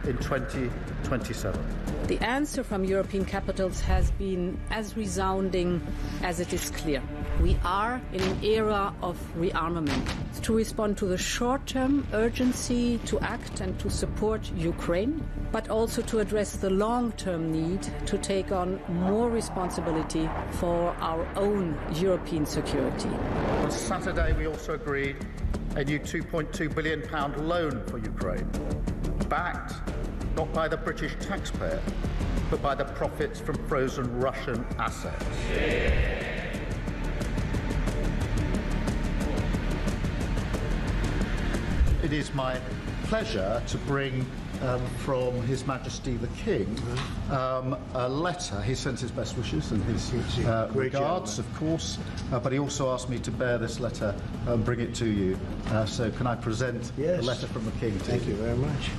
in 2027. The answer from European capitals has been as resounding as it is clear. We are in an era of rearmament to respond to the short-term urgency to act and to support Ukraine, but also to address the long-term need to take on more responsibility for our own European security. On Saturday, we also agreed a new £2.2 billion loan for Ukraine, backed not by the British taxpayer, but by the profits from frozen Russian assets. It is my pleasure to bring from His Majesty the King a letter. He sent his best wishes and his regards, of course, but he also asked me to bear this letter and bring it to you. So can I present the letter from the King to you? Thank you very much.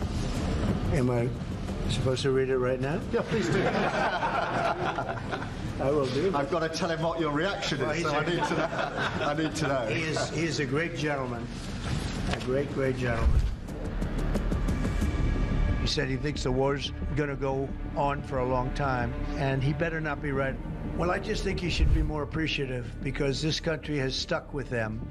Am I supposed to read it right now? Yeah, please do. I will do. I've got to tell him what your reaction is, so I need to know. I need to know. He is a great gentleman. A great, great gentleman. He said he thinks the war's going to go on for a long time, and he better not be right. Well, I just think he should be more appreciative, because this country has stuck with them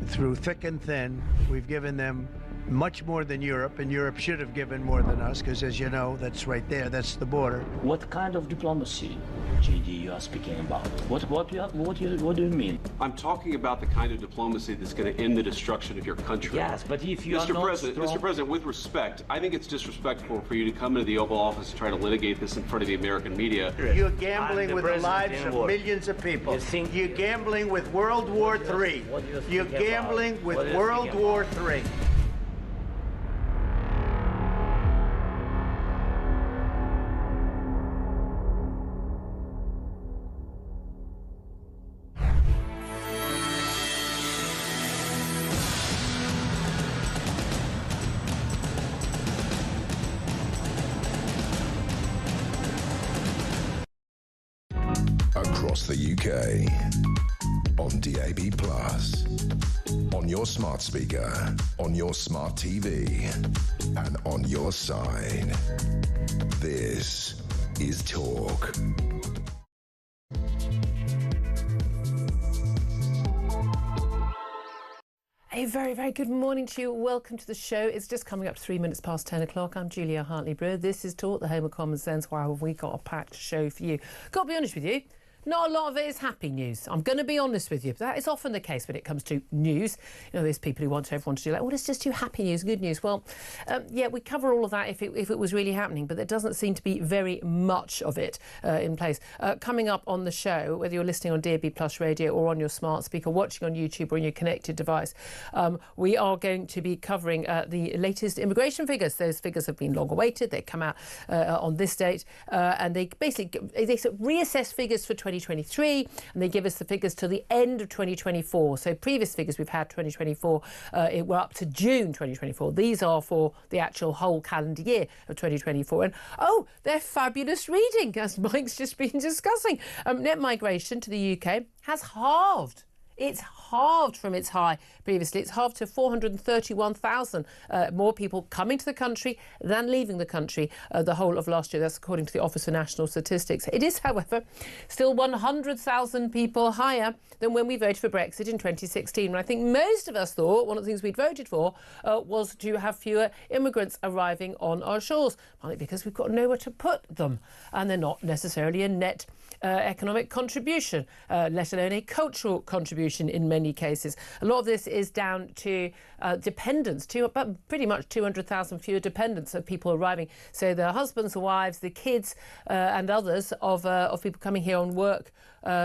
through thick and thin. We've given them much more than Europe, and Europe should have given more than us, because as you know, that's right there, that's the border. What kind of diplomacy, JD, you are speaking about? What do you mean? I'm talking about the kind of diplomacy that's going to end the destruction of your country. Yes, but if you are not Mr. President, with respect, I think it's disrespectful for you to come into the Oval Office and try to litigate this in front of the American media. You're gambling with the lives of millions of people. You're gambling with World War III. You're gambling with World War III. Across the UK, on DAB+, on your smart speaker, on your smart TV, and on your side. This is Talk. A very, very good morning to you. Welcome to the show. It's just coming up to 3 minutes past 10 o'clock. I'm Julia Hartley-Brewer. This is Talk, the home of common sense. Wow, have we got a packed show for you. Got to be honest with you, not a lot of it is happy news. I'm going to be honest with you. That is often the case when it comes to news. You know, there's people who want everyone to do like, well, it's just too happy news, good news. Well, yeah, we cover all of that if it was really happening, but there doesn't seem to be very much of it in place. Coming up on the show, whether you're listening on DAB+ radio or on your smart speaker, watching on YouTube or on your connected device, we are going to be covering the latest immigration figures. Those figures have been long awaited. They come out on this date, and they basically reassess figures for 2023, and they give us the figures to the end of 2024. So previous figures we've had 2024, were up to June 2024. These are for the actual whole calendar year of 2024. And oh, they're fabulous reading, as Mike's just been discussing. Net migration to the UK has halved. It's halved from its high previously. It's halved to 431,000 more people coming to the country than leaving the country the whole of last year. That's according to the Office for National Statistics. It is, however, still 100,000 people higher than when we voted for Brexit in 2016. And I think most of us thought one of the things we'd voted for was to have fewer immigrants arriving on our shores, partly because we've got nowhere to put them, and they're not necessarily a net economic contribution, let alone a cultural contribution in many cases. A lot of this is down to dependents, but pretty much 200,000 fewer dependents of people arriving. So the husbands, the wives, the kids and others of people coming here on work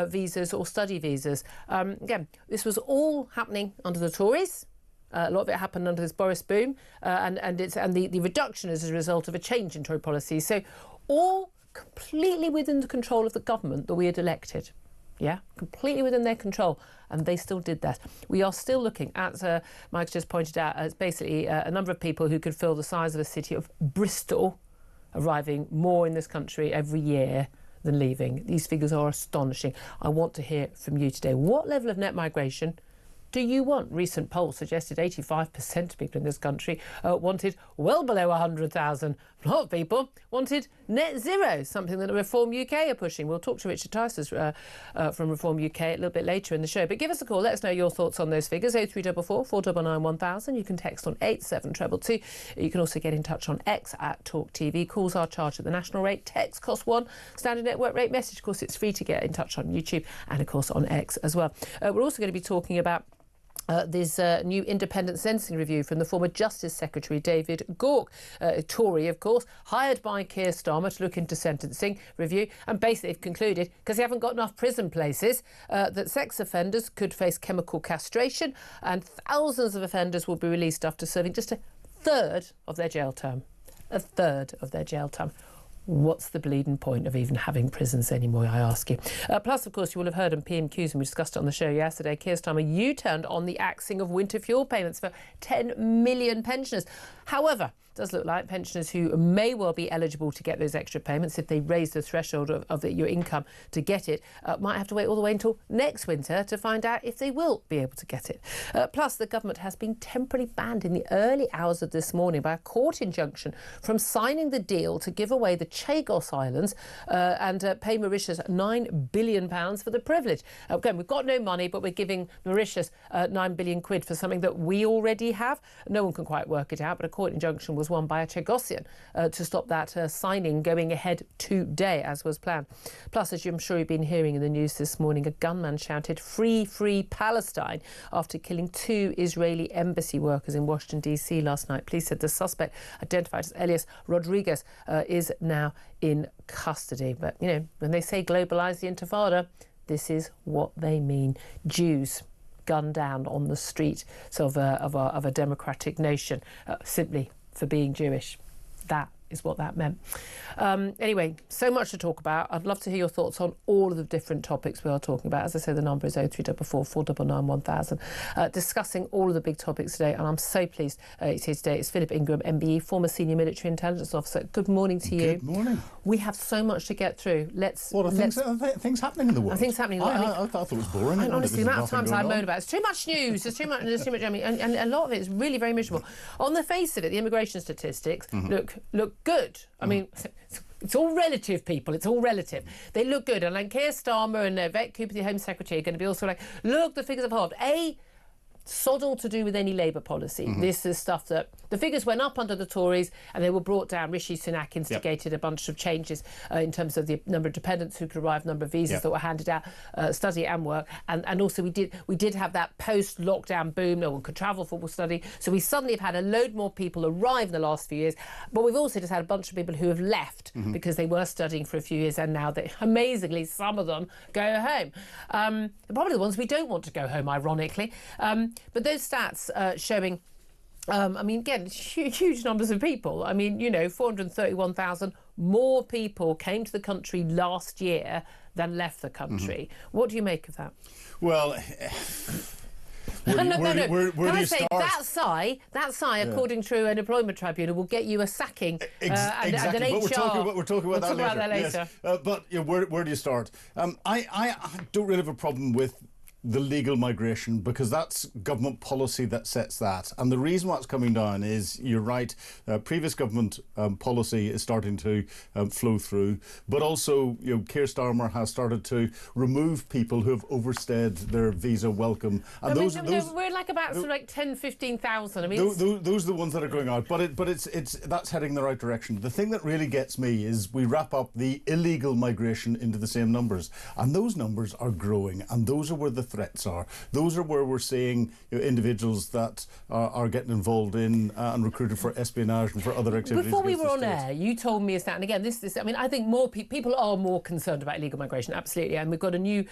visas or study visas. Again, this was all happening under the Tories. A lot of it happened under this Boris boom, and the reduction is as a result of a change in Tory policy. So all completely within the control of the government that we had elected. Yeah, completely within their control, and they still did that. We are still looking at, Mike's just pointed out, as basically a number of people who could fill the size of the city of Bristol arriving more in this country every year than leaving. These figures are astonishing. I want to hear from you today. What level of net migration do you want? Recent polls suggested 85% of people in this country wanted well below 100,000. A lot of people wanted net zero, something that Reform UK are pushing. We'll talk to Richard Tice from Reform UK a little bit later in the show. But give us a call. Let us know your thoughts on those figures. 0344 499 1000. You can text on 87222. You can also get in touch on X at talkTV. Calls are charged at the national rate. Text costs £1. Standard network rate. Message, of course, it's free to get in touch on YouTube and, of course, on X as well. We're also going to be talking about this new independent sentencing review from the former Justice Secretary David Gauke, a Tory, of course, hired by Keir Starmer to look into sentencing review, and basically they've concluded, because they haven't got enough prison places, that sex offenders could face chemical castration, and thousands of offenders will be released after serving just a third of their jail term. A third of their jail term. What's the bleeding point of even having prisons anymore, I ask you? Plus, of course, you will have heard on PMQs, and we discussed it on the show yesterday, Keir Starmer U-turned on the axing of winter fuel payments for 10 million pensioners. However, it does look like pensioners who may well be eligible to get those extra payments if they raise the threshold of your income to get it might have to wait all the way until next winter to find out if they will be able to get it. Plus, the government has been temporarily banned in the early hours of this morning by a court injunction from signing the deal to give away the Chagos Islands and pay Mauritius £9 billion for the privilege. Again, we've got no money, but we're giving Mauritius £9 billion for something that we already have. No one can quite work it out, but a court injunction was won by a Chagosian to stop that signing going ahead today, as was planned. Plus, as I'm sure you've been hearing in the news this morning, a gunman shouted, "Free, free Palestine," after killing 2 Israeli embassy workers in Washington, D.C. last night. Police said the suspect, identified as Elias Rodriguez, is now in custody. But, you know, when they say globalise the intifada, this is what they mean. Jews gunned down on the street of a democratic nation simply for being Jewish. That is what that meant. Anyway, so much to talk about. I'd love to hear your thoughts on all of the different topics we are talking about. As I say, the number is 0344 499 1000. Discussing all of the big topics today, and I'm so pleased he's here today. It's Philip Ingram, MBE, former Senior Military Intelligence Officer. Good morning to you. Good morning. We have so much to get through. Things happening in the world? Things happening. I thought it was boring. And honestly, the amount of times I moan about it, it's too much news, there's too much, I mean, and a lot of it is really very miserable. On the face of it, the immigration statistics look good. I mean, it's all relative, people. It's all relative. They look good. And like Keir Starmer and Yvette Cooper, the Home Secretary, are going to be also like, look, the figures have halved. Sod all to do with any Labour policy. This is stuff that the figures went up under the Tories and they were brought down. Rishi Sunak instigated a bunch of changes in terms of the number of dependents who could arrive, number of visas that were handed out, study and work. And also we did have that post-lockdown boom. No one could travel for study. So we suddenly have had a load more people arrive in the last few years. But we've also just had a bunch of people who have left because they were studying for a few years, and now they, amazingly, some of them go home. Probably the ones we don't want to go home, ironically. But those stats showing, I mean, again, huge numbers of people. I mean, you know, 431,000 more people came to the country last year than left the country. What do you make of that? Well, where do you start? That sigh, according to an employment tribunal, will get you a sacking exactly. and an HR. But we're talking about that later. Yes. But you know, where do you start? I don't really have a problem with the legal migration, because that's government policy that sets that. And the reason why it's coming down is, you're right, previous government policy is starting to flow through, but also, you know, Keir Starmer has started to remove people who have overstayed their visa welcome. And we're like about sort of like 10, 15,000. I mean, those are the ones that are going out, but that's heading in the right direction. The thing that really gets me is we wrap up the illegal migration into the same numbers, and those numbers are growing, and those are where the threats are. Those are where we're seeing, you know, individuals that are getting involved in and recruited for espionage and for other activities. Before we were on air, you told me a stat, and again, this I mean, I think more people are more concerned about illegal migration, absolutely, and we've got a new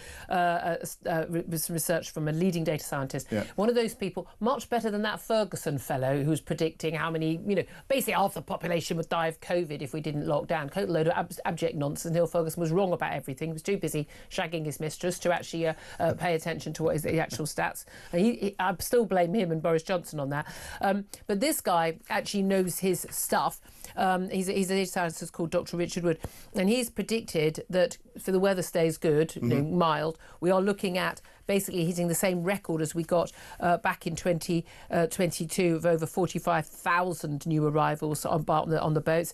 research from a leading data scientist. One of those people, much better than that Ferguson fellow who's predicting how many, you know, basically half the population would die of COVID if we didn't lock down. A load of abject nonsense. Neil Ferguson was wrong about everything. He was too busy shagging his mistress to actually pay attention attention to what is the actual stats. And I still blame him and Boris Johnson on that. But this guy actually knows his stuff. He's a data scientist called Dr. Richard Wood, and he's predicted that if the weather stays good, mild, we are looking at basically hitting the same record as we got back in 2022 of over 45,000 new arrivals on the boats.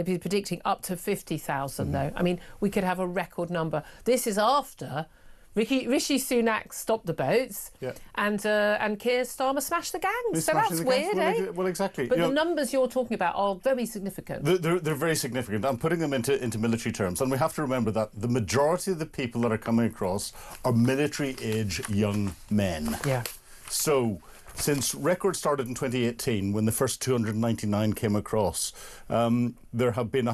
He's predicting up to 50,000 though. I mean, we could have a record number. This is after Rishi Sunak stopped the boats, and Keir Starmer smashed the gangs. So that's weird, eh? Well, exactly. But the numbers you're talking about are very significant. They're very significant. I'm putting them into military terms, and we have to remember that the majority of the people that are coming across are military-age young men. Yeah. So, since records started in 2018, when the first 299 came across, there have been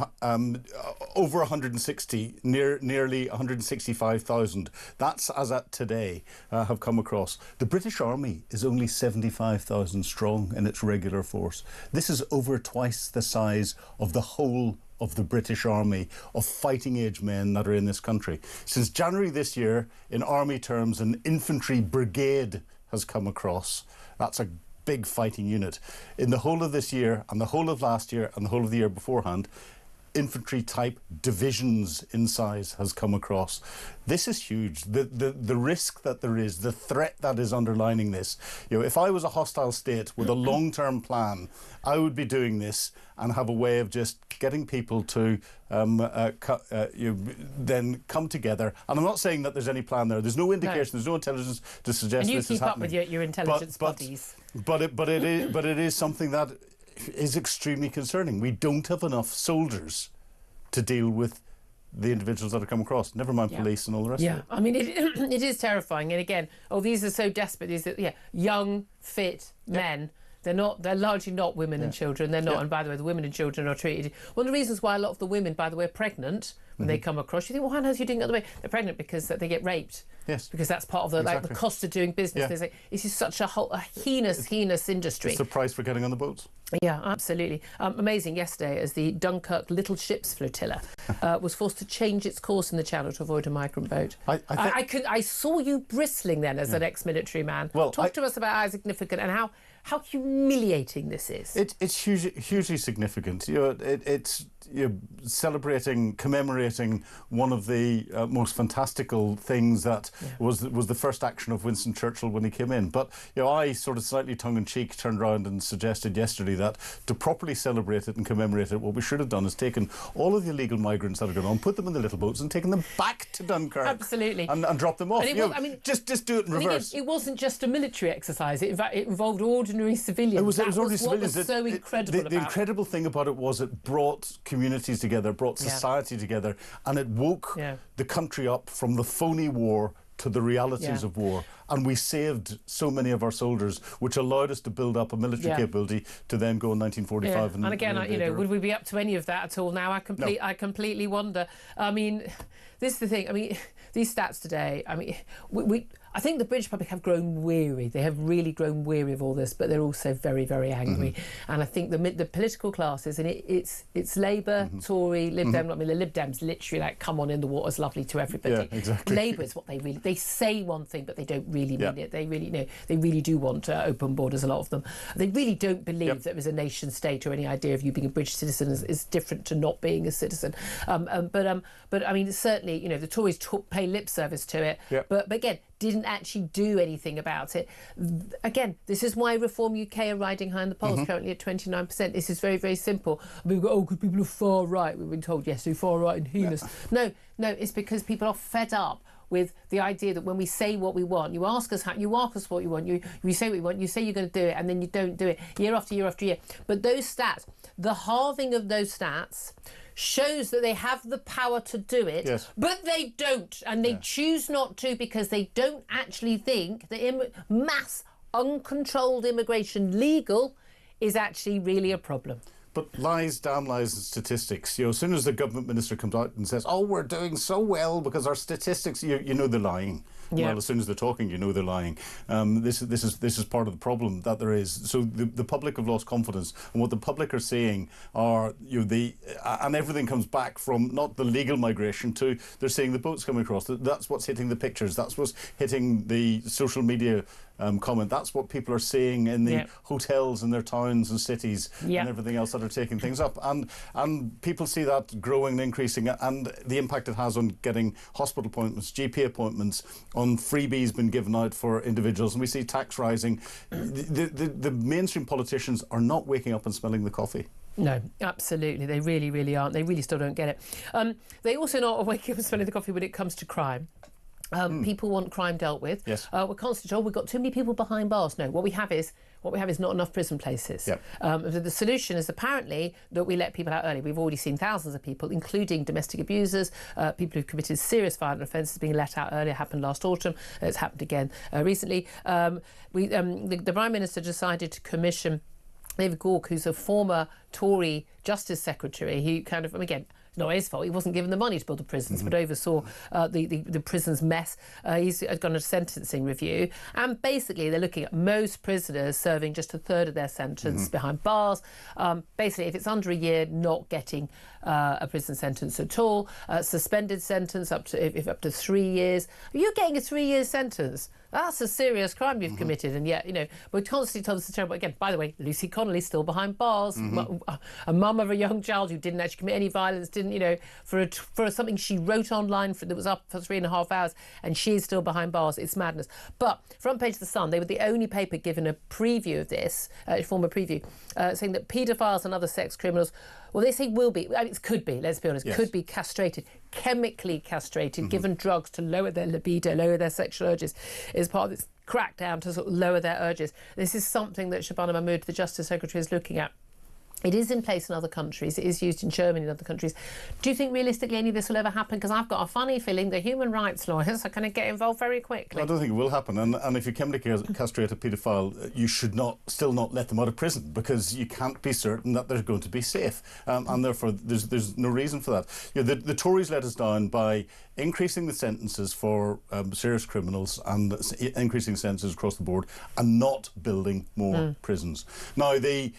over 160, nearly 165,000. That's as at today, have come across. The British Army is only 75,000 strong in its regular force. This is over twice the size of the whole of the British Army of fighting age men that are in this country. Since January this year, in army terms, an infantry brigade has come across. That's a big fighting unit. In the whole of this year and the whole of last year and the whole of the year beforehand, infantry type divisions in size has come across. This is huge. The risk that there is, the threat that is underlining this. You know, if I was a hostile state with a long-term plan, I would be doing this and have a way of just getting people to then come together. And I'm not saying that there's any plan there. There's no indication, there's no intelligence to suggest this is happening. And you keep up with your intelligence bodies. But it is something that is extremely concerning. We don't have enough soldiers to deal with the individuals that have come across, never mind police and all the rest of it. I mean, it is terrifying. And again, these are so desperate. These are, young, fit men. They're largely not women and children. They're not. And by the way, the women and children are treated. One of the reasons why a lot of the women, by the way, are pregnant when they come across, you think, well, how on earth are you doing it the other way? They're pregnant because they get raped. Yes. Because that's part of the the cost of doing business. They say, this is such a heinous industry. It's the price for getting on the boats. Yeah, absolutely. Amazing yesterday as the Dunkirk Little Ships Flotilla was forced to change its course in the channel to avoid a migrant boat. I saw you bristling then as an ex-military man. Well, Talk to us about how significant and how humiliating this is. It's hugely significant. It's celebrating, commemorating one of the most fantastical things that was the first action of Winston Churchill when he came in. But I sort of slightly tongue-in-cheek turned around and suggested yesterday that to properly celebrate it and commemorate it, what we should have done is taken all of the illegal migrants that are going on, put them in the little boats and taken them back to Dunkirk. Absolutely. And drop them off. Just do it in reverse. It wasn't just a military exercise. In fact, it involved ordinary civilians. It was ordinary civilians. What was so incredible about it. The incredible thing about it was it brought communities together, brought society together, and it woke the country up from the phony war to the realities of war. And we saved so many of our soldiers, which allowed us to build up a military capability to then go in 1945. And again, would we be up to any of that at all now? I completely wonder. I mean, this is the thing. I mean, these stats today, I mean, I think the British public have grown weary. They have really grown weary of all this, but they're also very, very angry. And I think the political classes, and it's Labour, Tory, Lib Dem. I mean, the Lib Dems literally come on in, the water's lovely to everybody. Yeah, exactly. Labour is what they say one thing, but they don't really mean it. They really do want open borders. A lot of them. They really don't believe that there is a nation state or any idea of you being a British citizen is different to not being a citizen. But I mean, certainly, the Tories pay lip service to it. But again, didn't actually do anything about it. Again, this is why Reform UK are riding high in the polls, currently at 29%. This is very, very simple. We go, because people are far right. We've been told, yes, they're far right and heinous. No, it's because people are fed up with the idea that when we say what we want, you ask us what you want, you say what you want, you say you're going to do it, and then you don't do it year after year after year. But those stats, the halving of those stats, shows that they have the power to do it, but they don't, and they choose not to because they don't actually think that mass uncontrolled immigration legal is actually really a problem. But lies, damn lies and statistics. As soon as the government minister comes out and says, oh, we're doing so well because our statistics, you know they're lying. Yeah. Well, as soon as they're talking, you know they're lying. This is part of the problem that there is. So the public have lost confidence, and what the public are saying are and everything comes back from not the legal migration to they're seeing the boats coming across. That's what's hitting the pictures. That's what's hitting the social media comment. That's what people are seeing in the hotels in their towns and cities and everything else that are taking things up. And people see that growing and increasing, and the impact it has on getting hospital appointments, GP appointments, on freebies being given out for individuals. And we see tax rising. The mainstream politicians are not waking up and smelling the coffee. No, absolutely. They really, really aren't. They really still don't get it. They also not waking up and smelling the coffee when it comes to crime. People want crime dealt with. Yes. We're constantly told we've got too many people behind bars. No, what we have is not enough prison places. Yep. The solution is apparently that we let people out early. We've already seen thousands of people, including domestic abusers, people who've committed serious violent offences, being let out earlier. It happened last autumn. It's happened again recently. The Prime Minister decided to commission David Gauke, who's a former Tory Justice Secretary, who kind of, again, it's not his fault. He wasn't given the money to build the prisons, but oversaw the prisons mess. He's gone a sentencing review, and basically they're looking at most prisoners serving just a third of their sentence behind bars. Basically, if it's under a year, not getting a prison sentence at all. Suspended sentence up to 3 years. You're getting a 3-year sentence. That's a serious crime you've committed, and yet, we're constantly told this is terrible. Again, by the way, Lucy Connolly's still behind bars. A mum of a young child who didn't actually commit any violence, for something she wrote online that was up for 3.5 hours, and she's still behind bars. It's madness. But front page of The Sun, they were the only paper given a preview of this, former preview, saying that paedophiles and other sex criminals, well, they say will be, it could be, let's be honest, could be castrated, chemically castrated, given drugs to lower their libido, lower their sexual urges, is part of this crackdown to sort of lower their urges. This is something that Shabana Mahmood, the Justice Secretary, is looking at. It is in place in other countries. It is used in Germany and other countries. Do you think realistically any of this will ever happen? Because I've got a funny feeling the human rights lawyers are going to get involved very quickly. I don't think it will happen. And if you chemically castrate a paedophile, you should still not let them out of prison, because you can't be certain that they're going to be safe. And therefore, there's no reason for that. The Tories let us down by increasing the sentences for serious criminals and increasing sentences across the board, and not building more prisons. Now, the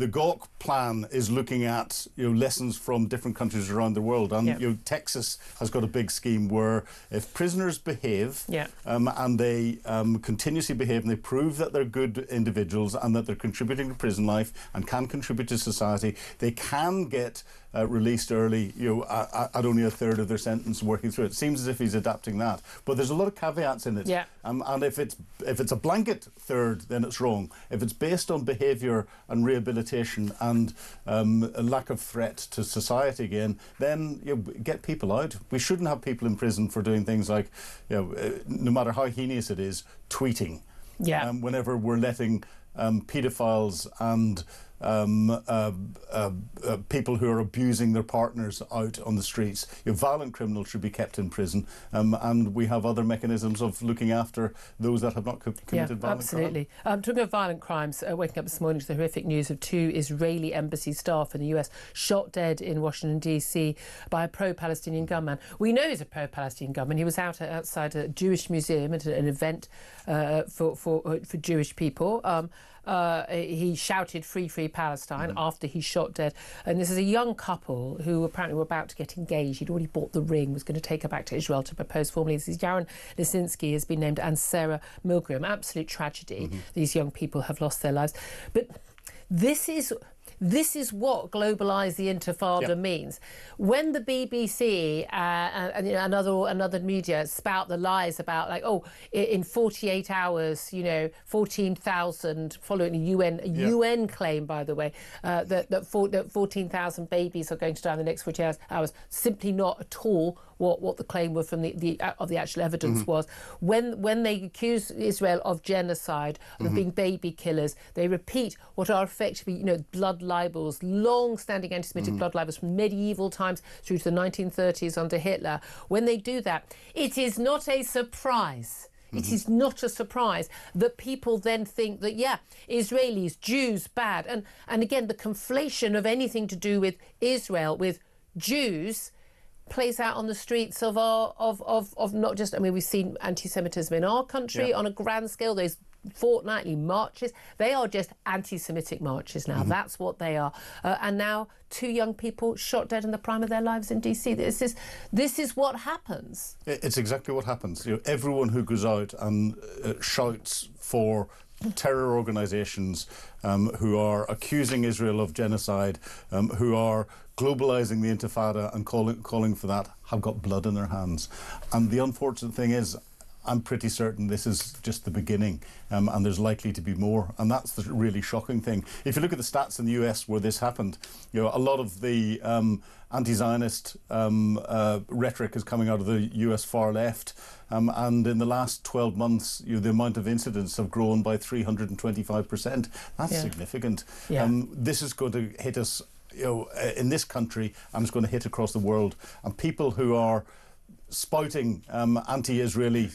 Gawk plan is looking at lessons from different countries around the world, and Texas has got a big scheme where if prisoners behave and they continuously behave and they prove that they're good individuals and that they're contributing to prison life and can contribute to society, they can get released early, at only a third of their sentence, working through it. It seems as if he's adapting that, but there's a lot of caveats in it. And if it's a blanket third, then it's wrong. If it's based on behaviour and rehabilitation and a lack of threat to society again, then get people out. We shouldn't have people in prison for doing things like, no matter how heinous it is, tweeting. Whenever we're letting paedophiles and people who are abusing their partners out on the streets. Violent criminals should be kept in prison, and we have other mechanisms of looking after those that have not committed violent absolutely. Talking of violent crimes, waking up this morning to the horrific news of 2 Israeli embassy staff in the US shot dead in Washington, D.C. by a pro-Palestinian gunman. We know he's a pro-Palestinian gunman. He was outside a Jewish museum at an event for Jewish people. He shouted "Free, free Palestine" after he shot dead. And this is a young couple who apparently were about to get engaged. He'd already bought the ring, was going to take her back to Israel to propose formally. This is Yaron Lisinski, has been named, and Sarah Milgram. Absolute tragedy. These young people have lost their lives. But this is what globalised the Intifada means. When the BBC and other media spout the lies about, like, in 48 hours, 14,000, following a UN claim, by the way, that 14,000 babies are going to die in the next 48 hours, simply not at all what the claim was from the actual evidence was. When they accuse Israel of genocide, of being baby killers, they repeat what are effectively, blood libels, long-standing anti-Semitic blood libels from medieval times through to the 1930s under Hitler. When they do that, it is not a surprise. It is not a surprise that people then think that, yeah, Israelis, Jews, bad. And again, the conflation of anything to do with Israel, with Jews, plays out on the streets of not just, I mean, we've seen anti-Semitism in our country on a grand scale. Those fortnightly marches, they are just anti-Semitic marches now. That's what they are. And now 2 young people shot dead in the prime of their lives in DC. This is what happens. It's exactly what happens. You know, everyone who goes out and shouts for terror organisations who are accusing Israel of genocide, who are globalising the Intifada and calling for that, have got blood in their hands. And the unfortunate thing is, I'm pretty certain this is just the beginning, and there's likely to be more. And that's the really shocking thing. If you look at the stats in the US where this happened, you know, a lot of the anti-Zionist rhetoric is coming out of the US far left. And in the last 12 months, you know, the amount of incidents have grown by 325%. That's significant. This is going to hit us, you know, in this country, and it's going to hit across the world. And people who are spouting anti-Israeli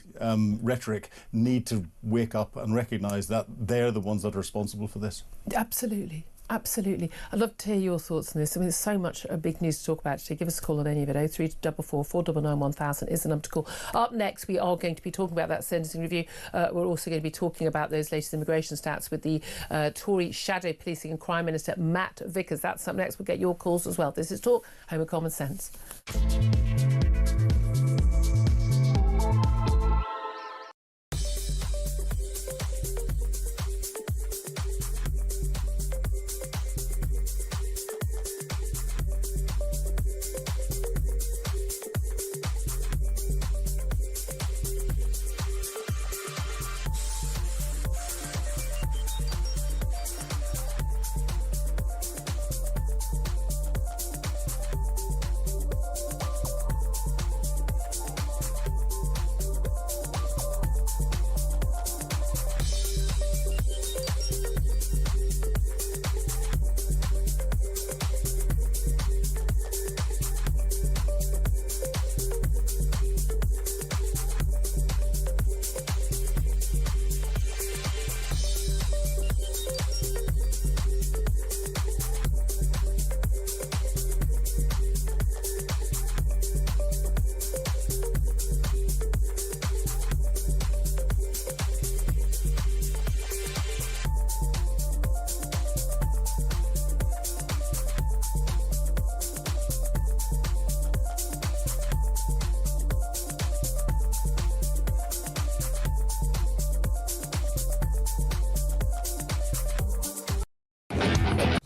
rhetoric need to wake up and recognise that they're the ones that are responsible for this. Absolutely. Absolutely. I'd love to hear your thoughts on this. I mean, there's so much big news to talk about today. Give us a call on any of it. 0344 499 1000 is the number to call. Up next, we are going to be talking about that sentencing review. We're also going to be talking about those latest immigration stats with the Tory Shadow Policing and Crime Minister Matt Vickers. That's up next. We'll get your calls as well. This is Talk, Home of Common Sense.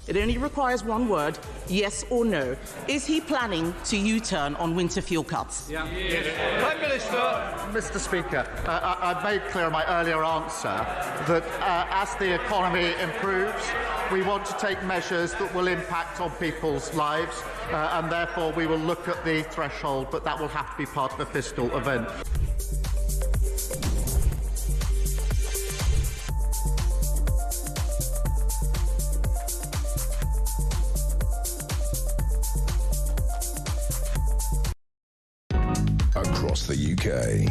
It only requires one word, yes or no. Is he planning to U-turn on winter fuel cuts? Prime Minister. Mr. Speaker, I made clear in my earlier answer that as the economy improves, we want to take measures that will impact on people's lives, and therefore we will look at the threshold, but that will have to be part of a fiscal event. Across the UK,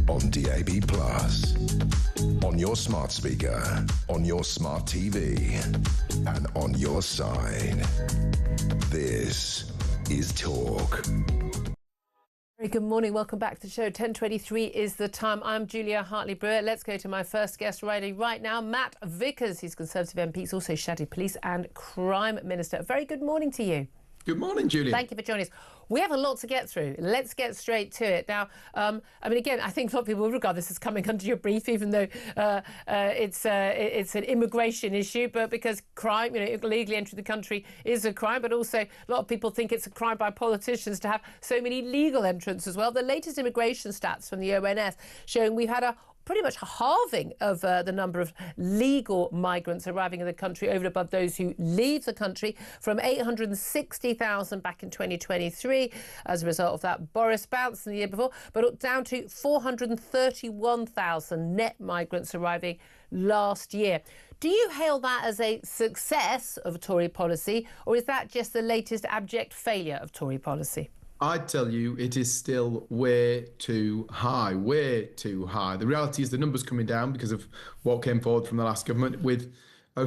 on DAB+, on your smart speaker, on your smart TV, and on your side. This is Talk. Very good morning. Welcome back to the show. 10:23 is the time. I'm Julia Hartley-Brewer. Let's go to my first guest right now, Matt Vickers. He's Conservative MP. He's also Shadow Police and Crime Minister. A very good morning to you. Good morning, Julia. Thank you for joining us. We have a lot to get through. Let's get straight to it. Now, I mean, again, I think a lot of people will regard this as coming under your brief, even though it's an immigration issue, but because crime, you know, illegally entering the country is a crime, but also a lot of people think it's a crime by politicians to have so many legal entrants as well. The latest immigration stats from the ONS showing we've had pretty much a halving of the number of legal migrants arriving in the country over and above those who leave the country, from 860,000 back in 2023 as a result of that Boris bounce in the year before, but down to 431,000 net migrants arriving last year. Do you hail that as a success of Tory policy, or is that just the latest abject failure of Tory policy? I'd tell you it is still way too high, way too high. The reality is the numbers coming down because of what came forward from the last government with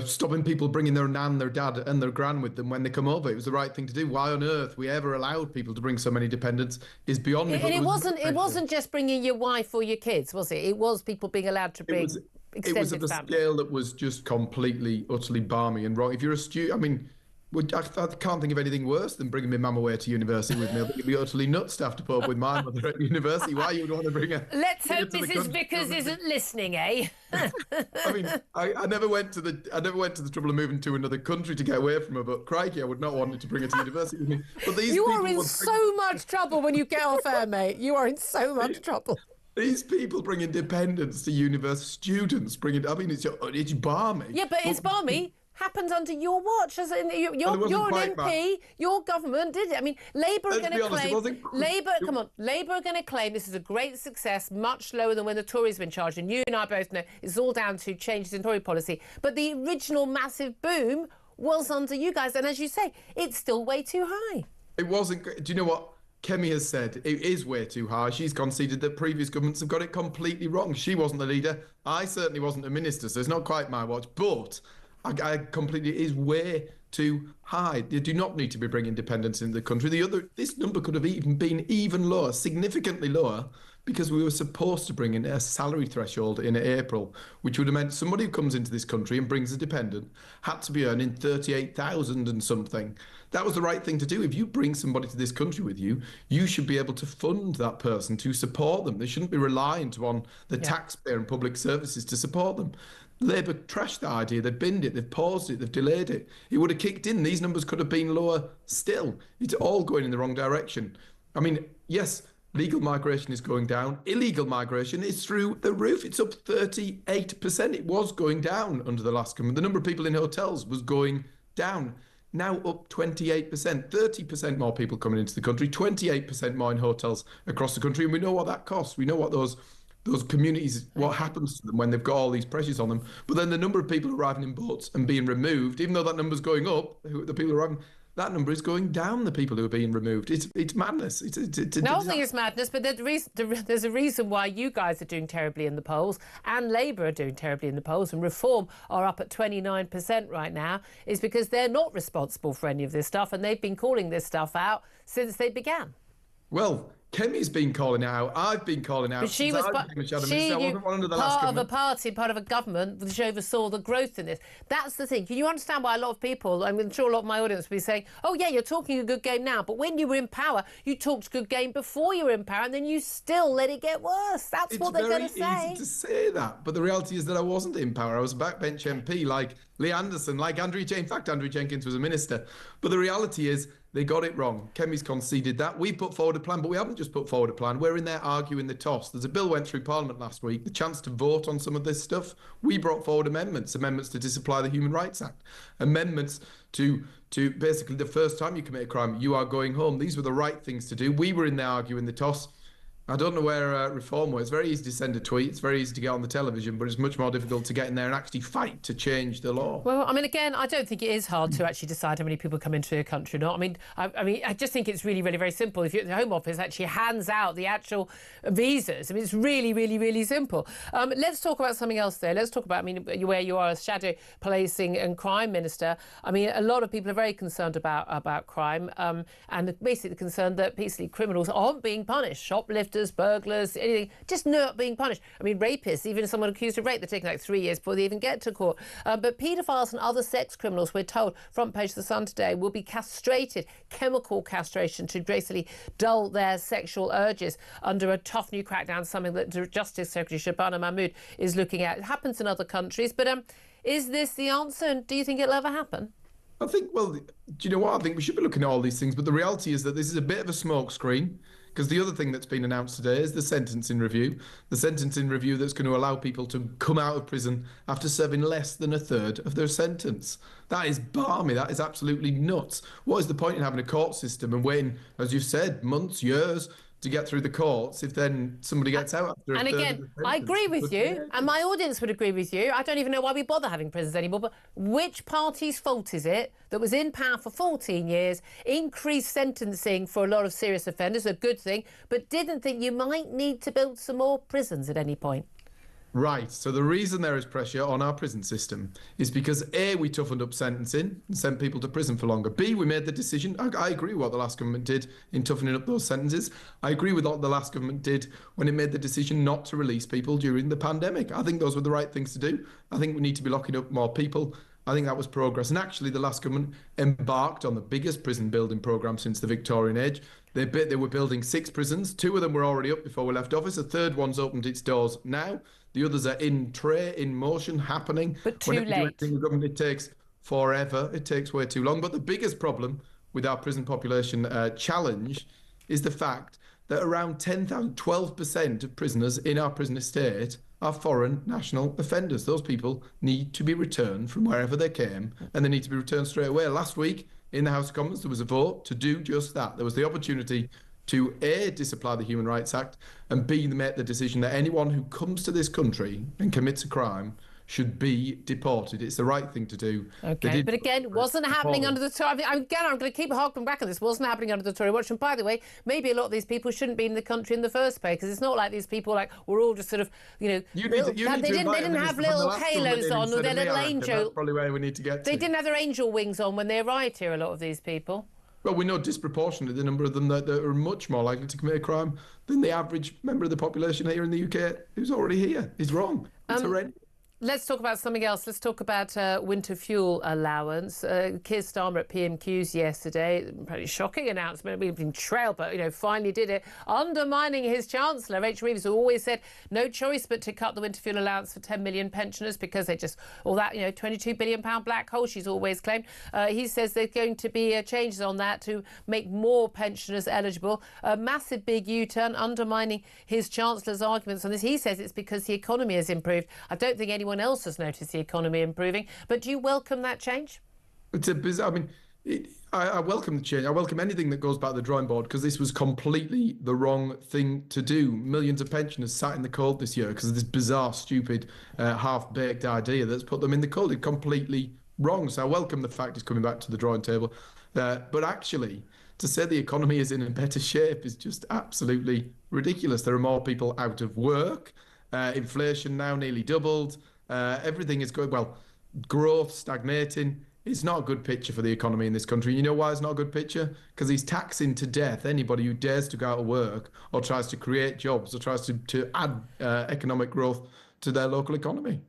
stopping people bringing their nan, their dad and their gran with them when they come over. It was the right thing to do. Why on earth we ever allowed people to bring so many dependents is beyond me. And it wasn't just bringing your wife or your kids, was it? It was people being allowed to bring extended family. It was at a scale that was just completely, utterly balmy and wrong. If you're a student, I mean, I can't think of anything worse than bringing my mum away to university with me. I think it'd be utterly nuts to have to put up with my mother at university. Why you would want to bring her? Let's hope Mrs. Vickers isn't listening, eh? I mean, I never went to the trouble of moving to another country to get away from her. But crikey, I would not want to bring her to university with me. But you are in so much trouble when you get off air, mate. You are in so much trouble. These people bringing dependents to university, students bringing. I mean, it's balmy. Yeah, but it's balmy. Happened under your watch. As in, you're an MP. Your government did it. I mean, Labour are going to claim. Labour are going to claim this is a great success, much lower than when the Tories have been charged. And you and I both know it's all down to changes in Tory policy. But the original massive boom was under you guys, and as you say, it's still way too high. It wasn't. Do you know what Kemi has said? It is way too high. She's conceded that previous governments have got it completely wrong. She wasn't the leader. I certainly wasn't a minister, so it's not quite my watch. But I completely, it is way too high. They do not need to be bringing dependents into the country. This number could have even been even lower, significantly lower, because we were supposed to bring in a salary threshold in April, which would have meant somebody who comes into this country and brings a dependent had to be earning 38,000 and something. That was the right thing to do. If you bring somebody to this country with you, you should be able to fund that person to support them. They shouldn't be reliant on the taxpayer and public services to support them. Labour trashed that idea. They've binned it, they've paused it, they've delayed it. It would have kicked in. These numbers could have been lower still. It's all going in the wrong direction. I mean, yes, legal migration is going down. Illegal migration is through the roof. It's up 38%. It was going down under the last government. The number of people in hotels was going down. Now up 28%, 30% more people coming into the country, 28% more in hotels across the country. And we know what that costs. We know what those communities, what happens to them when they've got all these pressures on them. But then the number of people arriving in boats and being removed, even though that number's going up, the people arriving, that number is going down, the people who are being removed. It's madness. I don't think it's madness, but there's a reason why you guys are doing terribly in the polls and Labour are doing terribly in the polls and Reform are up at 29% right now, is because they're not responsible for any of this stuff and they've been calling this stuff out since they began. Well, Kemi's been calling out. I've been calling out. But she was part of a party, part of a government which oversaw the growth in this. That's the thing. Can you understand why a lot of people, I'm sure a lot of my audience will be saying, oh, yeah, you're talking a good game now, but when you were in power, you talked a good game before you were in power, and then you still let it get worse. That's what they're going to say. It's very easy to say that, but the reality is that I wasn't in power. I was a backbench MP like Lee Anderson, like Andrew Jenkins. In fact, Andrew Jenkins was a minister. But the reality is they got it wrong. Kemi's conceded that. We put forward a plan, but we haven't just put forward a plan. We're in there arguing the toss. There's a bill went through Parliament last week, the chance to vote on some of this stuff. We brought forward amendments to disapply the Human Rights Act, amendments to basically the first time you commit a crime, you are going home. These were the right things to do. We were in there arguing the toss. I don't know where Reform was. It's very easy to send a tweet. It's very easy to get on the television, but it's much more difficult to get in there and actually fight to change the law. Well, I mean, again, I don't think it is hard to actually decide how many people come into a country or not. I mean, I just think it's really, really very simple. If the Home Office actually hands out the actual visas, I mean, it's really, really, really simple. Let's talk about something else there. Let's talk about, where you are as shadow policing and crime minister. I mean, a lot of people are very concerned about crime and basically concerned that basically criminals aren't being punished. Shoplifters, burglars, anything, just not being punished. I mean, rapists, even someone accused of rape, they're taking like 3 years before they even get to court. But paedophiles and other sex criminals, we're told, front page of The Sun today, will be castrated, chemical castration, to basically dull their sexual urges under a tough new crackdown, something that Justice Secretary Shabana Mahmood is looking at. It happens in other countries, but is this the answer, and do you think it'll ever happen? I think, well, do you know what? I think we should be looking at all these things, but the reality is that this is a bit of a smokescreen. Because the other thing that's been announced today is the sentencing review that's going to allow people to come out of prison after serving less than a third of their sentence. That is balmy. That is absolutely nuts. What is the point in having a court system and waiting, as you've said, months, years, to get through the courts if then somebody gets out after And again, I agree with you, and my audience would agree with you. I don't even know why we bother having prisons anymore, but which party's fault is it that was in power for 14 years, increased sentencing for a lot of serious offenders, a good thing, but didn't think you might need to build some more prisons at any point? Right. So the reason there is pressure on our prison system is because A, we toughened up sentencing and sent people to prison for longer. B, we made the decision. I agree with what the last government did in toughening up those sentences. I agree with what the last government did when it made the decision not to release people during the pandemic. I think those were the right things to do. I think we need to be locking up more people. I think that was progress. And actually, the last government embarked on the biggest prison building programme since the Victorian age. They were building 6 prisons. 2 of them were already up before we left office. A third one's opened its doors now. The others are in motion, happening. But too late. The government, it takes forever. It takes way too long. But the biggest problem with our prison population challenge is the fact that around 12% of prisoners in our prison estate are foreign national offenders. Those people need to be returned from wherever they came, and they need to be returned straight away. Last week in the House of Commons, there was a vote to do just that. There was the opportunity to A, disapply the Human Rights Act, and B, make the decision that anyone who comes to this country and commits a crime should be deported. It's the right thing to do. OK, but again, wasn't happening under the Tory... Again, I'm going to keep harking back on this. Wasn't happening under the Tory watch. And by the way, maybe a lot of these people shouldn't be in the country in the first place, because it's not like these people were all just sort of, they didn't have little halos on or their little angel... That's probably where we need to get to. They didn't have their angel wings on when they arrived here, a lot of these people. Well, we know disproportionately the number of them that are much more likely to commit a crime than the average member of the population here in the UK who's already here. It's wrong. It's horrendous. Let's talk about something else. Let's talk about winter fuel allowance. Keir Starmer at PMQs yesterday, pretty shocking announcement. We've been trailed, but, finally did it, undermining his Chancellor, Rachel Reeves, who always said no choice but to cut the winter fuel allowance for 10 million pensioners because they just, all that, £22 billion black hole she's always claimed. He says there's going to be changes on that to make more pensioners eligible. A massive big U-turn, undermining his Chancellor's arguments on this. He says it's because the economy has improved. I don't think anyone else has noticed the economy improving, but do you welcome that change? It's a bizarre. I welcome the change. I welcome anything that goes back to the drawing board, because this was completely the wrong thing to do. Millions of pensioners sat in the cold this year because of this bizarre, stupid, half-baked idea that's put them in the cold. It's completely wrong. So I welcome the fact it's coming back to the drawing table. But actually, to say the economy is in a better shape is just absolutely ridiculous. There are more people out of work. Inflation now nearly doubled. Everything is going well. Growth stagnating. It's not a good picture for the economy in this country. You know why it's not a good picture? Because he's taxing to death anybody who dares to go out of work or tries to create jobs or tries to add economic growth to their local economy.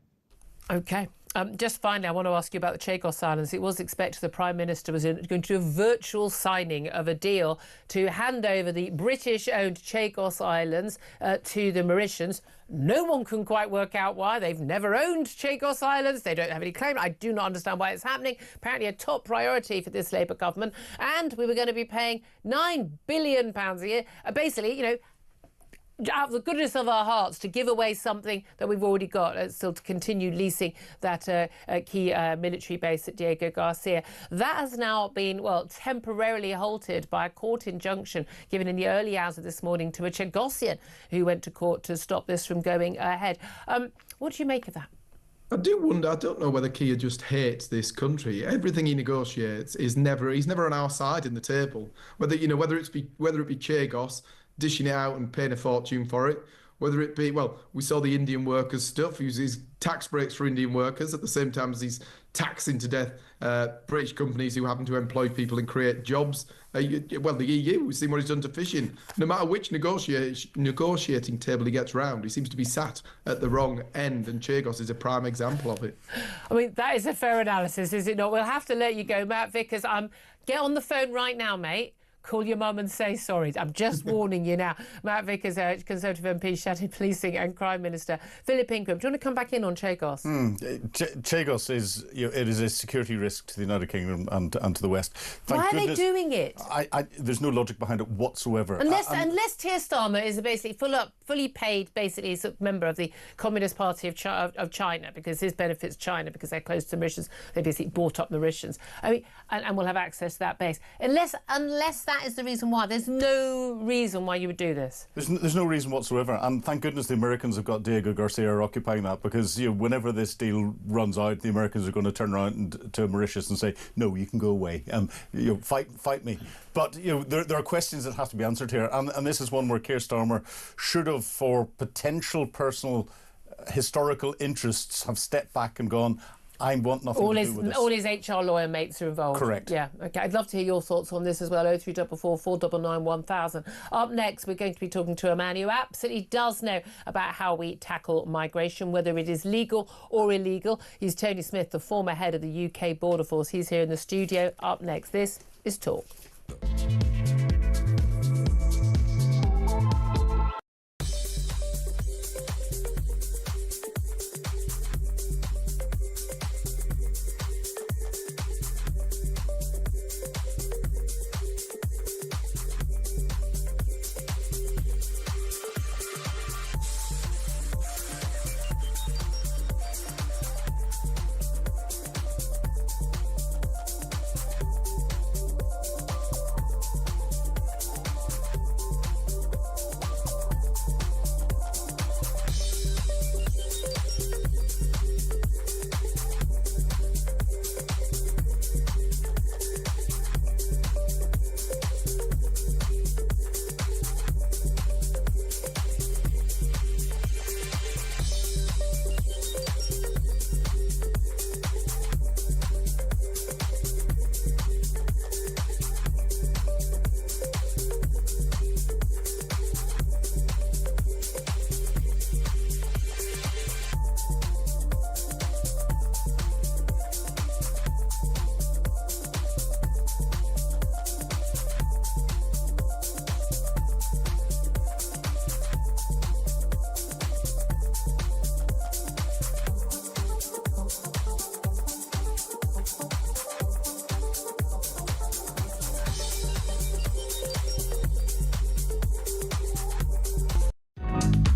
OK. Just finally, I want to ask you about the Chagos Islands. It was expected the Prime Minister was going to do a virtual signing of a deal to hand over the British-owned Chagos Islands to the Mauritians. No one can quite work out why. They've never owned Chagos Islands. They don't have any claim. I do not understand why it's happening. Apparently a top priority for this Labour government. And we were going to be paying £9 billion a year. Basically, out of the goodness of our hearts, to give away something that we've already got, still to continue leasing that key military base at Diego Garcia. That has now been, temporarily halted by a court injunction given in the early hours of this morning to a Chagosian who went to court to stop this from going ahead. What do you make of that? I do wonder. I don't know whether Keir just hates this country. Everything he negotiates he's never on our side in the table. Whether it be Chagos dishing it out and paying a fortune for it, whether it be, we saw the Indian workers stuff. He uses tax breaks for Indian workers at the same time as he's taxing to death British companies who happen to employ people and create jobs. The EU, we've seen what he's done to fishing. No matter which negotiating table he gets round, he seems to be sat at the wrong end, and Chagos is a prime example of it. That is a fair analysis, is it not? We'll have to let you go, Matt Vickers. Get on the phone right now, mate. Call your mum and say sorry. I'm just warning you now. Matt Vickers, Conservative MP, Shattered Policing and Crime Minister. Philip Ingram, do you want to come back in on Chagos? Chagos is it is a security risk to the United Kingdom and to the West. Why are they doing it? There's no logic behind it whatsoever. Unless Keir Starmer is basically fully paid, basically as a member of the Communist Party of China, because his benefits China because they're close to Mauritians. They basically bought up the Mauritians. And we'll have access to that base. Unless that that is the reason why. There's no reason why you would do this. There's no reason whatsoever, and thank goodness the Americans have got Diego Garcia occupying that, because whenever this deal runs out, the Americans are going to turn around to Mauritius and say, no, you can go away, fight me. But there are questions that have to be answered here, and this is one where Keir Starmer should have, for potential personal historical interests, have stepped back and gone, I want nothing to do with this. All his HR lawyer mates are involved. Correct. Yeah, OK. I'd love to hear your thoughts on this as well. 0344 499 1000. Up next, we're going to be talking to a man who absolutely does know about how we tackle migration, whether it is legal or illegal. He's Tony Smith, the former head of the UK Border Force. He's here in the studio. Up next, this is Talk.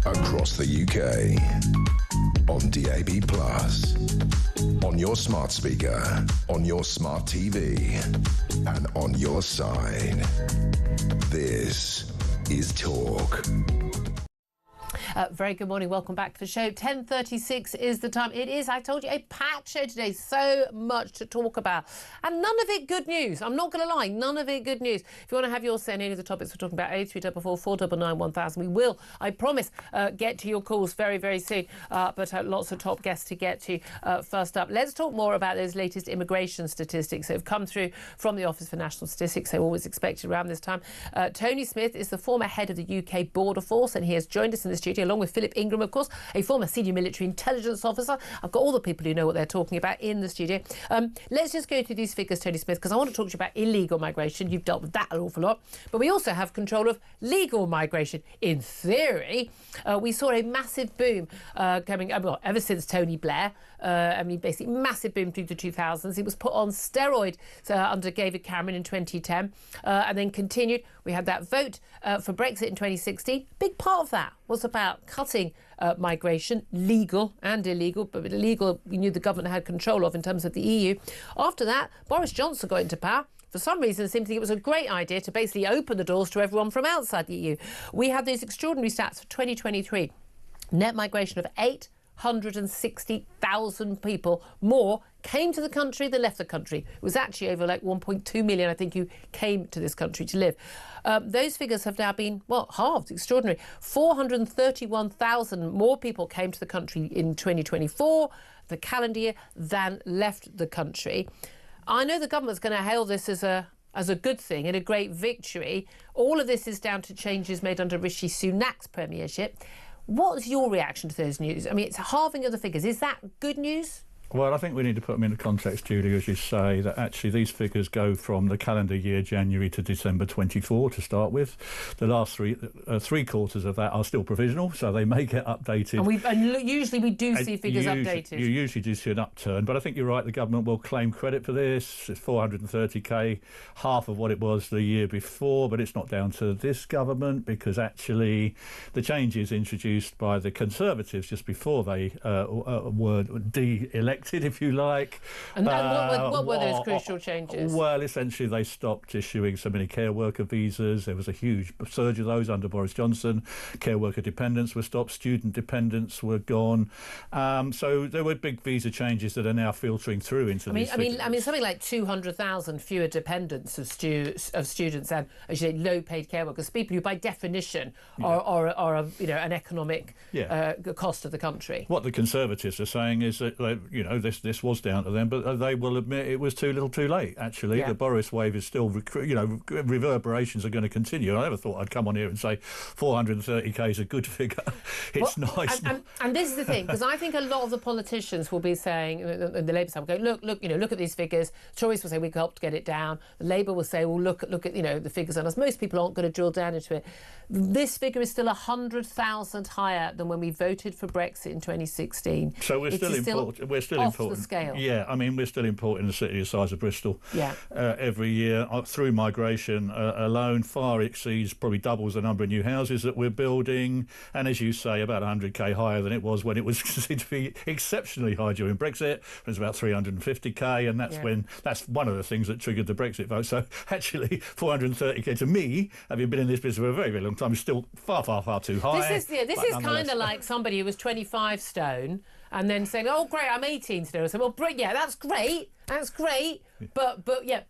Across the UK, on DAB+, on your smart speaker, on your smart TV, and on your side. This is Talk. Very good morning. Welcome back to the show. 10:36 is the time. It is, I told you, a packed show today. So much to talk about. And none of it good news. I'm not going to lie. None of it good news. If you want to have your say on any of the topics we're talking about, 0344 499 1000. We will, I promise, get to your calls very, very soon. But lots of top guests to get to. First up, let's talk more about those latest immigration statistics that have come through from the Office for National Statistics. They're always expected around this time. Tony Smith is the former head of the UK Border Force, and he has joined us in the studio, along with Philip Ingram, of course, a former senior military intelligence officer. I've got all the people who know what they're talking about in the studio. Let's just go through these figures, Tony Smith, because I want to talk to you about illegal migration. You've dealt with that an awful lot. But we also have control of legal migration. In theory, we saw a massive boom coming ever since Tony Blair. Basically massive boom through the 2000s. It was put on steroids under David Cameron in 2010 and then continued. We had that vote for Brexit in 2016. Big part of that was about cutting migration, legal and illegal, but illegal we knew the government had control of in terms of the EU. After that, Boris Johnson got into power. For some reason, it seemed to think it was a great idea to basically open the doors to everyone from outside the EU. We had these extraordinary stats for 2023. Net migration of 860,000 people more came to the country than left the country. It was actually over like 1.2 million, I think, who came to this country to live. Those figures have now been, halved. Extraordinary. 431,000 more people came to the country in 2024, the calendar year, than left the country. I know the government's going to hail this as a good thing and a great victory. All of this is down to changes made under Rishi Sunak's premiership. What's your reaction to those news? I mean, it's a halving of the figures. Is that good news? Well, I think we need to put them into context, Julie, as you say, that actually these figures go from the calendar year January to December 24 to start with. The last three quarters of that are still provisional, so they may get updated. And usually we do see figures updated. You usually do see an upturn, but I think you're right, the government will claim credit for this. It's 430k, half of what it was the year before, but it's not down to this government because actually the changes introduced by the Conservatives just before they were de-elected expected, if you like. And what were those crucial changes? Well, essentially they stopped issuing so many care worker visas. There was a huge surge of those under Boris Johnson. Care worker dependents were stopped, student dependents were gone. So there were big visa changes that are now filtering through into these figures. I mean, something like 200,000 fewer dependents of students and, as you say, low-paid care workers, people who, by definition, are an economic cost of the country. What the Conservatives are saying is that this was down to them, but they will admit it was too little, too late. Actually, the Boris wave is still, reverberations are going to continue. I never thought I'd come on here and say 430k is a good figure. It's nice, and this is the thing, because I think a lot of the politicians will be saying, the Labour side will go, look at these figures. Tories will say we helped get it down. The Labour will say, well, look at the figures on us. Most people aren't going to drill down into it. This figure is still 100,000 higher than when we voted for Brexit in 2016. So we're still important. We're still off important. The scale. Yeah, I mean, we're still importing a city the size of Bristol. Yeah. Every year through migration alone, far exceeds, probably doubles the number of new houses that we're building. And as you say, about 100k higher than it was when it was considered to be exceptionally high during Brexit. It was about 350k, and that's one of the things that triggered the Brexit vote. So actually, 430k to me, having been in this business for a very, very long time, is still far, far, far too high. This is kind of like somebody who was 25 stone and then saying, "Oh, great, I'm 18 stone." So, well, that's great. That's great, but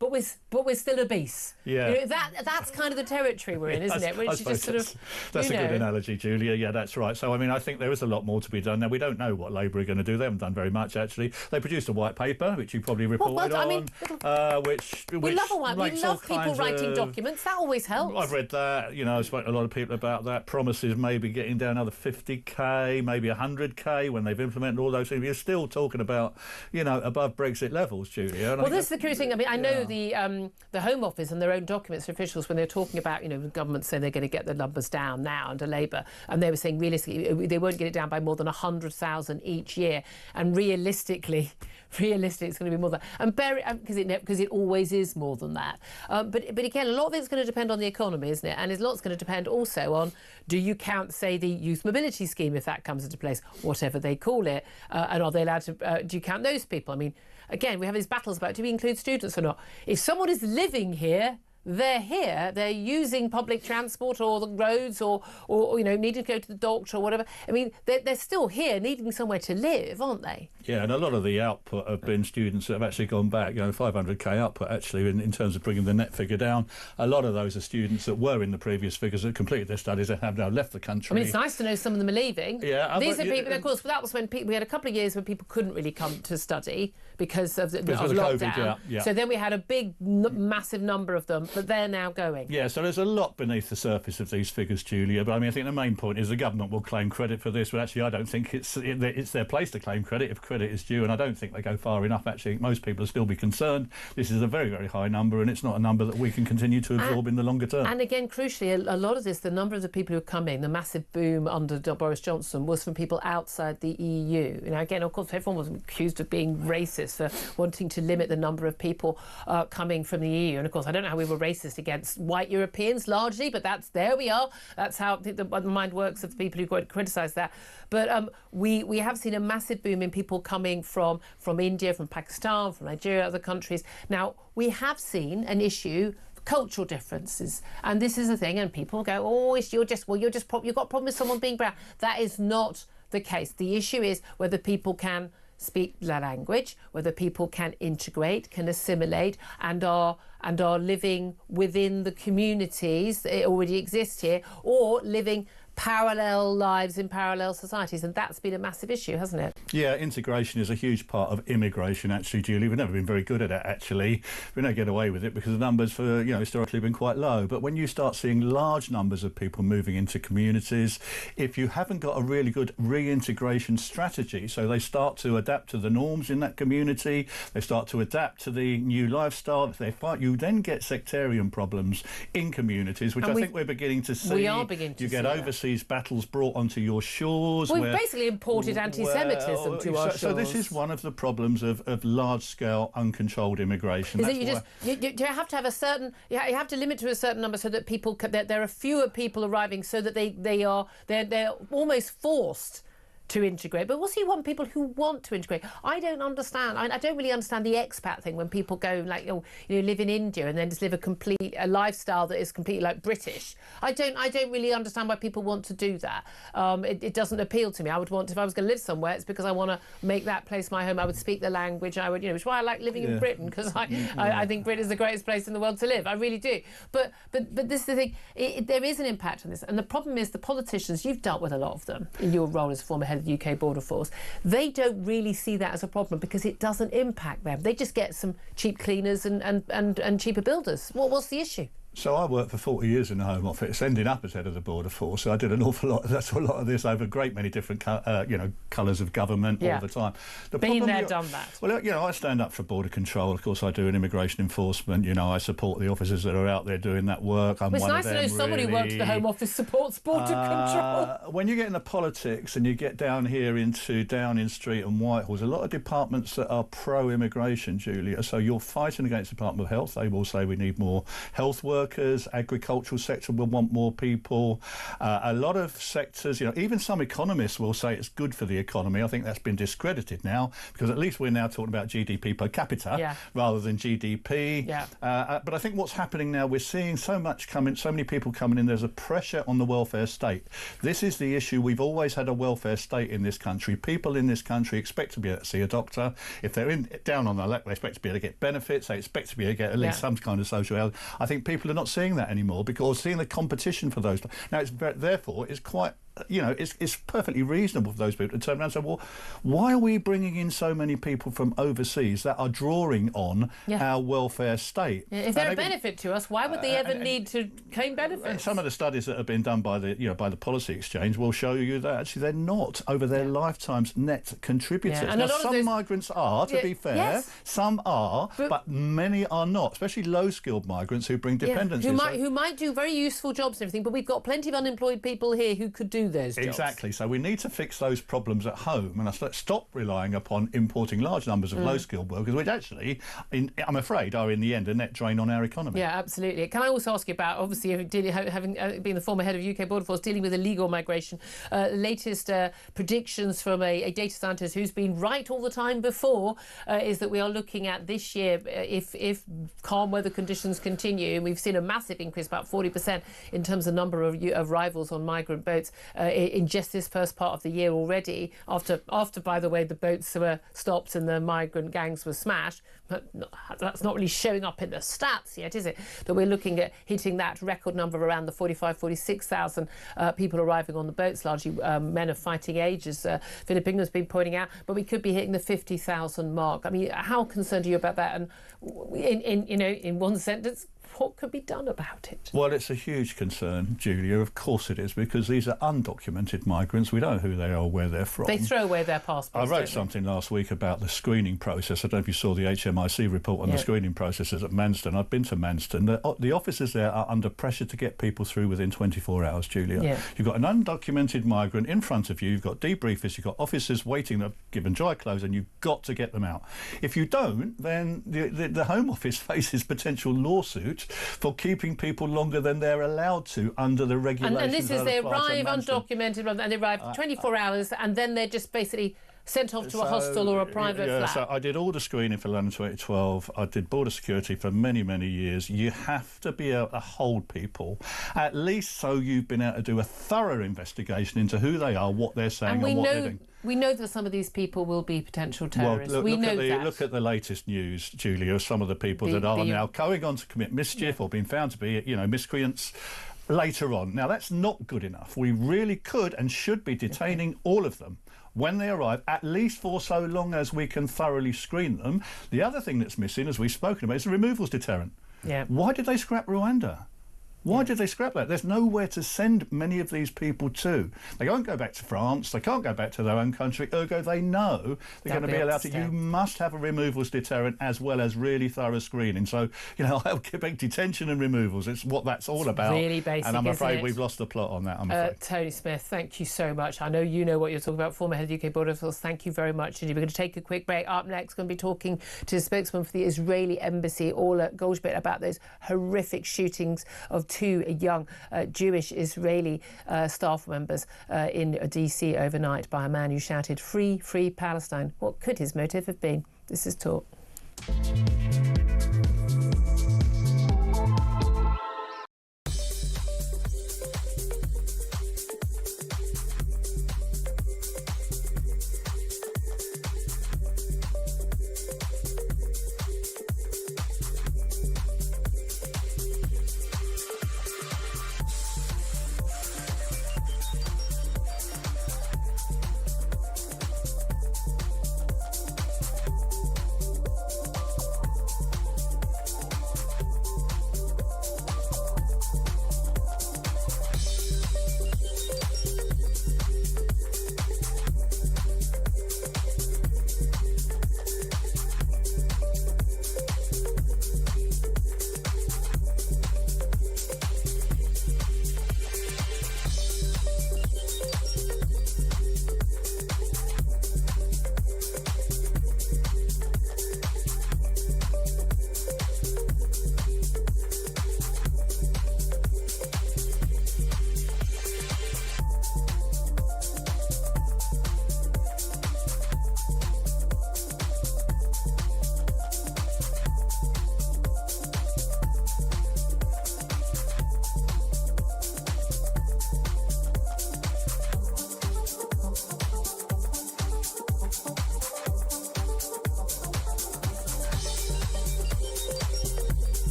we're still obese. Yeah, that's kind of the territory we're in, isn't it? Which is just sort of. That's a good analogy, Julia. Yeah, that's right. So I mean, I think there is a lot more to be done. Now we don't know what Labour are going to do. They haven't done very much actually. They produced a white paper, which you probably reported on. We love a white. We love people writing documents. That always helps. I've read that. I spoke to a lot of people about that. Promises maybe getting down another 50k, maybe 100k when they've implemented all those things. You're still talking about above Brexit levels, Julia. Well, this is the curious thing. I mean, I know the Home Office and their own documents for officials, when they're talking about, the government saying they're going to get the numbers down now under Labour, and they were saying realistically they won't get it down by more than 100,000 each year, and realistically it's going to be more than that, and because it always is more than that. But again, a lot of it's going to depend on the economy, isn't it? And a lot's going to depend also on, do you count, say, the youth mobility scheme if that comes into place, whatever they call it, and are they allowed to? Do you count those people? I mean, again, we have these battles about, do we include students or not? If someone is living here, they're using public transport or the roads or needing to go to the doctor or whatever. I mean, they're still here needing somewhere to live, aren't they? Yeah, and a lot of the output have been students that have actually gone back, 500k output actually in terms of bringing the net figure down. A lot of those are students that were in the previous figures that completed their studies and have now left the country. I mean, it's nice to know some of them are leaving. Yeah, these are people, of course, that was when we had a couple of years when people couldn't really come to study because of lockdown. COVID, yeah. So then we had a big, massive number of them, but they're now going. Yeah, so there's a lot beneath the surface of these figures, Julia. But I mean, I think the main point is the government will claim credit for this, but actually I don't think it's their place to claim credit if credit is due, and I don't think they go far enough. Actually, most people will still be concerned. This is a very, very high number, and it's not a number that we can continue to absorb in the longer term. And again, crucially, a lot of this, the number of the people who are coming, the massive boom under Boris Johnson was from people outside the EU. Again, of course, everyone was accused of being racist for wanting to limit the number of people coming from the EU. And of course, I don't know how we were racist against white Europeans largely, but there we are. That's how the mind works of the people who criticise that. But we have seen a massive boom in people coming from India, from Pakistan, from Nigeria, other countries. Now, we have seen an issue, cultural differences, and this is the thing, and people go, oh, you've got a problem with someone being brown. That is not the case. The issue is whether people can speak the language, whether people can integrate, can assimilate, and are living within the communities that already exist here, or living parallel lives in parallel societies, and that's been a massive issue, hasn't it? Yeah, integration is a huge part of immigration, actually, Julie. We've never been very good at it, actually. We don't get away with it because the numbers for, historically have been quite low. But when you start seeing large numbers of people moving into communities, if you haven't got a really good reintegration strategy, so they start to adapt to the norms in that community, they start to adapt to the new lifestyle, you then get sectarian problems in communities, which I think we're beginning to see. We are beginning to see. You get overseas battles brought onto your shores. We've basically imported anti-Semitism to our shores. So this is one of the problems of large-scale, uncontrolled immigration. Is you have to have a certain... You have to limit to a certain number so that there are fewer people arriving, so that they're almost forced to integrate, but also you want people who want to integrate. I don't understand. I don't really understand the expat thing when people go like, live in India and then just live a lifestyle that is completely like British. I don't really understand why people want to do that. It doesn't appeal to me. I would want, if I was going to live somewhere, it's because I want to make that place my home. I would speak the language. I would, which is why I like living in Britain, because I think Britain is the greatest place in the world to live. I really do. But this is the thing. There is an impact on this, and the problem is the politicians. You've dealt with a lot of them in your role as former head of the UK Border Force. They don't really see that as a problem because it doesn't impact them. They just get some cheap cleaners and cheaper builders. What's the issue? So I worked for 40 years in the Home Office, ending up as head of the Border Force. So I did an awful lot. That's a lot of this over a great many different, colours of government all the time. Been there, done that. Well, I stand up for border control. Of course, I do in immigration enforcement. I support the officers that are out there doing that work. It's nice to know someone who works for the Home Office supports border control. When you get into politics and you get down here into Downing Street and Whitehall, there's a lot of departments that are pro-immigration, Julia. So you're fighting against the Department of Health. They will say we need more health workers. Agricultural sector will want more people. A lot of sectors, even some economists will say it's good for the economy. I think that's been discredited now because at least we're now talking about GDP per capita rather than GDP. But I think what's happening now, we're seeing so many people coming in. There's a pressure on the welfare state. This is the issue. We've always had a welfare state in this country. People in this country expect to be able to see a doctor. If they're down on their luck, they expect to be able to get benefits. They expect to be able to get at least some kind of social health. I think people are not seeing that anymore because seeing the competition for those. Now, therefore, it's quite it's perfectly reasonable for those people to turn around and say, well, why are we bringing in so many people from overseas that are drawing on our welfare state? If they're a benefit to us, why would they ever need to claim benefits? Some of the studies that have been done by the by the Policy Exchange will show you that actually they're not over their lifetimes net contributors. And now, some migrants are, to be fair, some are, but many are not, especially low-skilled migrants who bring dependencies. Who might do very useful jobs and everything, but we've got plenty of unemployed people here who could do those jobs. Exactly. So we need to fix those problems at home and stop relying upon importing large numbers of low-skilled workers, which actually, I'm afraid, are in the end a net drain on our economy. Yeah, absolutely. Can I also ask you about, obviously, having been the former head of UK Border Force, dealing with illegal migration, latest predictions from a data scientist who's been right all the time before is that we are looking at this year, if calm weather conditions continue, and we've seen a massive increase, about 40% in terms of number of arrivals on migrant boats in just this first part of the year already, after by the way, the boats were stopped and the migrant gangs were smashed. But that's not really showing up in the stats yet, is it? That we're looking at hitting that record number of around the 46,000 people arriving on the boats, largely men of fighting age, as Philip Ingham's been pointing out. But we could be hitting the 50,000 mark. I mean, how concerned are you about that? And in one sentence, what could be done about it? Well, it's a huge concern, Julia. Of course it is, because these are undocumented migrants. We don't know who they are or where they're from. They throw away their passports. I wrote something last week about the screening process. I don't know if you saw the HMIC report on the screening processes at Manston. I've been to Manston. The officers there are under pressure to get people through within 24 hours, Julia. Yeah. You've got an undocumented migrant in front of you. You've got debriefers. You've got officers waiting to give them dry clothes, and you've got to get them out. If you don't, then the Home Office faces potential lawsuits for keeping people longer than they're allowed to under the regulations. And this is they arrive undocumented and they arrive 24 hours and then they're just basically sent off to a hostel or a private flat. So I did all the screening for London 2012. I did border security for many, many years. You have to be able to hold people, at least so you've been able to do a thorough investigation into who they are, what they're saying and what they're doing. We know that some of these people will be potential terrorists. Well, look at the latest news, Julia, some of the people that are now going on to commit mischief or being found to be, miscreants later on. Now, that's not good enough. We really could and should be detaining all of them when they arrive, at least for so long as we can thoroughly screen them. The other thing that's missing, as we've spoken about, is the removals deterrent. Yeah. Why did they scrap Rwanda? Why did they scrap that? There's nowhere to send many of these people to. They won't go back to France. They can't go back to their own country. Ergo, they know they're going to be allowed to. You must have a removals deterrent as well as really thorough screening. So, Quebec detention and removals, it's what that's all about. Really basic, and I'm afraid we've lost the plot on that, I'm afraid. Tony Smith, thank you so much. I know you know what you're talking about, former head of the UK Border Force. Thank you very much. And we're going to take a quick break. Up next, going to be talking to the spokesman for the Israeli embassy, Orla Goldschmidt, about those horrific shootings of two young Jewish Israeli staff members in DC overnight by a man who shouted, "Free, free Palestine." What could his motive have been? This is Talk.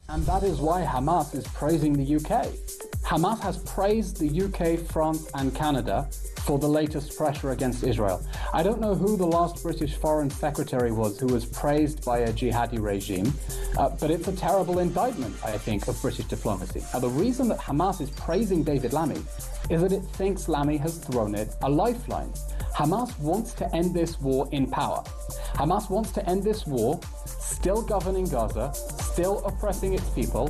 And that is why Hamas is praising the UK. Hamas has praised the UK, France and Canada for the latest pressure against Israel. I don't know who the last British Foreign Secretary was who was praised by a jihadi regime, but it's a terrible indictment, I think, of British diplomacy. Now, the reason that Hamas is praising David Lammy is that it thinks Lammy has thrown it a lifeline. Hamas wants to end this war in power. Hamas wants to end this war still governing Gaza, still oppressing its people.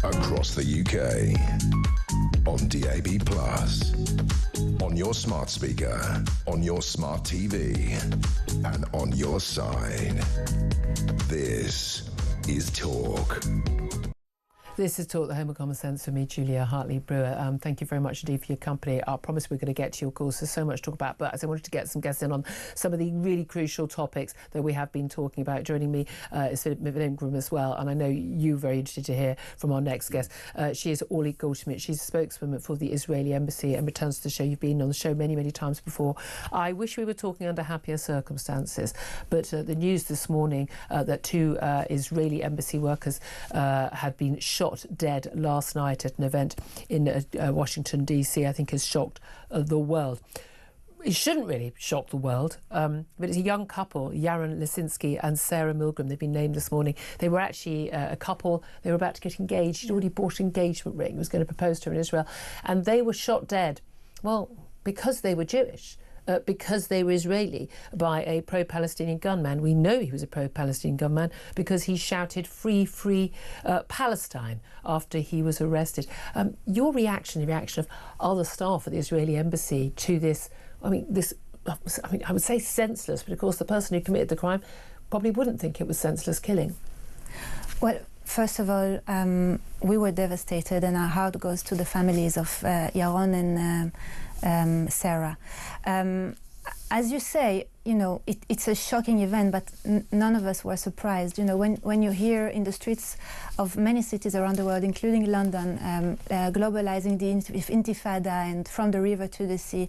Across the UK, on DAB+, on your smart speaker, on your smart TV, and on your side. This is Talk. This is Talk, the Home of Common Sense, for me, Julia Hartley-Brewer. Thank you very much indeed for your company. I promise we're going to get to your calls. There's so much to talk about, but as I wanted to get some guests in on some of the really crucial topics that we have been talking about. Joining me is Philip Mivilingram as well, and I know you're very interested to hear from our next guest. She is Orly Goldschmidt. She's a spokeswoman for the Israeli Embassy and returns to the show. You've been on the show many, many times before. I wish we were talking under happier circumstances, but the news this morning that two Israeli embassy workers had been shot dead last night at an event in Washington, D.C., I think has shocked the world. It shouldn't really shock the world, but it's a young couple, Yaron Lisinski and Sarah Milgram. They've been named this morning. They were actually a couple. They were about to get engaged. She'd already bought an engagement ring. He was going to propose to her in Israel. And they were shot dead, well, because they were Jewish. Because they were Israeli, by a pro-Palestinian gunman. We know he was a pro-Palestinian gunman because he shouted "Free, free Palestine" after he was arrested. Your reaction, the reaction of other staff at the Israeli embassy to this, I would say senseless, but of course the person who committed the crime probably wouldn't think it was senseless killing. Well, first of all, we were devastated, and our heart goes to the families of Yaron and Sarah. As you say, you know, it's a shocking event, but none of us were surprised. You know, when you hear in the streets of many cities around the world, including London, globalizing the intifada and from the river to the sea,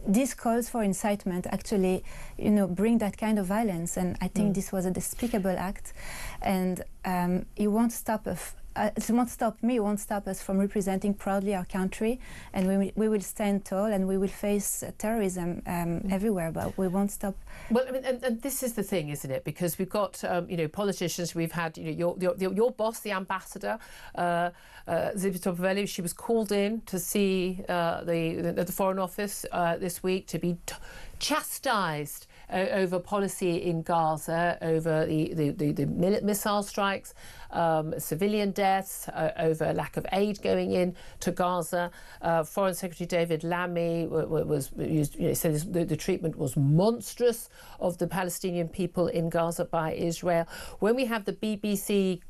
these calls for incitement actually, you know, bring that kind of violence. And I think this was a despicable act, and it won't stop us. It won't stop me, it won't stop us from representing proudly our country, and we will stand tall, and we will face terrorism everywhere, but we won't stop. Well, I mean, and this is the thing, isn't it? Because we've got, you know, politicians. We've had, you know, your boss, the ambassador, Zibi Topaveli. She was called in to see the Foreign Office this week to be chastised over policy in Gaza, over the missile strikes, civilian deaths, over lack of aid going in to Gaza. Foreign Secretary David Lammy said the treatment was monstrous of the Palestinian people in Gaza by Israel. When we have the BBC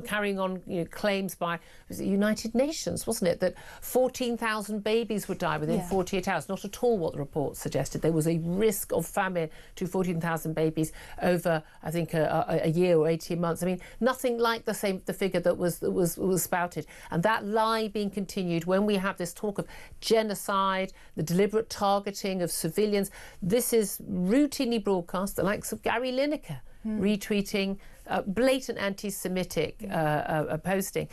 carrying on claims by the United Nations, wasn't it, that 14,000 babies would die within 48 hours. Not at all what the report suggested. There was a risk of famine to 14,000 babies over, I think, a year or 18 months. I mean, nothing like the figure that was spouted. And that lie being continued when we have this talk of genocide, the deliberate targeting of civilians. This is routinely broadcast, the likes of Gary Lineker retweeting blatant anti-Semitic posting.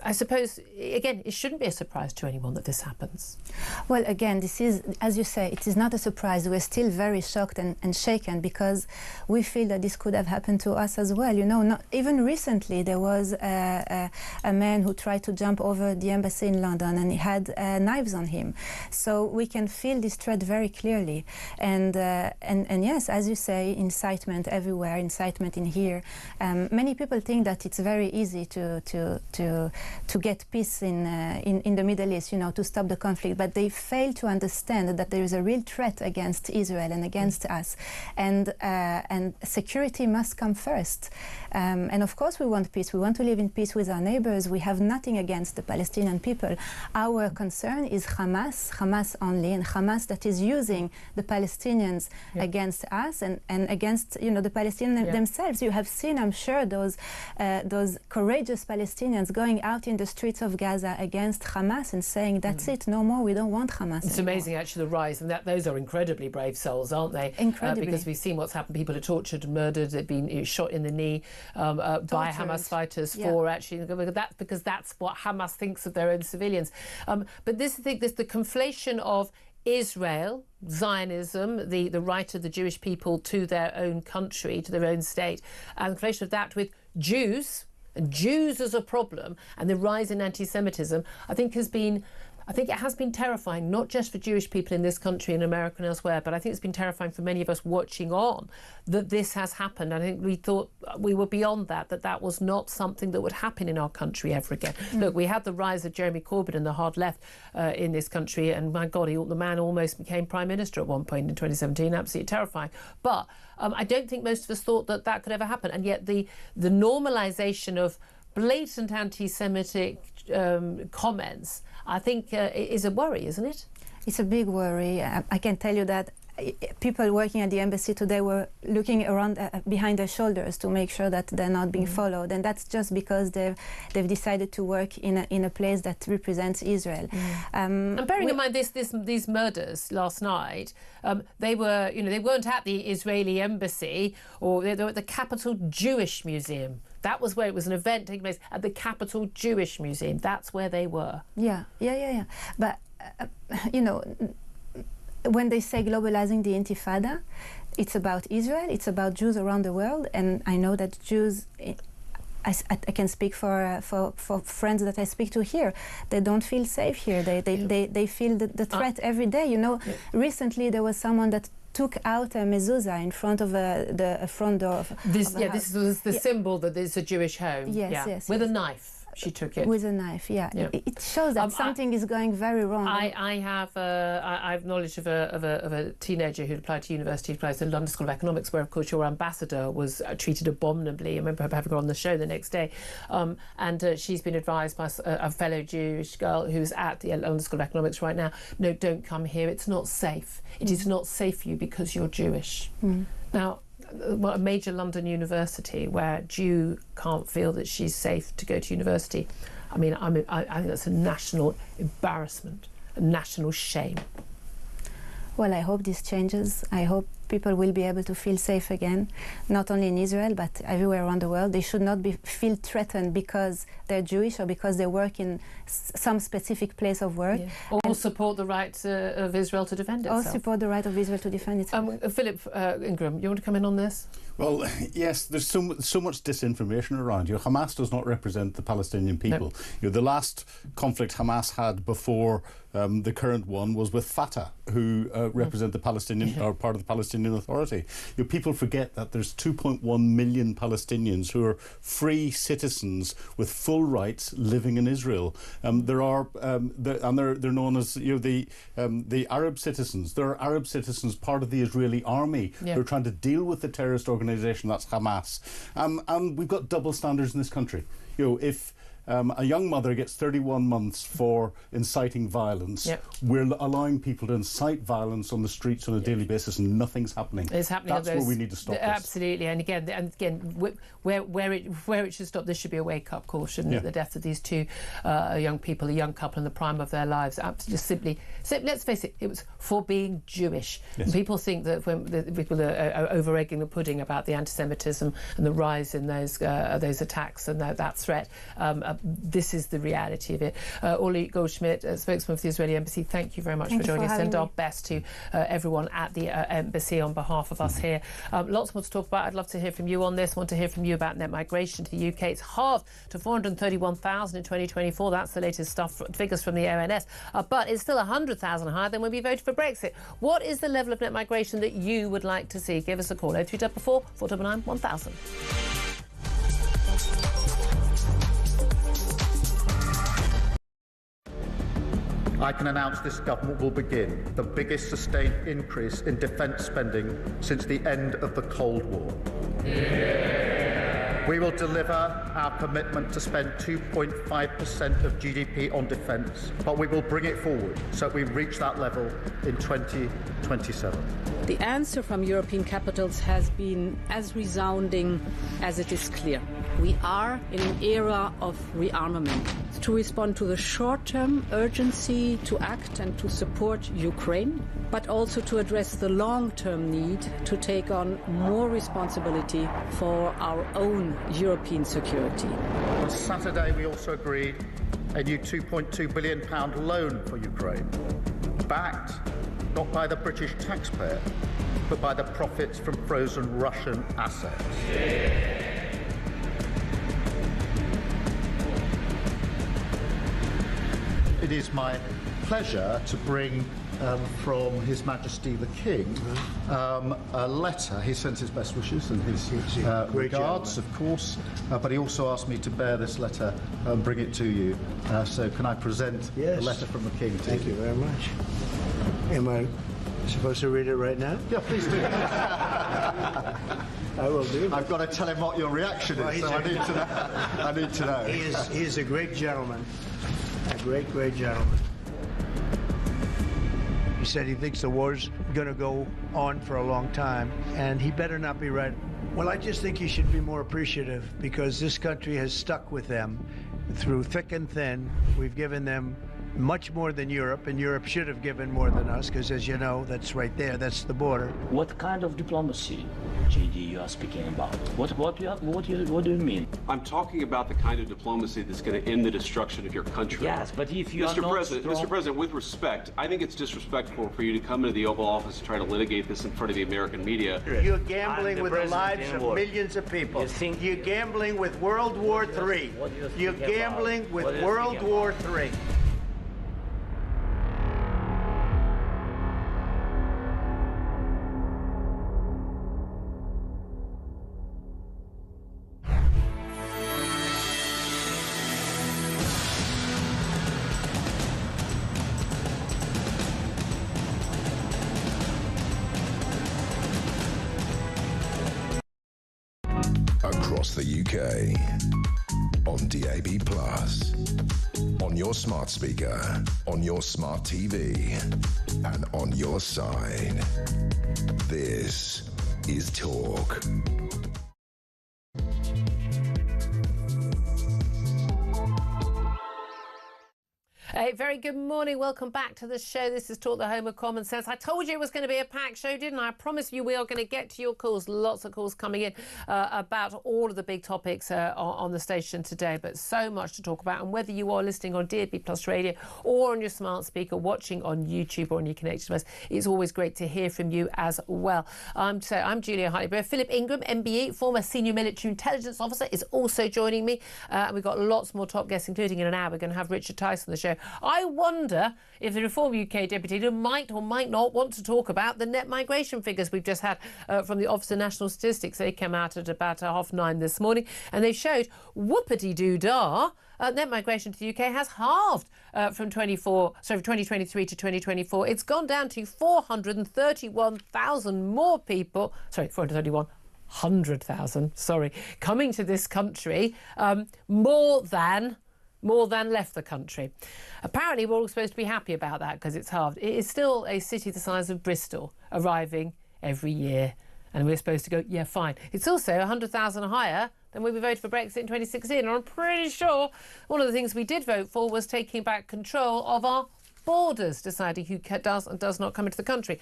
I suppose, again, it shouldn't be a surprise to anyone that this happens. Well, again, this is, as you say, it is not a surprise. We're still very shocked and shaken because we feel that this could have happened to us as well. Not even recently, there was a man who tried to jump over the embassy in London and he had knives on him. So we can feel this threat very clearly. And yes, as you say, incitement everywhere, incitement in here. Many people think that it's very easy to get peace in the Middle East, to stop the conflict, but they fail to understand that there is a real threat against Israel and against us, and security must come first. And of course we want peace. We want to live in peace with our neighbors. We have nothing against the Palestinian people. Our concern is Hamas only, and Hamas that is using the Palestinians against us and against the Palestinians themselves. You have seen, I'm sure, those courageous Palestinians going out in the streets of Gaza against Hamas and saying, that's it, no more, we don't want Hamas It's anymore. Amazing, actually, the rise, and those are incredibly brave souls, aren't they? Incredibly. Because we've seen what's happened. People are tortured, murdered, they've been shot in the knee by Hamas fighters for actually, because that's what Hamas thinks of their own civilians. But this the conflation of Israel, Zionism, the right of the Jewish people to their own country, to their own state, and the conflation of that with Jews, and Jews as a problem, and the rise in anti-Semitism, I think it has been terrifying, not just for Jewish people in this country, in America and elsewhere, but I think it's been terrifying for many of us watching on that this has happened. I think we thought we were beyond that was not something that would happen in our country ever again. Look, we had the rise of Jeremy Corbyn and the hard left in this country, and my God, the man almost became Prime Minister at one point in 2017, absolutely terrifying. But I don't think most of us thought that could ever happen, and yet the normalisation of blatant anti-Semitic comments, I think, is a worry, isn't it? It's a big worry. I can tell you that people working at the embassy today were looking around behind their shoulders to make sure that they're not being followed, and that's just because they've decided to work in a place that represents Israel. And bearing in mind these murders last night, they weren't at the Israeli embassy, or they were at the Capital Jewish Museum. That was where it was an event taking place at the Capital Jewish Museum. That's where they were. Yeah. But when they say globalizing the Intifada, it's about Israel, it's about Jews around the world, and I know that Jews, I can speak for friends that I speak to here, they don't feel safe here. They feel the threat every day. Recently there was someone that took out a mezuzah in front of the front door of this. A This was the symbol that it's a Jewish home. Yes. With a knife. She took it with a knife. It shows that something is going very wrong. I have knowledge of a teenager who applied to university, applied to the London School of Economics, where of course your ambassador was treated abominably. I remember having her on the show the next day, and she's been advised by a fellow Jewish girl who's at the London School of Economics right now. No, don't come here. It's not safe. It is not safe for you because you're Jewish. Now, a major London university where a Jew can't feel that she's safe to go to university. I mean, I think that's a national embarrassment, a national shame. Well, I hope this changes. I hope people will be able to feel safe again, not only in Israel, but everywhere around the world. They should not feel threatened because they're Jewish or because they work in some specific place of work. Or support the right of Israel to defend itself. Or support the right of Israel to defend itself. Philip Ingram, you want to come in on this? Well, yes, there's so much disinformation around. Hamas does not represent the Palestinian people. No. The last conflict Hamas had before the current one was with Fatah, who represent the Palestinian or part of the Palestinian Palestinian Authority. People forget that there's 2.1 million Palestinians who are free citizens with full rights living in Israel. They're known as the Arab citizens. There are Arab citizens, part of the Israeli army, who are trying to deal with the terrorist organisation that's Hamas. And we've got double standards in this country. If a young mother gets 31 months for inciting violence, we're allowing people to incite violence on the streets on a daily basis, and nothing's happening. It's happening. That's where we need to stop this. Absolutely. And again, where it should stop, this should be a wake-up call, shouldn't it? The death of these two young people, a young couple in the prime of their lives. Absolutely, simply, let's face it, it was for being Jewish. And people think that when people are over-egging the pudding about the anti-Semitism and the rise in those attacks and that threat. This is the reality of it. Orly Goldschmidt, spokesman for the Israeli Embassy, thank you very much for joining us. Send our best to everyone at the Embassy on behalf of us here. Lots more to talk about. I'd love to hear from you on this. Want to hear from you about net migration to the UK. It's halved to 431,000 in 2024. That's the latest figures from the ONS. But it's still 100,000 higher than when we voted for Brexit. What is the level of net migration that you would like to see? Give us a call. 0344 499 1000. I can announce this government will begin the biggest sustained increase in defence spending since the end of the Cold War. We will deliver our commitment to spend 2.5% of GDP on defence, but we will bring it forward so we reach that level in 2027. The answer from European capitals has been as resounding as it is clear. We are in an era of rearmament to respond to the short-term urgency to act and to support Ukraine, but also to address the long-term need to take on more responsibility for our own European security. On Saturday, we also agreed a new £2.2 billion loan for Ukraine, backed not by the British taxpayer, but by the profits from frozen Russian assets. It is my pleasure to bring from His Majesty the King a letter. He sends his best wishes and his regards, of course, but he also asked me to bear this letter and bring it to you. So can I present the letter from the King to you? Thank you very much. Am I supposed to read it right now? Yeah, please do. I will do. I've got to tell him what your reaction is, so I need to know. I need to know. He is a great gentleman. A great gentleman. He said he thinks the war's going to go on for a long time, and he better not be right. Well, I just think he should be more appreciative, because this country has stuck with them through thick and thin. We've given them much more than Europe, and Europe should have given more than us, because, as you know, that's right there, that's the border. What kind of diplomacy, JD, you are speaking about? What do you mean? I'm talking about the kind of diplomacy that's going to end the destruction of your country. Yes, but if you are not Mr. President, with respect, I think it's disrespectful for you to come into the Oval Office and try to litigate this in front of the American media. You're gambling with the lives of millions of people. You're gambling with World War III. You're gambling with World War III. Across the UK, on DAB+, on your smart speaker, on your smart TV, and on your side. This is Talk. A very good morning. Welcome back to the show. This is Talk, the home of common sense. I told you it was going to be a packed show, didn't I? I promised you we are going to get to your calls. Lots of calls coming in about all of the big topics on the station today, but so much to talk about. And whether you are listening on DAB Plus Radio or on your smart speaker, watching on YouTube or on your connected device, it's always great to hear from you as well. I'm Julia Hartley-Brewer. Philip Ingram, MBE, former senior military intelligence officer, is also joining me. We've got lots more top guests, including in an hour. We're going to have Richard Tice on the show. I wonder if the Reform UK Deputy Leader might or might not want to talk about the net migration figures we've just had from the Office of National Statistics. They came out at about 9:30 this morning, and they showed whoopity-doo-dah. Net migration to the UK has halved from 2023 to 2024. It's gone down to 431,000 more people. Sorry, 431,000, coming to this country. More than left the country. Apparently, we're all supposed to be happy about that because it's halved. It is still a city the size of Bristol arriving every year. And we're supposed to go, yeah, fine. It's also 100,000 higher than when we voted for Brexit in 2016. And I'm pretty sure one of the things we did vote for was taking back control of our borders, deciding who does and does not come into the country.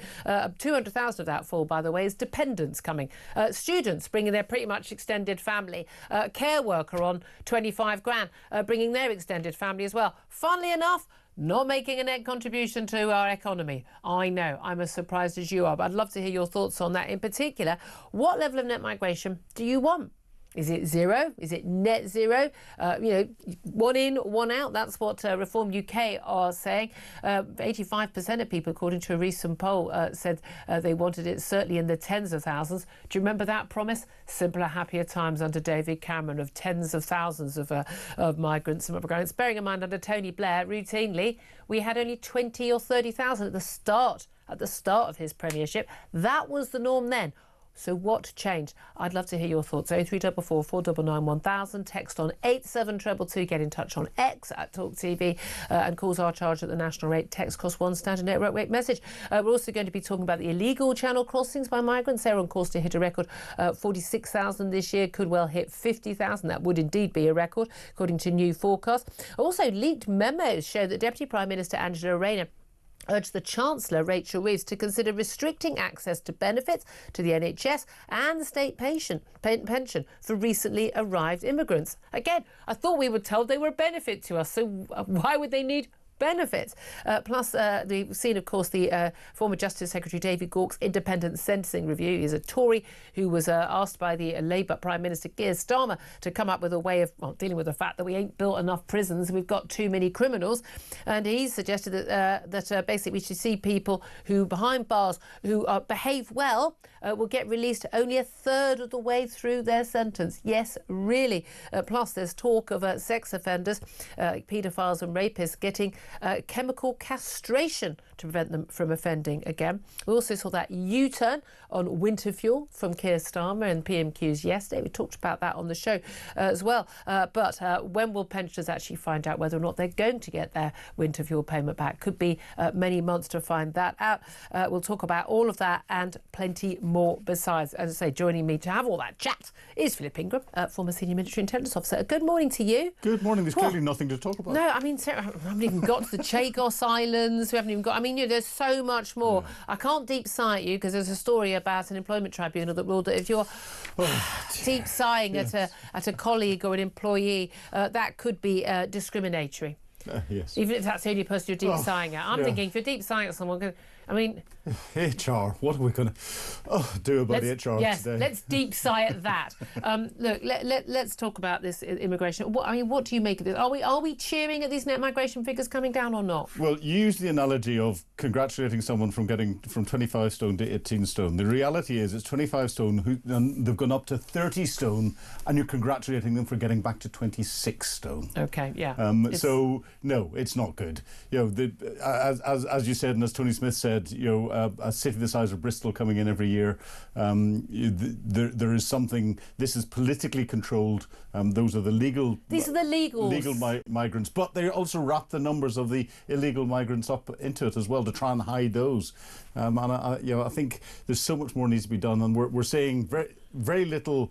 200,000 of that fall, by the way, is dependents coming. Students bringing their pretty much extended family. Care worker on 25 grand, bringing their extended family as well. Funnily enough, not making a net contribution to our economy. I know, I'm as surprised as you are, but I'd love to hear your thoughts on that. In particular, what level of net migration do you want? Is it zero? Is it net zero? One in, one out. That's what Reform UK are saying. 85% of people, according to a recent poll, said they wanted it certainly in the tens of thousands. Do you remember that promise? Simpler, happier times under David Cameron of tens of thousands of migrants and immigrants. Bearing in mind, under Tony Blair, routinely, we had only 20 or 30,000 at the start of his premiership. That was the norm then. So what changed? I'd love to hear your thoughts. 0344 499 1000. Text on 87222. Get in touch on X at talkTV. And calls are charged at the national rate. Text costs one standard network rate message. We're also going to be talking about the illegal channel crossings by migrants. They're on course to hit a record 46,000 this year. Could well hit 50,000. That would indeed be a record, according to new forecasts. Also, leaked memos show that Deputy Prime Minister Angela Rayner urged the Chancellor, Rachel Reeves, to consider restricting access to benefits to the NHS and the state pension for recently arrived immigrants. Again, I thought we were told they were a benefit to us, so why would they need benefits? Plus, we've seen, of course, the former Justice Secretary David Gauke's independent sentencing review. He's a Tory who was asked by the Labour Prime Minister Keir Starmer to come up with a way of dealing with the fact that we ain't built enough prisons, we've got too many criminals. And he suggested that basically we should see people who behind bars who behave well will get released only a third of the way through their sentence. Yes, really. Plus, there's talk of sex offenders, paedophiles and rapists getting chemical castration to prevent them from offending again. We also saw that U-turn on winter fuel from Keir Starmer and PMQs yesterday. We talked about that on the show as well. But when will pensioners actually find out whether or not they're going to get their winter fuel payment back? Could be many months to find that out. We'll talk about all of that and plenty more besides. As I say, joining me to have all that chat is Philip Ingram, former Senior Military Intelligence Officer. Good morning to you. Good morning. There's clearly nothing to talk about. No, I mean, Sarah, I haven't even got to the Chagos Islands. We haven't even got... I mean, there's so much more. Yeah. I can't deep sigh at you because there's a story about an employment tribunal that ruled that if you're deep sighing at a colleague or an employee, that could be discriminatory. Yes. Even if that's the only person you're deep sighing at. I'm thinking if you're deep sighing at someone... I mean... HR, what are we going to do about HR today? Let's deep sigh at that. Look, let's talk about this immigration. What do you make of this? Are we cheering at these net migration figures coming down or not? Well, you use the analogy of congratulating someone from getting from 25 stone to 18 stone. The reality is it's 25 stone and they've gone up to 30 stone and you're congratulating them for getting back to 26 stone. Okay, yeah. So, no, it's not good. As you said and as Tony Smith said, a city the size of Bristol coming in every year, there is something. This is politically controlled. Those are the legal. These are the legals. Legal migrants, but they also wrap the numbers of the illegal migrants up into it as well to try and hide those. And I think there's so much more needs to be done, and we're seeing very little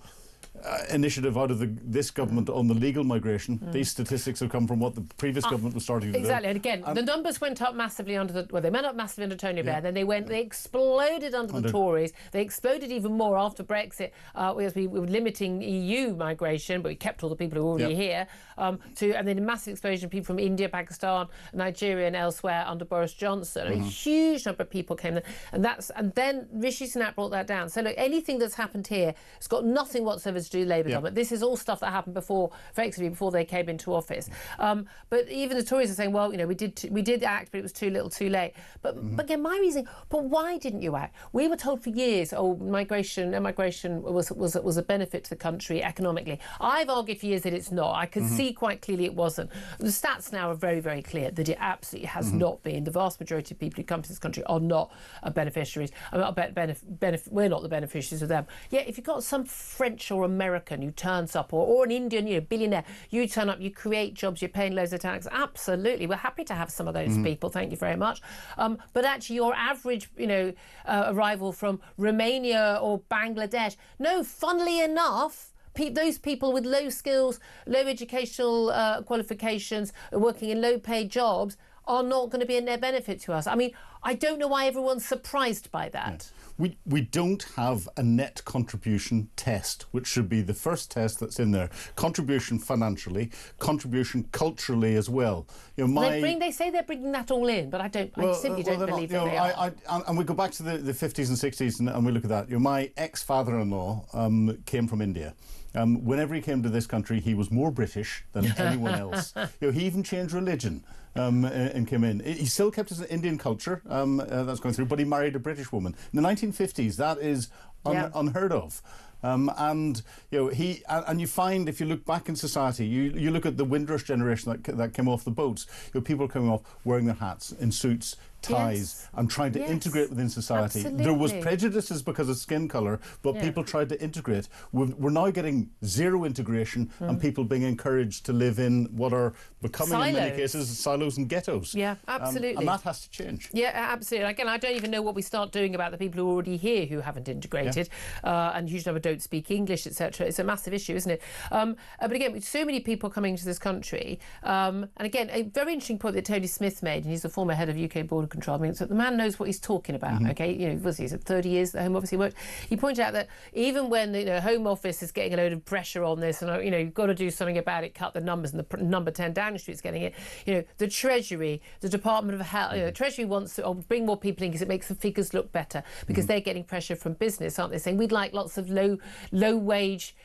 initiative out of this government on the legal migration. These statistics have come from what the previous government was starting to do. Exactly, and again, the numbers went up massively they went up massively under Tony Blair, then they exploded under the Tories, they exploded even more after Brexit, because we were limiting EU migration, but we kept all the people who were already here, and then a massive explosion of people from India, Pakistan, Nigeria and elsewhere under Boris Johnson. A huge number of people came in, and then Rishi Sunak brought that down. So look, anything that's happened here has got nothing whatsoever Conservatives do Labour government. This is all stuff that happened effectively before they came into office. But even the Tories are saying, well, we did act, but it was too little, too late. But again, my reasoning. But why didn't you act? We were told for years, immigration was a benefit to the country economically. I've argued for years that it's not. I can see quite clearly it wasn't. The stats now are very, very clear that it absolutely has not been. The vast majority of people who come to this country are not beneficiaries. We're not the beneficiaries of them. Yeah, if you've got some French or American who turns up, or an Indian, billionaire, you turn up, you create jobs, you're paying loads of tax. Absolutely, we're happy to have some of those people. Thank you very much. But actually, your average, arrival from Romania or Bangladesh, no, funnily enough, those people with low skills, low educational qualifications, working in low-paid jobs are not going to be a net benefit to us. I mean, I don't know why everyone's surprised by that. Yeah. We don't have a net contribution test, which should be the first test that's in there. Contribution financially, contribution culturally as well. They say they're bringing that all in, but I simply don't believe that they are. And we go back to the 50s and 60s and we look at that. My ex-father-in-law came from India. Whenever he came to this country, he was more British than anyone else. He even changed religion and came in. He still kept his Indian culture that's going through, but he married a British woman. In the 1950s, that is unheard of. And you find, if you look back in society, you look at the Windrush generation that came off the boats. People are coming off wearing their hats in suits, ties, and trying to integrate within society. Absolutely. There was prejudices because of skin colour, but people tried to integrate. We're now getting zero integration and people being encouraged to live in what are becoming, in many cases, silos and ghettos. Yeah, absolutely. And that has to change. Yeah, absolutely. Again, I don't even know what we start doing about the people who are already here who haven't integrated, and a huge number don't speak English, etc. It's a massive issue, isn't it? But again, with so many people coming to this country, and again, a very interesting point that Tony Smith made, and he's the former head of UK Border Control. I mean, so the man knows what he's talking about. Okay, he's at 30 years at the Home Office he worked. He pointed out that even when the Home Office is getting a load of pressure on this, and you've got to do something about it, cut the numbers, and the number 10 Downing Street's getting it. The Treasury, the Department of Health, the Treasury wants to bring more people in because it makes the figures look better because they're getting pressure from business, aren't they? Saying we'd like lots of low wage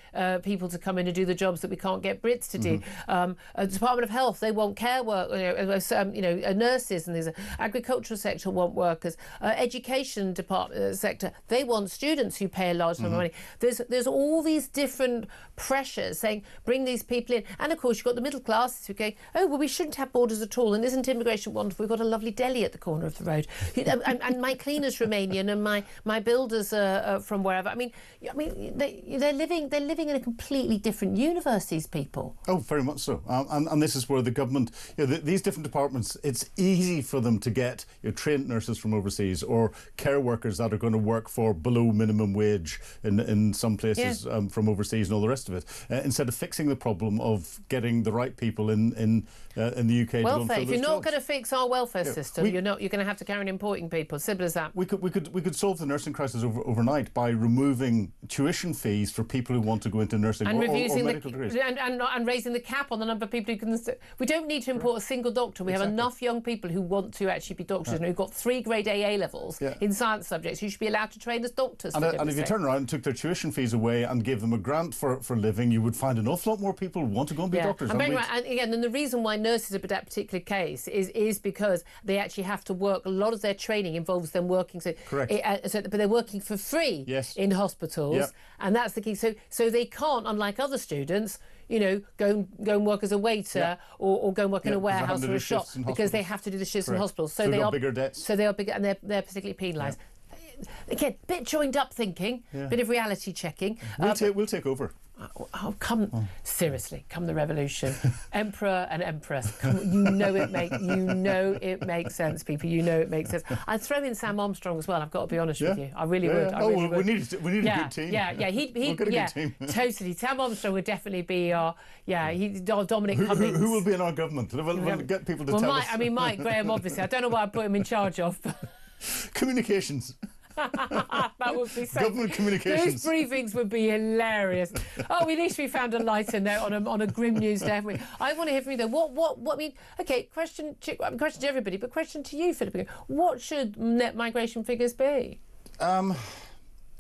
people to come in and do the jobs that we can't get Brits to do. The Department of Health, they want care work, nurses, and there's an agricultural sector want workers. Education department sector, they want students who pay a large sum of money. There's all these different pressures saying bring these people in, and of course you've got the middle classes who go, oh well, we shouldn't have borders at all, and isn't immigration wonderful? We've got a lovely deli at the corner of the road, and my cleaner's Romanian, and my builders are from wherever. I mean, they're living in a completely different universe. These people. Oh, very much so. And this is where the government, these different departments, it's easy for them to get trained nurses from overseas or care workers that are going to work for below minimum wage in some places from overseas and all the rest of it, instead of fixing the problem of getting the right people in the UK. Welfare. If you're not going to fix our welfare system, you're going to have to carry on importing people. Simple as that. We could solve the nursing crisis overnight by removing tuition fees for people who want to go into nursing and or medical degrees. And raising the cap on the number of people who can. We don't need to import a single doctor. We have enough young people who want to actually be doctors and who've got 3 grade AA levels in science subjects who should be allowed to train as doctors. And if you turn around and took their tuition fees away and gave them a grant for living, you would find an awful lot more people who want to go and be doctors. And again, and the reason why nurses are that particular case is because they actually have to work. A lot of their training involves them working. Correct. But they're working for free in hospitals, and that's the key. So they can't, unlike other students, go and work as a waiter or go and work in a warehouse or a shop because they have to do the shifts in hospitals. So they are bigger debts. So they are bigger, and they're particularly penalised. Again, bit joined up thinking, bit of reality checking. We'll take over. Seriously, come the revolution. Emperor and Empress, it makes sense, people. It makes sense. I'd throw in Sam Armstrong as well. I've got to be honest with you. I really would. We need a good team. He'd a good team. Totally. Sam Armstrong would definitely be our. Dominic Cummings. Who will be in our government? We'll get people to tell us. Mike Graham, obviously. I don't know why I put him in charge of. Communications. That would be so. Government communications. Those briefings would be hilarious. At least we found a lighter note on a grim news day, haven't we? I want to hear from you though. What I mean? Okay, question to everybody, but question to you, Philip. What should net migration figures be?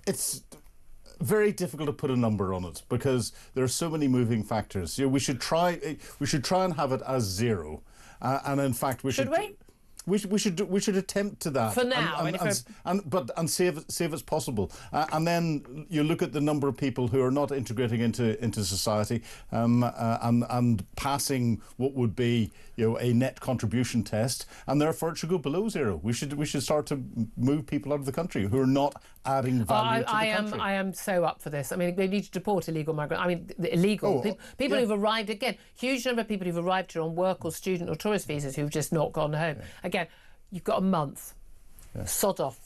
It's very difficult to put a number on it because there are so many moving factors. We should try and have it as zero, and in fact we should. We should attempt to that for now, and see if it's possible. And then you look at the number of people who are not integrating into society and passing what would be a net contribution test, and therefore it should go below zero. We should start to move people out of the country who are not adding value to the country. I am so up for this. I mean, they need to deport illegal migrants. I mean, the illegal people who've arrived, again, huge number of people who've arrived here on work or student or tourist visas who've just not gone home. Again, you've got a month. Sod off.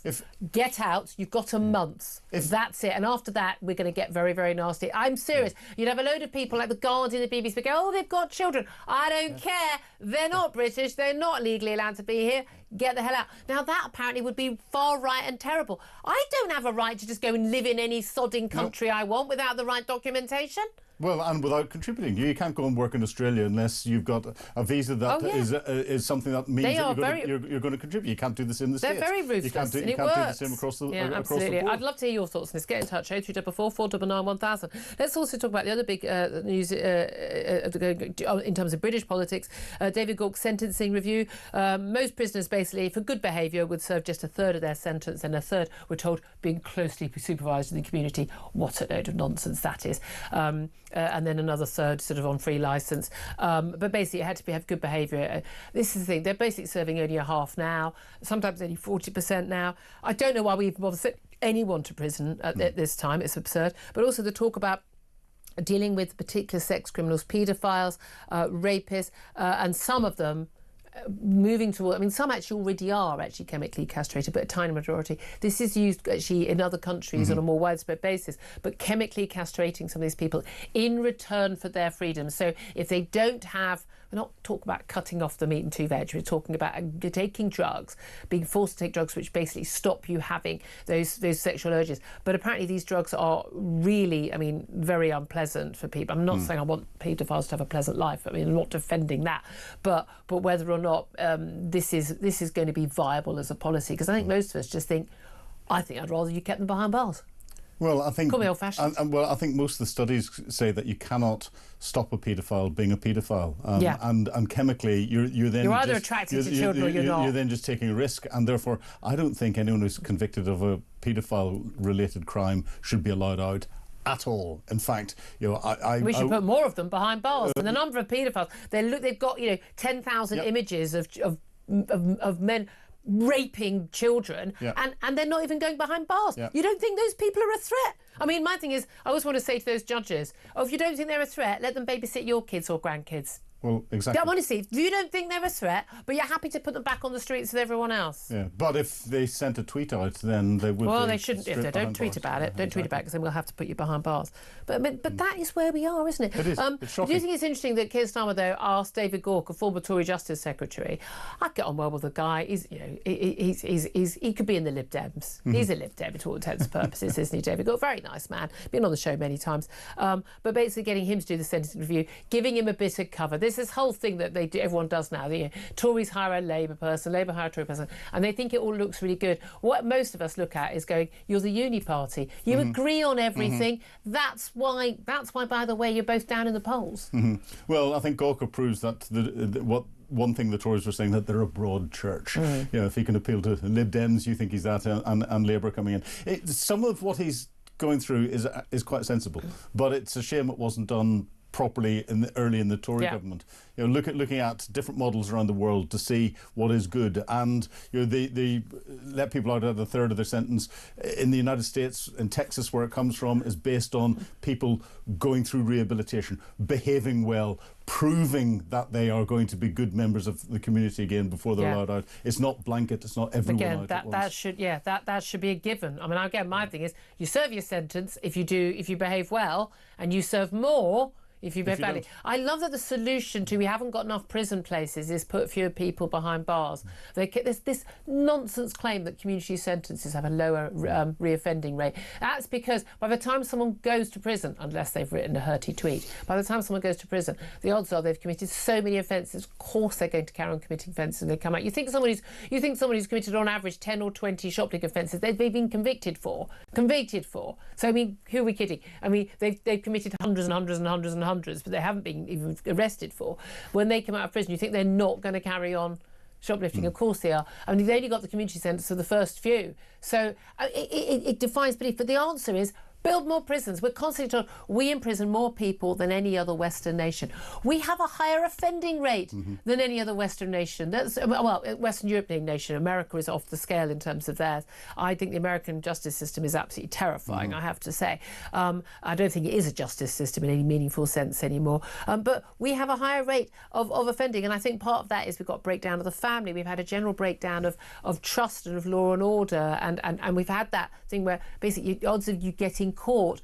Get out. You've got a month. That's it. And after that, we're going to get very, very nasty. I'm serious. You'd have a load of people like the Guardian, the BBC, go, oh, they've got children. I don't care. They're not British. They're not legally allowed to be here. Get the hell out. Now, that apparently would be far right and terrible. I don't have a right to just go and live in any sodding country I want without the right documentation. Well, and without contributing. You can't go and work in Australia unless you've got a visa that is something that means that you're going to contribute. You can't do this in the States. They're very ruthless, you can't do the same across the absolutely. board. I'd love to hear your thoughts on this. Get in touch, 0344 499 1000. Let's also talk about the other big news in terms of British politics. David Gauke's sentencing review. Most prisoners, basically, for good behaviour, would serve just a third of their sentence, and a third, we're told, being closely supervised in the community. What a load of nonsense that is. And then another third sort of on free licence. But basically, it had to have good behaviour. This is the thing. They're basically serving only a half now, sometimes only 40% now. I don't know why we've sent anyone to prison at this time. It's absurd. But also the talk about dealing with particular sex criminals, paedophiles, rapists, and some of them moving toward, I mean, some actually already are actually chemically castrated, but a tiny majority. This is used actually in other countries on a more widespread basis, but chemically castrating some of these people in return for their freedom. So if they don't have, we're not talking about cutting off the meat and two veg, we're talking about taking drugs, being forced to take drugs which basically stop you having those sexual urges. But apparently these drugs are really, I mean, very unpleasant for people. I'm not saying I want paedophiles to have a pleasant life. I mean, I'm not defending that. But whether or not this is going to be viable as a policy, because I think most of us just think, I think I'd rather you kept them behind bars. Well, I think, call me old-fashioned. I think most of the studies say that you cannot stop a paedophile being a paedophile. And chemically, you're then either attracted to children or you're not. You're then just taking a risk, and therefore, I don't think anyone who's convicted of a paedophile-related crime should be allowed out at all. In fact, we should put more of them behind bars. And the number of paedophiles, they've got 10,000 images of men raping children, and they're not even going behind bars. You don't think those people are a threat? I mean, my thing is, I always want to say to those judges, if you don't think they're a threat, let them babysit your kids or grandkids. Well, exactly. Honestly, if you don't think they're a threat, but you're happy to put them back on the streets with everyone else. Yeah, but if they sent a tweet out, then they would. Well, they shouldn't. If they don't tweet about it, don't tweet about it, because then we'll have to put you behind bars. But that is where we are, isn't it? It is. It's shocking. Do you think it's interesting that Keir Starmer, though, asked David Gauke, a former Tory Justice Secretary? I'd get on well with the guy. He could be in the Lib Dems. He's a Lib Dem to all intents and purposes, isn't he, David Gauke? Very nice man. Been on the show many times. But basically getting him to do the sentencing review, giving him a bit of cover. There's this whole thing that everyone does now. Tories hire a Labour person, Labour hire a Tory person, and they think it all looks really good. What most of us look at is going, you're the uni party. You agree on everything. That's why, by the way, you're both down in the polls. Well, I think Gawker proves that one thing the Tories were saying, that they're a broad church. If he can appeal to Lib Dems, you think he's that, and Labour coming in. Some of what he's going through is quite sensible, but it's a shame it wasn't done properly early in the Tory government. Looking at different models around the world to see what is good, and they let people out at a third of their sentence. In the United States, in Texas, where it comes from, is based on people going through rehabilitation, behaving well, proving that they are going to be good members of the community again before they're allowed out. It's not blanket. It's not everyone out at once. That should be a given. I mean, again, my thing is, you serve your sentence if you behave well, and you serve more if you badly. I love that the solution to we haven't got enough prison places is put fewer people behind bars. There's this nonsense claim that community sentences have a lower reoffending rate. That's because by the time someone goes to prison, unless they've written a hurty tweet, by the time someone goes to prison, the odds are they've committed so many offences. Of course, they're going to carry on committing offences when they come out. You think someone who's committed on average 10 or 20 shoplifting offences they've been convicted for. So I mean, who are we kidding? I mean, they've committed hundreds and hundreds and hundreds and hundreds, but they haven't been even arrested for. When they come out of prison, you think they're not going to carry on shoplifting? Of course they are. I mean, they've only got the community sentence for the first few. So it defies belief. But the answer is build more prisons. We're constantly told we imprison more people than any other Western nation. We have a higher offending rate than any other Western nation. Western European nation. America is off the scale in terms of theirs. I think the American justice system is absolutely terrifying, I have to say. I don't think it is a justice system in any meaningful sense anymore. But we have a higher rate of offending, and I think part of that is we've got a breakdown of the family. We've had a general breakdown of trust and of law and order, and we've had that thing where basically the odds of you getting caught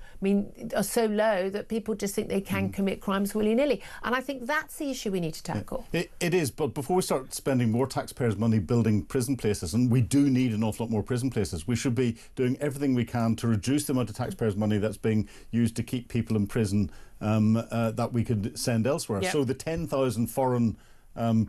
are so low that people just think they can commit crimes willy-nilly. And I think that's the issue we need to tackle. It is, but before we start spending more taxpayers' money building prison places, and we do need an awful lot more prison places, we should be doing everything we can to reduce the amount of taxpayers' money that's being used to keep people in prison that we could send elsewhere. Yep. So the 10,000 foreign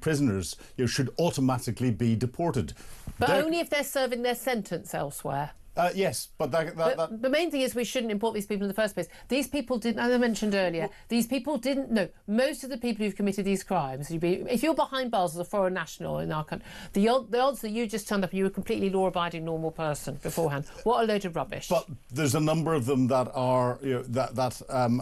prisoners should automatically be deported. But only if they're serving their sentence elsewhere. Yes, but the main thing is we shouldn't import these people in the first place. These people didn't, as I mentioned earlier, these people didn't know. Most of the people who've committed these crimes, if you're behind bars as a foreign national in our country, the odds that you just turned up and you were a completely law-abiding normal person beforehand. What a load of rubbish. But there's a number of them that are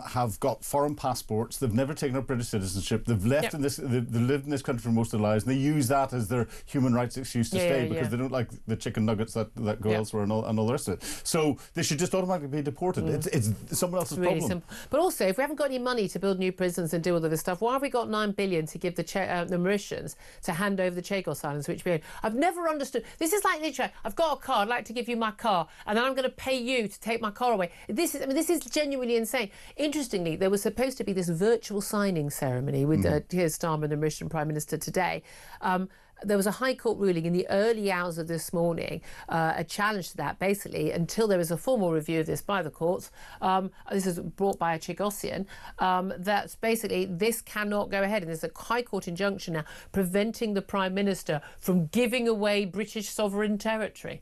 have got foreign passports. They've never taken up British citizenship. They've left in this. They've lived in this country for most of their lives, and they use that as their human rights excuse to stay because they don't like the chicken nuggets that go elsewhere and all the rest of it. So they should just automatically be deported. It's someone else's really problem. Simple. But also, if we haven't got any money to build new prisons and do all of this stuff, why have we got $9 billion to give the Mauritians to hand over the Chagos Islands, which we own? I've never understood. This is like literally, I've got a car, I'd like to give you my car, and then I'm going to pay you to take my car away. This is genuinely insane. Interestingly, there was supposed to be this virtual signing ceremony with Keir Starmer, the Mauritian Prime Minister, today. There was a High Court ruling in the early hours of this morning, a challenge to that, basically, until there was a formal review of this by the courts. This is brought by a Chagosian, that basically this cannot go ahead. And there's a High Court injunction now preventing the Prime Minister from giving away British sovereign territory.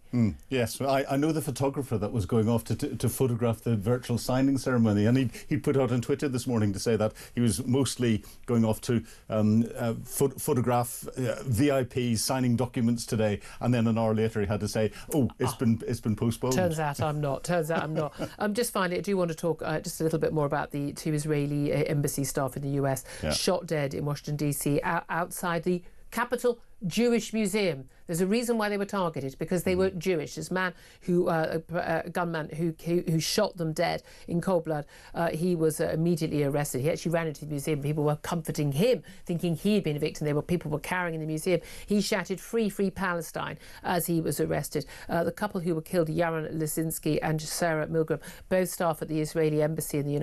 Yes, I know the photographer that was going off to photograph the virtual signing ceremony, and he'd put out on Twitter this morning to say that he was mostly going off to photograph VIP signing documents today, and then an hour later he had to say, it's been postponed. Turns out I'm not. Just finally, I do want to talk just a little bit more about the two Israeli embassy staff in the US shot dead in Washington DC outside the Capitol Jewish Museum. There's a reason why they were targeted, because they were Jewish. This man a gunman who shot them dead in cold blood, he was immediately arrested. He actually ran into the museum. People were comforting him, thinking he had been a victim. People were carrying in the museum. He shouted, "Free, free Palestine," as he was arrested. The couple who were killed, Yaron Lisinski and Sarah Milgram, both staff at the Israeli embassy in the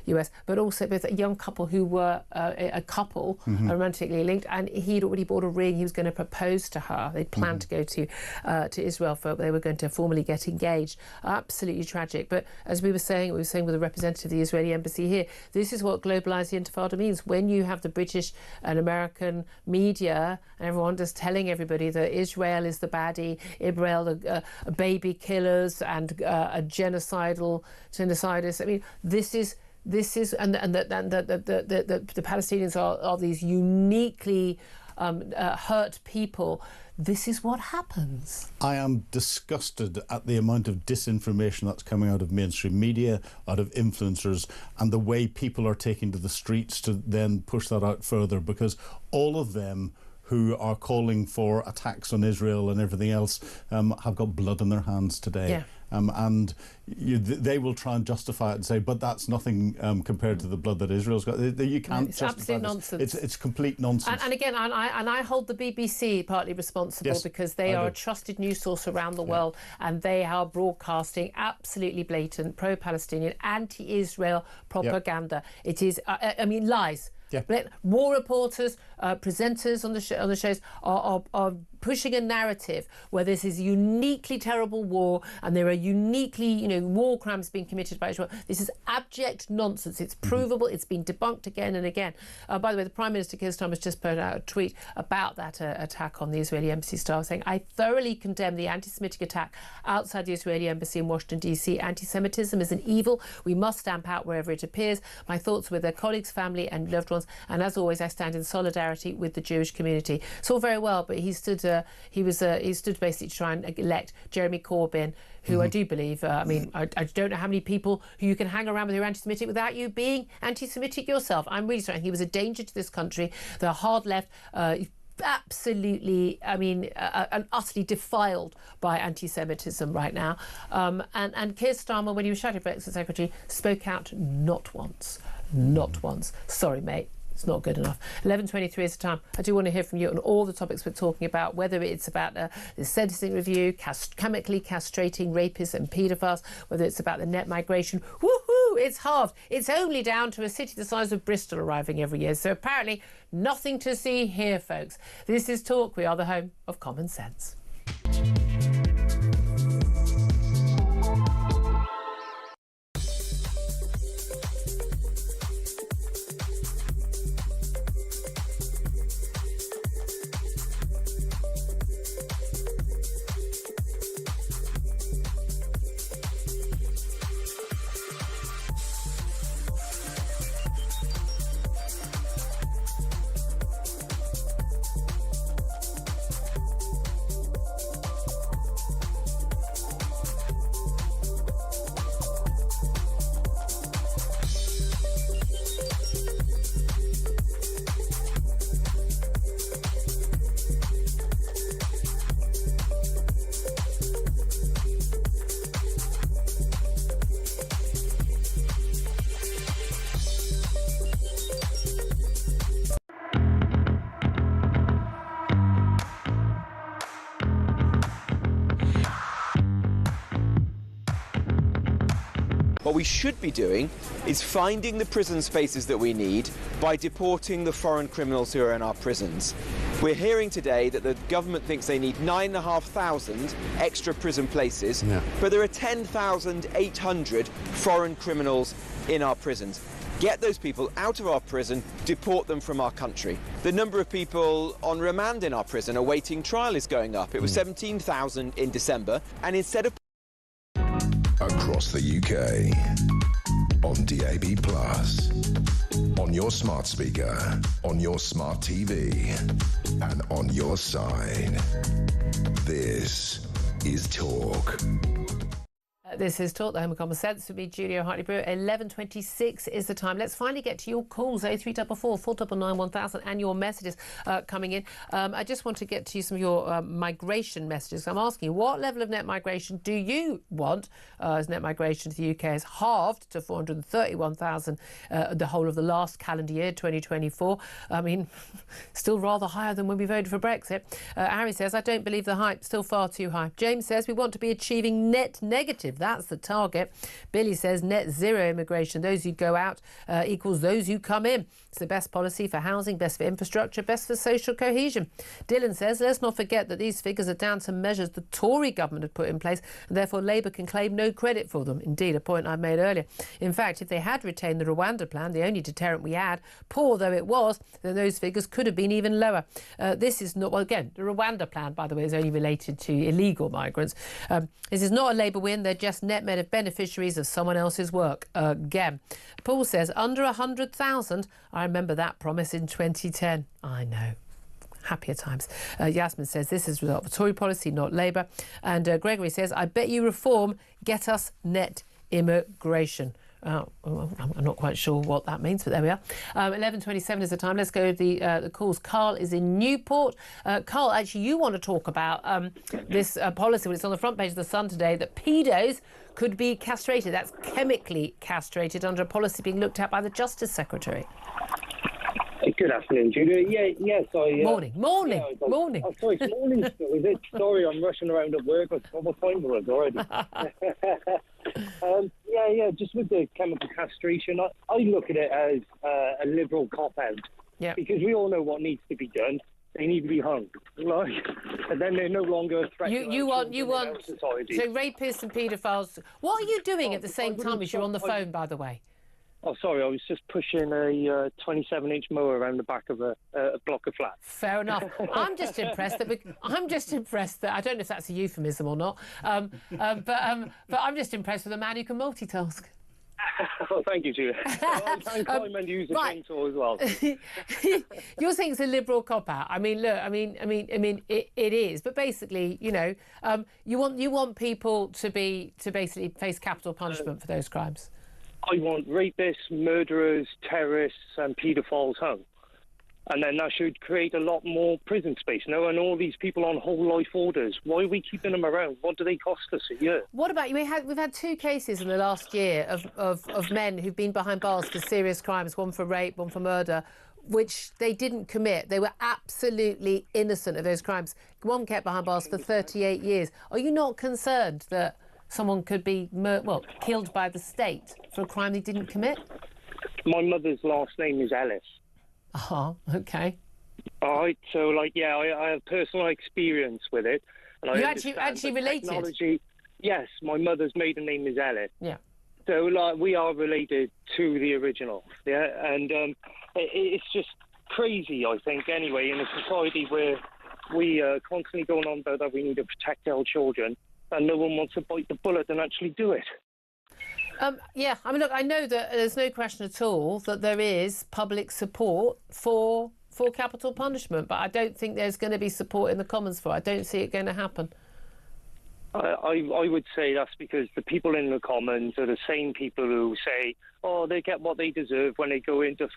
US, but also both a young couple who were a couple, romantically linked, and he'd already bought a ring. He was going to propose to her. They'd planned to go to Israel they were going to formally get engaged. Absolutely tragic. But as we were saying with a representative of the Israeli embassy here, this is what globalised the Intifada means. When you have the British and American media and everyone just telling everybody that Israel is the baddie, Israel the baby killers and a genocidists. I mean, this is and the Palestinians are these uniquely hurt people. This is what happens. I am disgusted at the amount of disinformation that's coming out of mainstream media, out of influencers, and the way people are taking to the streets to then push that out further, because all of them who are calling for attacks on Israel and everything else have got blood on their hands today. and they will try and justify it and say, but that's nothing compared to the blood that Israel's got. You can't it's justify absolute this. nonsense. It's complete nonsense. And again, I hold the BBC partly responsible, because they are a trusted news source around the world, and they are broadcasting absolutely blatant pro-Palestinian, anti-Israel propaganda. It is, I mean, lies. War reporters, presenters on the shows are pushing a narrative where this is a uniquely terrible war and there are uniquely, war crimes being committed by Israel. This is abject nonsense. It's provable. It's been debunked again and again. By the way, the Prime Minister Keir Starmer has just put out a tweet about that attack on the Israeli embassy staff, saying, "I thoroughly condemn the anti-Semitic attack outside the Israeli embassy in Washington, D.C. Anti-Semitism is an evil we must stamp out wherever it appears. My thoughts with their colleagues, family and loved ones. And as always, I stand in solidarity with the Jewish community." It's all very well, but he stood basically to try and elect Jeremy Corbyn, who I do believe, I don't know how many people who you can hang around with who are anti-Semitic without you being anti-Semitic yourself. I'm really sorry. He was a danger to this country. The hard left, absolutely, and utterly defiled by anti-Semitism right now. And Keir Starmer, when he was Shadow Brexit Secretary, spoke out not once. Not once. Sorry, mate. It's not good enough. 11:23 is the time. I do want to hear from you on all the topics we're talking about, whether it's about the sentencing review, chemically castrating rapists and paedophiles, whether it's about the net migration. Woohoo! It's halved. It's only down to a city the size of Bristol arriving every year. So apparently nothing to see here, folks. This is Talk. We are the home of common sense. What we should be doing is finding the prison spaces that we need by deporting the foreign criminals who are in our prisons. We're hearing today that the government thinks they need 9,500 extra prison places, but there are 10,800 foreign criminals in our prisons. Get those people out of our prison, deport them from our country. The number of people on remand in our prison awaiting trial is going up. It was 17,000 in December, and instead of across the UK, on DAB+, on your smart speaker, on your smart TV, and on your side. This is Talk. This is Talk, the home of common sense, with me, Julia Hartley-Brewer. 11:26 is the time. Let's finally get to your calls, 0344 499 1000, and your messages coming in. I just want to get to some of your migration messages. I'm asking you, what level of net migration do you want? As net migration to the UK has halved to 431,000 the whole of the last calendar year, 2024. I mean, still rather higher than when we voted for Brexit. Harry says, I don't believe the hype, still far too high. James says, we want to be achieving net negative. That's the target. Billy says net zero immigration. Those who go out equals those who come in. It's the best policy for housing, best for infrastructure, best for social cohesion. Dylan says, let's not forget that these figures are down to measures the Tory government had put in place, and therefore Labour can claim no credit for them. Indeed, a point I made earlier. In fact, if they had retained the Rwanda plan, the only deterrent we had, poor though it was, then those figures could have been even lower. This is not, well, again, the Rwanda plan, by the way, is only related to illegal migrants. This is not a Labour win. They're just net beneficiaries of someone else's work. Again, Paul says, under 100,000. I remember that promise in 2010. I know. Happier times. Yasmin says, this is a result of Tory policy, not Labour. And Gregory says, I bet you reform get us net immigration. I'm not quite sure what that means, but there we are. 11:27 is the time. Let's go to the calls. Carl is in Newport. Carl, actually, you want to talk about this policy, when it's on the front page of The Sun today, that paedos could be castrated. That's chemically castrated under a policy being looked at by the Justice Secretary. Good afternoon, Julia. Yes, I... morning. Oh, sorry, it's morning still, is it? Sorry, I'm rushing around at work. What time was it already? Just with the chemical castration, I look at it as a liberal cop-out. Yeah. Because we all know what needs to be done. They need to be hung. Like, and then they're no longer a threat to society. So rapists and paedophiles... What are you doing at the same time as you're on the phone, by the way? Oh, sorry, I was just pushing a 27-inch mower around the back of a block of flats. Fair enough. I'm just impressed that I don't know if that's a euphemism or not, but I'm just impressed with a man who can multitask. Oh, thank you, Julia. I can climb and use a chainsaw as well. You're saying it's a liberal cop-out. I mean, look, it is, but basically, you know, you want people to basically face capital punishment for those crimes. I want rapists, murderers, terrorists and paedophiles hung. And then that should create a lot more prison space. No, and all these people on whole life orders, why are we keeping them around? What do they cost us a year? What about you? We've had 2 cases in the last year of men who've been behind bars for serious crimes, one for rape, one for murder, which they didn't commit. They were absolutely innocent of those crimes. One kept behind bars for 38 years. Are you not concerned that someone could be killed by the state for a crime they didn't commit? My mother's last name is Ellis. Okay. All right, so I have personal experience with it. And you actually related? Technology, yes, my mother's maiden name is Ellis. Yeah. So we are related to the original. Yeah, and it's just crazy, I think, anyway, in a society where we are constantly going on about that we need to protect our children, and no one wants to bite the bullet and actually do it. Yeah, I mean, look, I know that there's no question at all that there is public support for capital punishment, but I don't think there's going to be support in the Commons for it. I don't see it going to happen. I would say that's because the people in the Commons are the same people who say, oh, they get what they deserve when they go into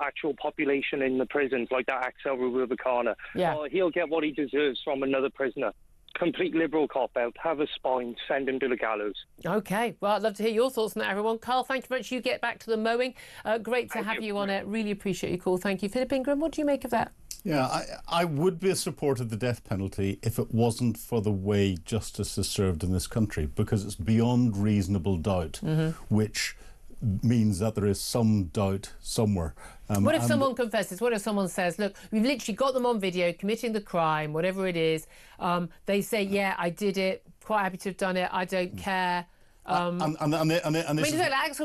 actual population in the prisons, like that Axel Rubicana. Yeah. Oh, he'll get what he deserves from another prisoner. Complete liberal cop-out, have a spine, send him to the gallows. OK, well, I'd love to hear your thoughts on that, everyone. Carl, thank you very much. You get back to the mowing. Great to have you on it. Really appreciate your call. Thank you. Philip Ingram, what do you make of that? Yeah, I would be a supporter of the death penalty if it wasn't for the way justice is served in this country, because it's beyond reasonable doubt, which means that there is some doubt somewhere. What if someone confesses? What if someone says, look, we've literally got them on video committing the crime, whatever it is. They say, yeah, I did it, quite happy to have done it, I don't care. Axel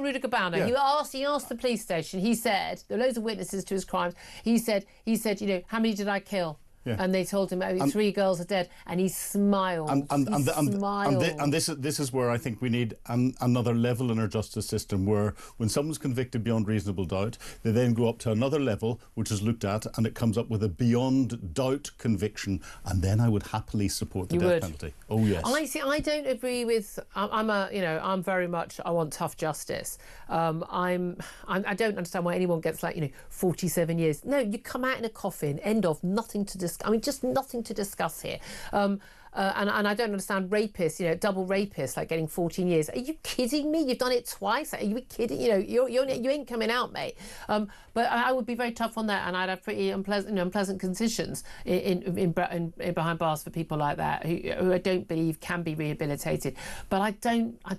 Rubicana, he asked the police station, he said, there were loads of witnesses to his crimes, he said, you know, how many did I kill? Yeah. And they told him 3 girls are dead, and he smiled. And this is where I think we need another level in our justice system, where when someone's convicted beyond reasonable doubt, they then go up to another level, which is looked at, and it comes up with a beyond doubt conviction, and then I would happily support the death penalty. Oh yes. I don't agree with. I'm very much. I want tough justice. I don't understand why anyone gets 47 years. No, you come out in a coffin. End of. Nothing to discuss. I mean, just nothing to discuss here. And I don't understand rapists, double rapists, getting 14 years. Are you kidding me? You've done it twice. Are you kidding? You ain't coming out, mate. But I would be very tough on that, and I'd have pretty unpleasant conditions in behind bars for people like that who I don't believe can be rehabilitated. But I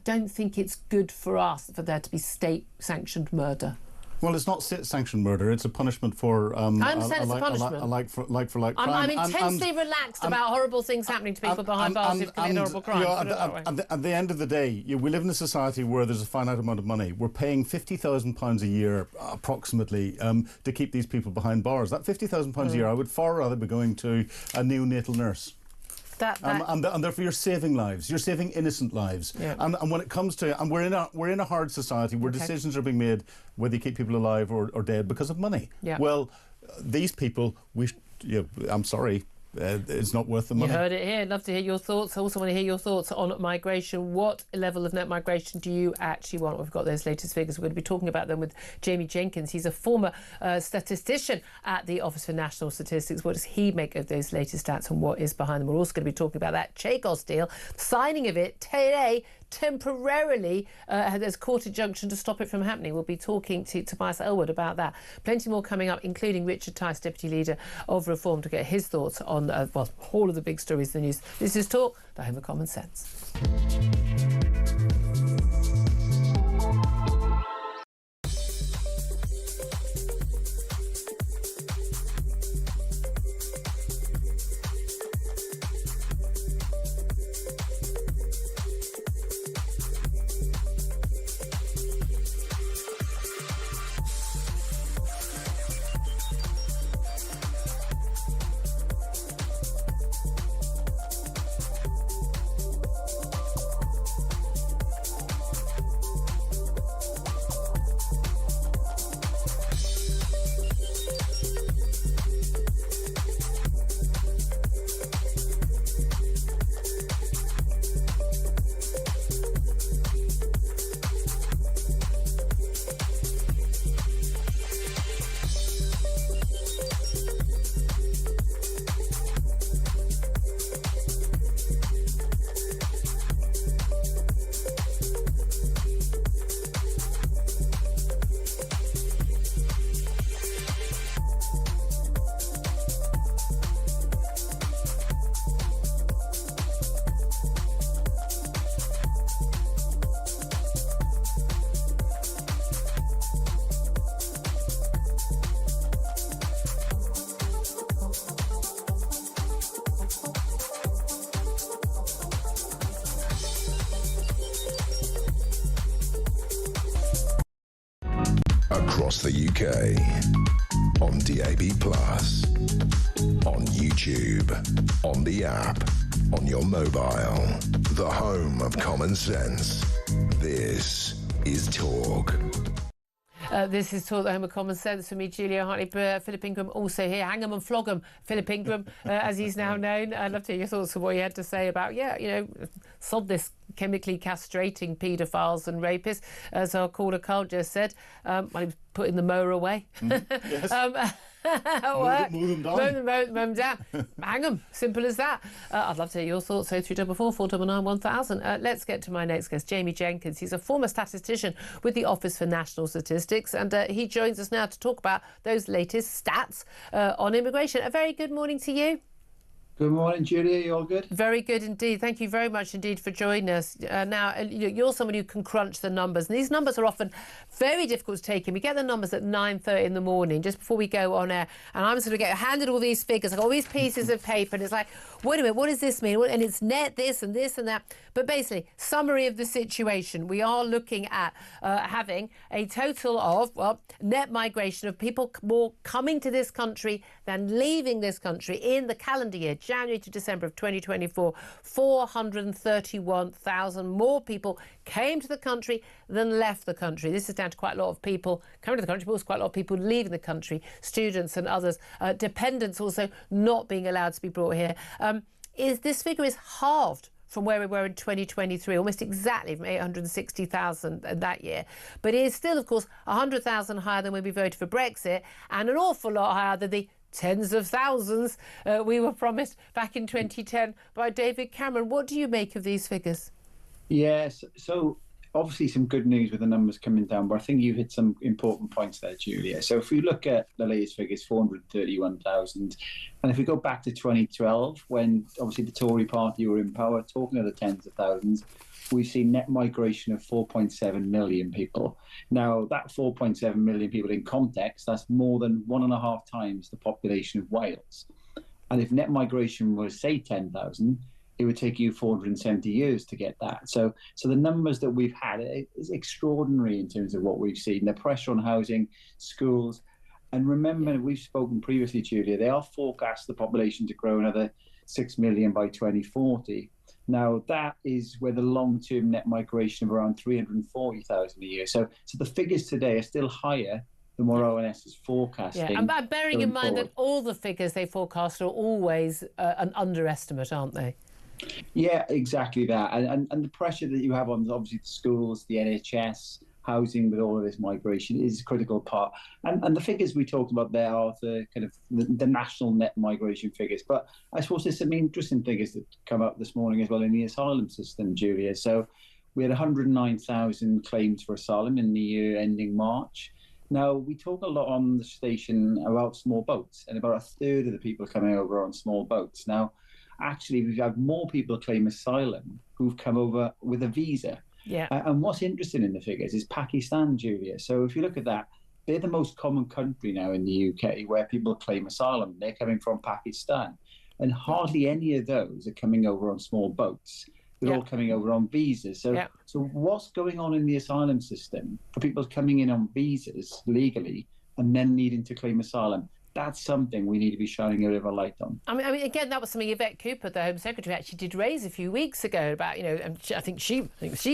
don't think it's good for us for there to be state-sanctioned murder. Well, it's not state-sanctioned murder. It's a punishment for I understand it's a punishment. A like for like crime. I'm intensely relaxed about horrible things happening to people behind bars who've committed horrible crimes. At the end of the day, we live in a society where there's a finite amount of money. We're paying £50,000 a year, approximately, to keep these people behind bars. That £50,000 a year, I would far rather be going to a neonatal nurse. And therefore you're saving lives. You're saving innocent lives. Yeah. And when it comes to, and we're in a hard society where decisions are being made whether you keep people alive or dead because of money. Yeah. Well, these people, I'm sorry, it's not worth the money. You heard it here. I'd love to hear your thoughts. I also want to hear your thoughts on migration. What level of net migration do you actually want? We've got those latest figures. We're going to be talking about them with Jamie Jenkins. He's a former statistician at the Office for National Statistics. What does he make of those latest stats and what is behind them? We're also going to be talking about that Chagos deal, signing of it today, temporarily there's court injunction to stop it from happening. We'll be talking to Tobias Elwood about that. Plenty more coming up, including Richard Tice, Deputy Leader of Reform, to get his thoughts on all of the big stories in the news. This is Talk, the home of common sense. Across the UK, on DAB+, on YouTube, on the app, on your mobile, the home of common sense. This is Talk. This is Talk, the home of common sense. For me, Julia Hartley-Brewer, Philip Ingram also here. Hang 'em and flog 'em, Philip Ingram, as he's now known. I'd love to hear your thoughts on what you had to say about, sod this chemically castrating paedophiles and rapists, as our caller Carl just said. While he was putting the mower away. Yes. Move them down. Hang them. Simple as that. I'd love to hear your thoughts. 0344 499 1000. Let's get to my next guest, Jamie Jenkins. He's a former statistician with the Office for National Statistics, and he joins us now to talk about those latest stats on immigration. A very good morning to you. Good morning, Julia. You all good? Very good indeed. Thank you very much indeed for joining us. Now, you're someone who can crunch the numbers, and these numbers are often very difficult to take in. We get the numbers at 9:30 in the morning, just before we go on air, and I'm sort of get handed all these figures. I've got all these pieces of paper, and it's like, wait a minute, what does this mean? And it's net this and this and that. But basically, summary of the situation. We are looking at having a total of, net migration of people more coming to this country than leaving this country in the calendar year, January to December of 2024. 431,000 more people came to the country than left the country. This is down to quite a lot of people coming to the country, but also quite a lot of people leaving the country, students and others, dependents also not being allowed to be brought here. This figure is halved from where we were in 2023, almost exactly from 860,000 that year. But it is still, of course, 100,000 higher than when we voted for Brexit, and an awful lot higher than the tens of thousands we were promised back in 2010 by David Cameron. What do you make of these figures? Yes, so obviously some good news with the numbers coming down, but I think you hit some important points there, Julia. So if we look at the latest figures, 431,000, and if we go back to 2012, when obviously the Tory party were in power, talking of the tens of thousands, we've seen net migration of 4.7 million people. Now, that 4.7 million people in context, that's more than 1.5 times the population of Wales. And if net migration was, say, 10,000, it would take you 470 years to get that. So the numbers that we've had is extraordinary in terms of what we've seen. The pressure on housing, schools. And remember, we've spoken previously, Julia, they are forecast the population to grow another 6 million by 2040. Now, that is where the long-term net migration of around 340,000 a year. So the figures today are still higher the more ONS is forecasting. Yeah, and bearing in mind forward. that all the figures they forecast are always an underestimate, aren't they? Yeah, exactly that. And the pressure that you have on, obviously, the schools, the NHS, housing with all of this migration is a critical part. And the figures we talked about there are the kind of the national net migration figures. But I suppose there's some interesting figures that come up this morning as well in the asylum system, Julia. So we had 109,000 claims for asylum in the year ending March. Now, we talk a lot on the station about small boats, and about a third of the people coming over on small boats. Now, actually, we've had more people claim asylum who've come over with a visa. Yeah. And what's interesting in the figures is Pakistan, Julia. So if you look at that, they're the most common country now in the UK where people claim asylum. They're coming from Pakistan. And hardly any of those are coming over on small boats. They're all coming over on visas. So, so what's going on in the asylum system for people coming in on visas legally and then needing to claim asylum? That's something we need to be shining a bit of a light on. I mean, again, that was something Yvette Cooper, the Home Secretary, actually did raise a few weeks ago about, and I think she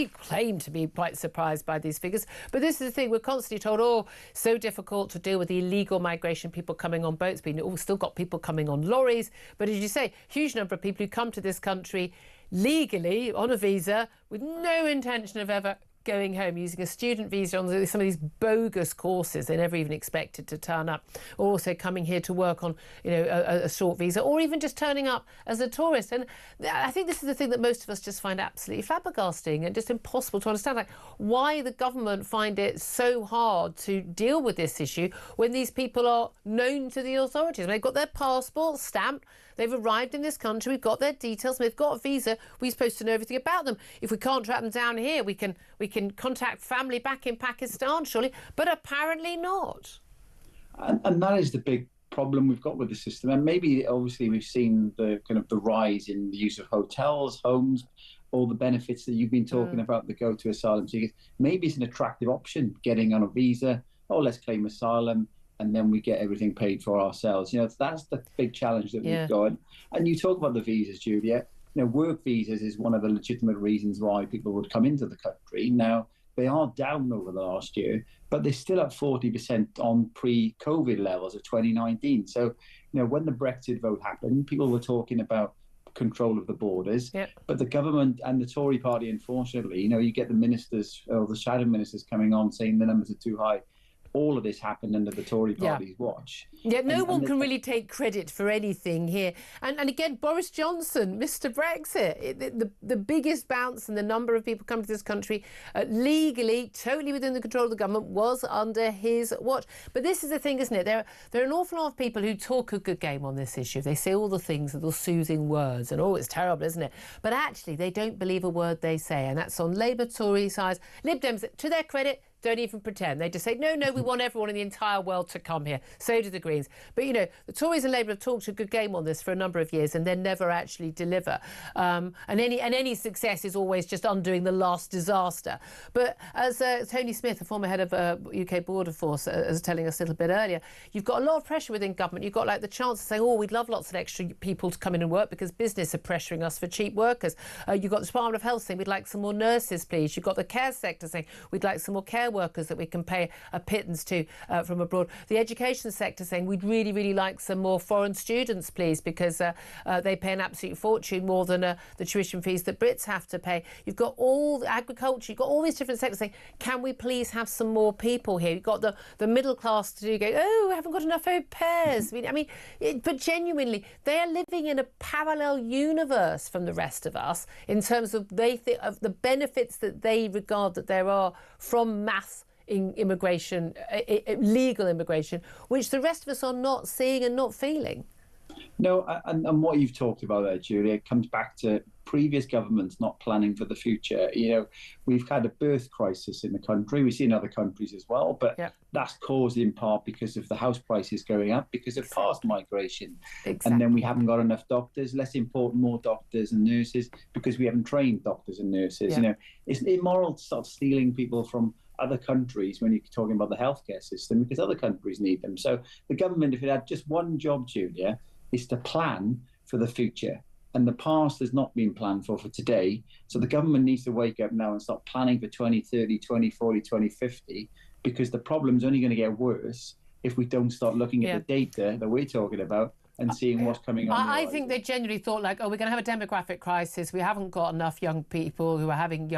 claimed to be quite surprised by these figures. But this is the thing, we're constantly told, so difficult to deal with the illegal migration, people coming on boats, but we've still got people coming on lorries. But as you say, huge number of people who come to this country legally on a visa with no intention of ever going home, using a student visa on some of these bogus courses they never even expected to turn up, or also coming here to work on a short visa, or even just turning up as a tourist. And I think this is the thing that most of us just find absolutely flabbergasting and just impossible to understand, like why the government find it so hard to deal with this issue when these people are known to the authorities. They've got their passport stamped, they've arrived in this country, we've got their details, they've got a visa, we're supposed to know everything about them. If we can't track them down here, we can contact family back in Pakistan, surely, but apparently not. And that is the big problem we've got with the system. And maybe, obviously, we've seen the kind of the rise in the use of hotels, homes, all the benefits that you've been talking about that go to asylum seekers. Maybe it's an attractive option, getting on a visa, let's claim asylum, and then we get everything paid for ourselves. That's the big challenge that we've got. And you talk about the visas, Julia. Work visas is one of the legitimate reasons why people would come into the country. Now, they are down over the last year, but they're still at 40% on pre-COVID levels of 2019. So, when the Brexit vote happened, people were talking about control of the borders, but the government and the Tory party, unfortunately, you get the ministers or the shadow ministers coming on saying the numbers are too high. All of this happened under the Tory party's watch. Yeah, no one can really take credit for anything here. And again, Boris Johnson, Mr. Brexit, the biggest bounce in the number of people coming to this country legally, totally within the control of the government, was under his watch. But this is the thing, isn't it? There are an awful lot of people who talk a good game on this issue. They say all the things, the soothing words, and it's terrible, isn't it? But actually, they don't believe a word they say. And that's on Labour, Tory sides. Lib Dems, to their credit, don't even pretend. They just say, no, we want everyone in the entire world to come here. So do the Greens. But, the Tories and Labour have talked a good game on this for a number of years and then never actually deliver. And any success is always just undoing the last disaster. But as Tony Smith, the former head of UK Border Force, was telling us a little bit earlier, you've got a lot of pressure within government. You've got the chance to say, we'd love lots of extra people to come in and work because business are pressuring us for cheap workers. You've got the Department of Health saying, we'd like some more nurses, please. You've got the care sector saying, we'd like some more care workers that we can pay a pittance to from abroad. The education sector saying we'd really, really like some more foreign students, please, because they pay an absolute fortune, more than the tuition fees that Brits have to pay. You've got all the agriculture, you've got all these different sectors saying, can we please have some more people here? You've got the middle class to go, we haven't got enough au pairs. But genuinely, they are living in a parallel universe from the rest of us in terms of of the benefits that they regard that there are from mass immigration, legal immigration, which the rest of us are not seeing and not feeling. No, and what you've talked about there, Julia, comes back to previous governments not planning for the future. We've had a birth crisis in the country. We see in other countries as well, but that's caused in part because of the house prices going up, because of past migration. And then we haven't got enough doctors. Let's import more doctors and nurses because we haven't trained doctors and nurses. It's immoral to start stealing people from other countries when you're talking about the healthcare system, because other countries need them. So the government, if it had just one job, Julia, is to plan for the future. And the past has not been planned for today. So the government needs to wake up now and start planning for 2030, 2040, 2050, because the problem's only going to get worse if we don't start looking at the data that we're talking about and seeing what's coming on. I think they genuinely thought, like, oh, we're going to have a demographic crisis. We haven't got enough young people who are having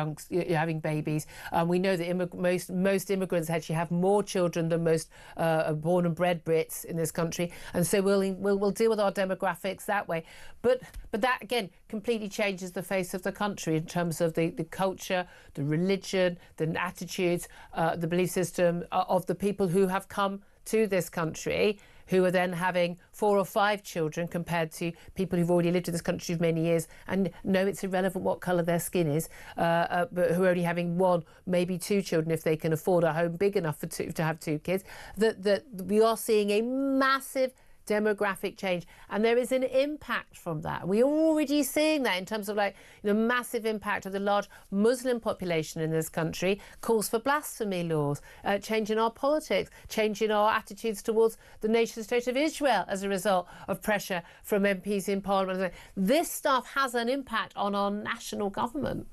babies. We know that most immigrants actually have more children than most born and bred Brits in this country, and so we'll deal with our demographics that way. But that again completely changes the face of the country in terms of the culture, the religion, the attitudes, the belief system of the people who have come to this country, who are then having 4 or 5 children compared to people who've already lived in this country for many years and know it's irrelevant what colour their skin is, but who are only having 1, maybe 2 children if they can afford a home big enough to have 2 kids. That we are seeing a massive demographic change, and there is an impact from that. We're already seeing that in terms of, like, the massive impact of the large Muslim population in this country, calls for blasphemy laws, change in our politics, change in our attitudes towards the nation state of Israel as a result of pressure from MPs in Parliament. This stuff has an impact on our national government.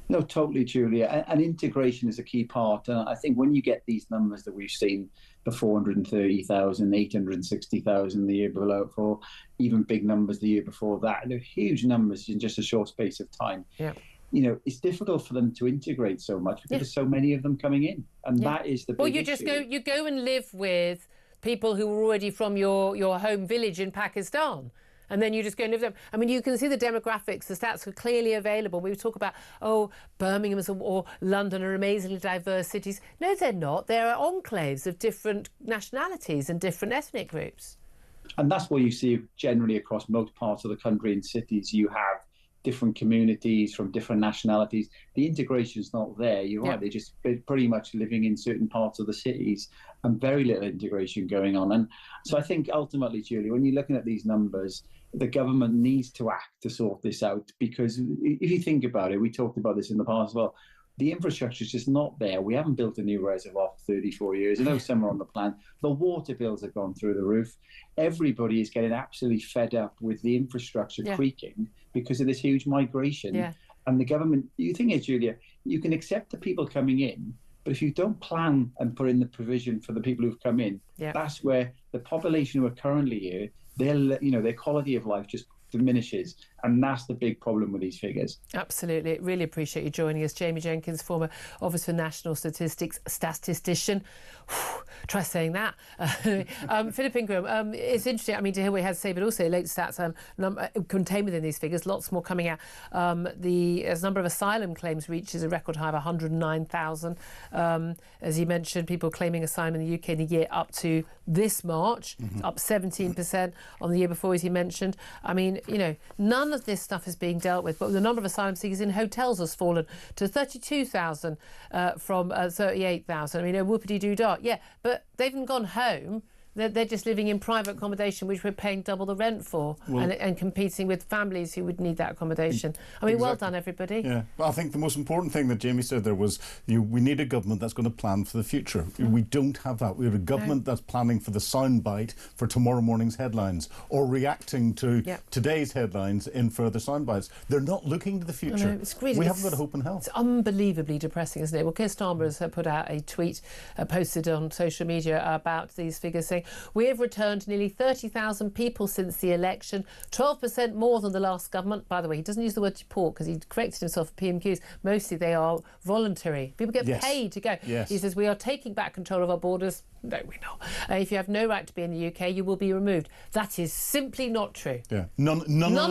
No, totally, Julia. And integration is a key part. And I think when you get these numbers that we've seen, the 430,000, 860,000 the year before, even big numbers the year before that, they're huge numbers in just a short space of time. Yeah. You know, it's difficult for them to integrate so much because there's so many of them coming in. And that is the big issue. You go and live with people who are already from your home village in Pakistan. And then you just go and live there. I mean, you can see the demographics. The stats are clearly available. We talk about, Birmingham or London are amazingly diverse cities. No, they're not. They're enclaves of different nationalities and different ethnic groups. And that's what you see generally across most parts of the country. In cities, you have different communities from different nationalities. The integration's not there. You're right. They're just pretty much living in certain parts of the cities and very little integration going on. And so I think ultimately, Julie, when you're looking at these numbers, the government needs to act to sort this out, because if you think about it, we talked about this in the past as well, the infrastructure is just not there. We haven't built a new reservoir for 34 years. I know some are on the plan. The water bills have gone through the roof. Everybody is getting absolutely fed up with the infrastructure creaking because of this huge migration. Yeah. And the government, the thing is, Julia, you can accept the people coming in, but if you don't plan and put in the provision for the people who've come in, that's where the population who are currently here, their quality of life just diminishes, and that's the big problem with these figures. Absolutely. Really appreciate you joining us. Jamie Jenkins, former Office for National Statistics statistician. Try saying that. Philip Ingram, it's interesting, I mean, to hear what he has to say, but also late stats contained within these figures, lots more coming out. The number of asylum claims reaches a record high of 109,000. As he mentioned, people claiming asylum in the UK in the year up to this March, up 17% on the year before, as he mentioned. I mean, none of this stuff is being dealt with, but the number of asylum seekers in hotels has fallen to 32,000 from 38,000. I mean, whoopity-doo-dah. Yeah, but they haven't gone home. They're just living in private accommodation, which we're paying double the rent for, and competing with families who would need that accommodation. I mean, well done, everybody. Yeah, well, I think the most important thing that Jamie said there was we need a government that's going to plan for the future. We don't have that. We have a government that's planning for the soundbite for tomorrow morning's headlines, or reacting to today's headlines in further soundbites. They're not looking to the future. We haven't got hope in hell. It's unbelievably depressing, isn't it? Well, Keir Starmer has put out a tweet posted on social media about these figures, saying, "We have returned nearly 30,000 people since the election, 12% more than the last government." By the way, he doesn't use the word deport because he corrected himself for PMQs. Mostly they are voluntary. People get paid to go. He says, "We are taking back control of our borders." No, we're not. If you have no right to be in the UK, you will be removed. That is simply not true. Yeah. None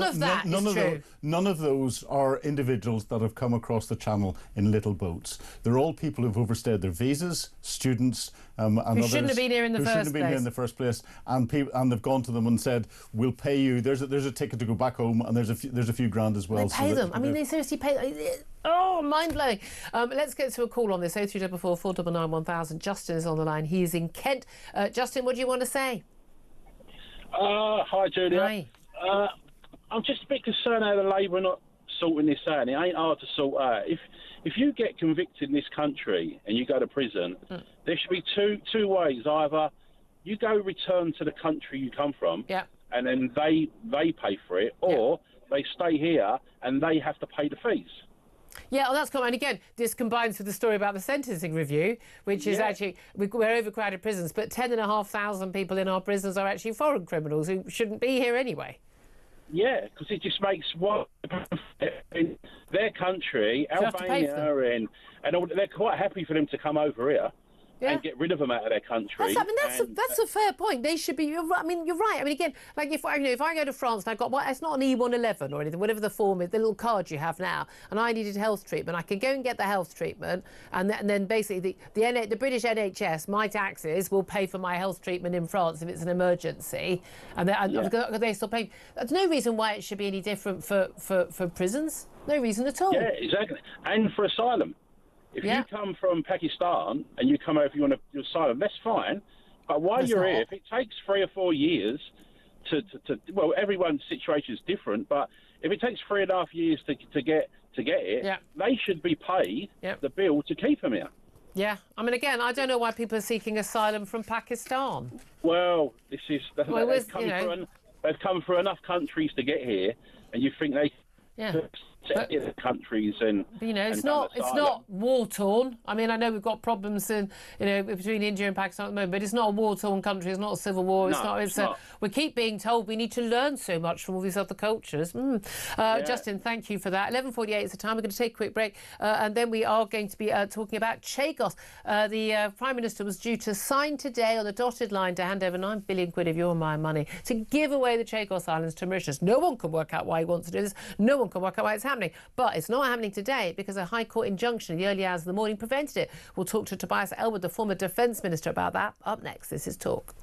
of that is true. None of those are individuals that have come across the channel in little boats. They're all people who've overstayed their visas, students, and who shouldn't have been here in the first place. And they've gone to them and said, "We'll pay you. There's a ticket to go back home, and there's a few grand as well." They pay them. I mean, they seriously pay them. Oh, mind-blowing. Let's get to a call on this. 0344 499 1000. Justin is on the line. He is in Kent. Justin, what do you want to say? Hi, Julia. Hi. I'm just a bit concerned how the Labour are not sorting this out. And it ain't hard to sort out. If you get convicted in this country and you go to prison, there should be two ways. Either you go return to the country you come from, and then they pay for it, or they stay here and they have to pay the fees. Yeah, well, that's cool. And again, this combines with the story about the sentencing review, which is actually, we're overcrowded prisons, but 10,500 people in our prisons are actually foreign criminals who shouldn't be here anyway. Yeah, because it just makes in their country, Albania, and all, they're quite happy for them to come over here. And get rid of them out of their country. That's a fair point. They should be. You're right. I mean, again, like if I go to France and I've got it's not an E111 or anything, whatever the form is, the little card you have now, and I needed health treatment, I can go and get the health treatment, and then basically the British NHS, my taxes will pay for my health treatment in France if it's an emergency, and they still pay. There's no reason why it should be any different for prisons. No reason at all. Yeah, exactly. And for asylum. If you come from Pakistan and you come over, you want to asylum, that's fine. But while you're here, if it takes 3 or 4 years well, everyone's situation is different, but if it takes 3.5 years to get it, they should be paid the bill to keep them here. Yeah, I mean, again, I don't know why people are seeking asylum from Pakistan. Well, they've come through enough countries to get here, and you think they the countries and it's not war torn. I mean, I know we've got problems in between India and Pakistan at the moment, but it's not a war torn country. It's not a civil war. It's not. We keep being told we need to learn so much from all these other cultures. Justin, thank you for that. 11:48 is the time. We're going to take a quick break, and then we are going to be talking about Chagos. The Prime Minister was due to sign today on the dotted line to hand over £9 billion of your and my money to give away the Chagos Islands to Mauritius. No one can work out why he wants to do this. No one can work out why it's happening. But it's not happening today because a High Court injunction in the early hours of the morning prevented it. We'll talk to Tobias Ellwood, the former Defence Minister, about that. Up next, this is Talk.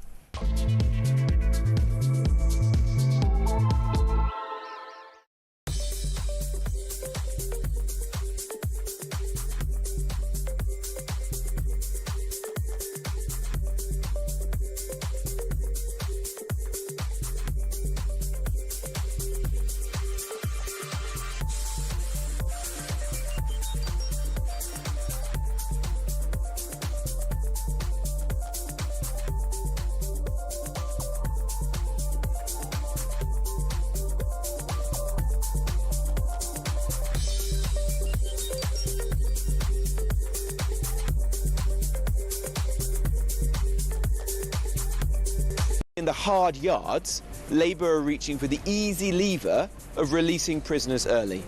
In the hard yards, Labour are reaching for the easy lever of releasing prisoners early.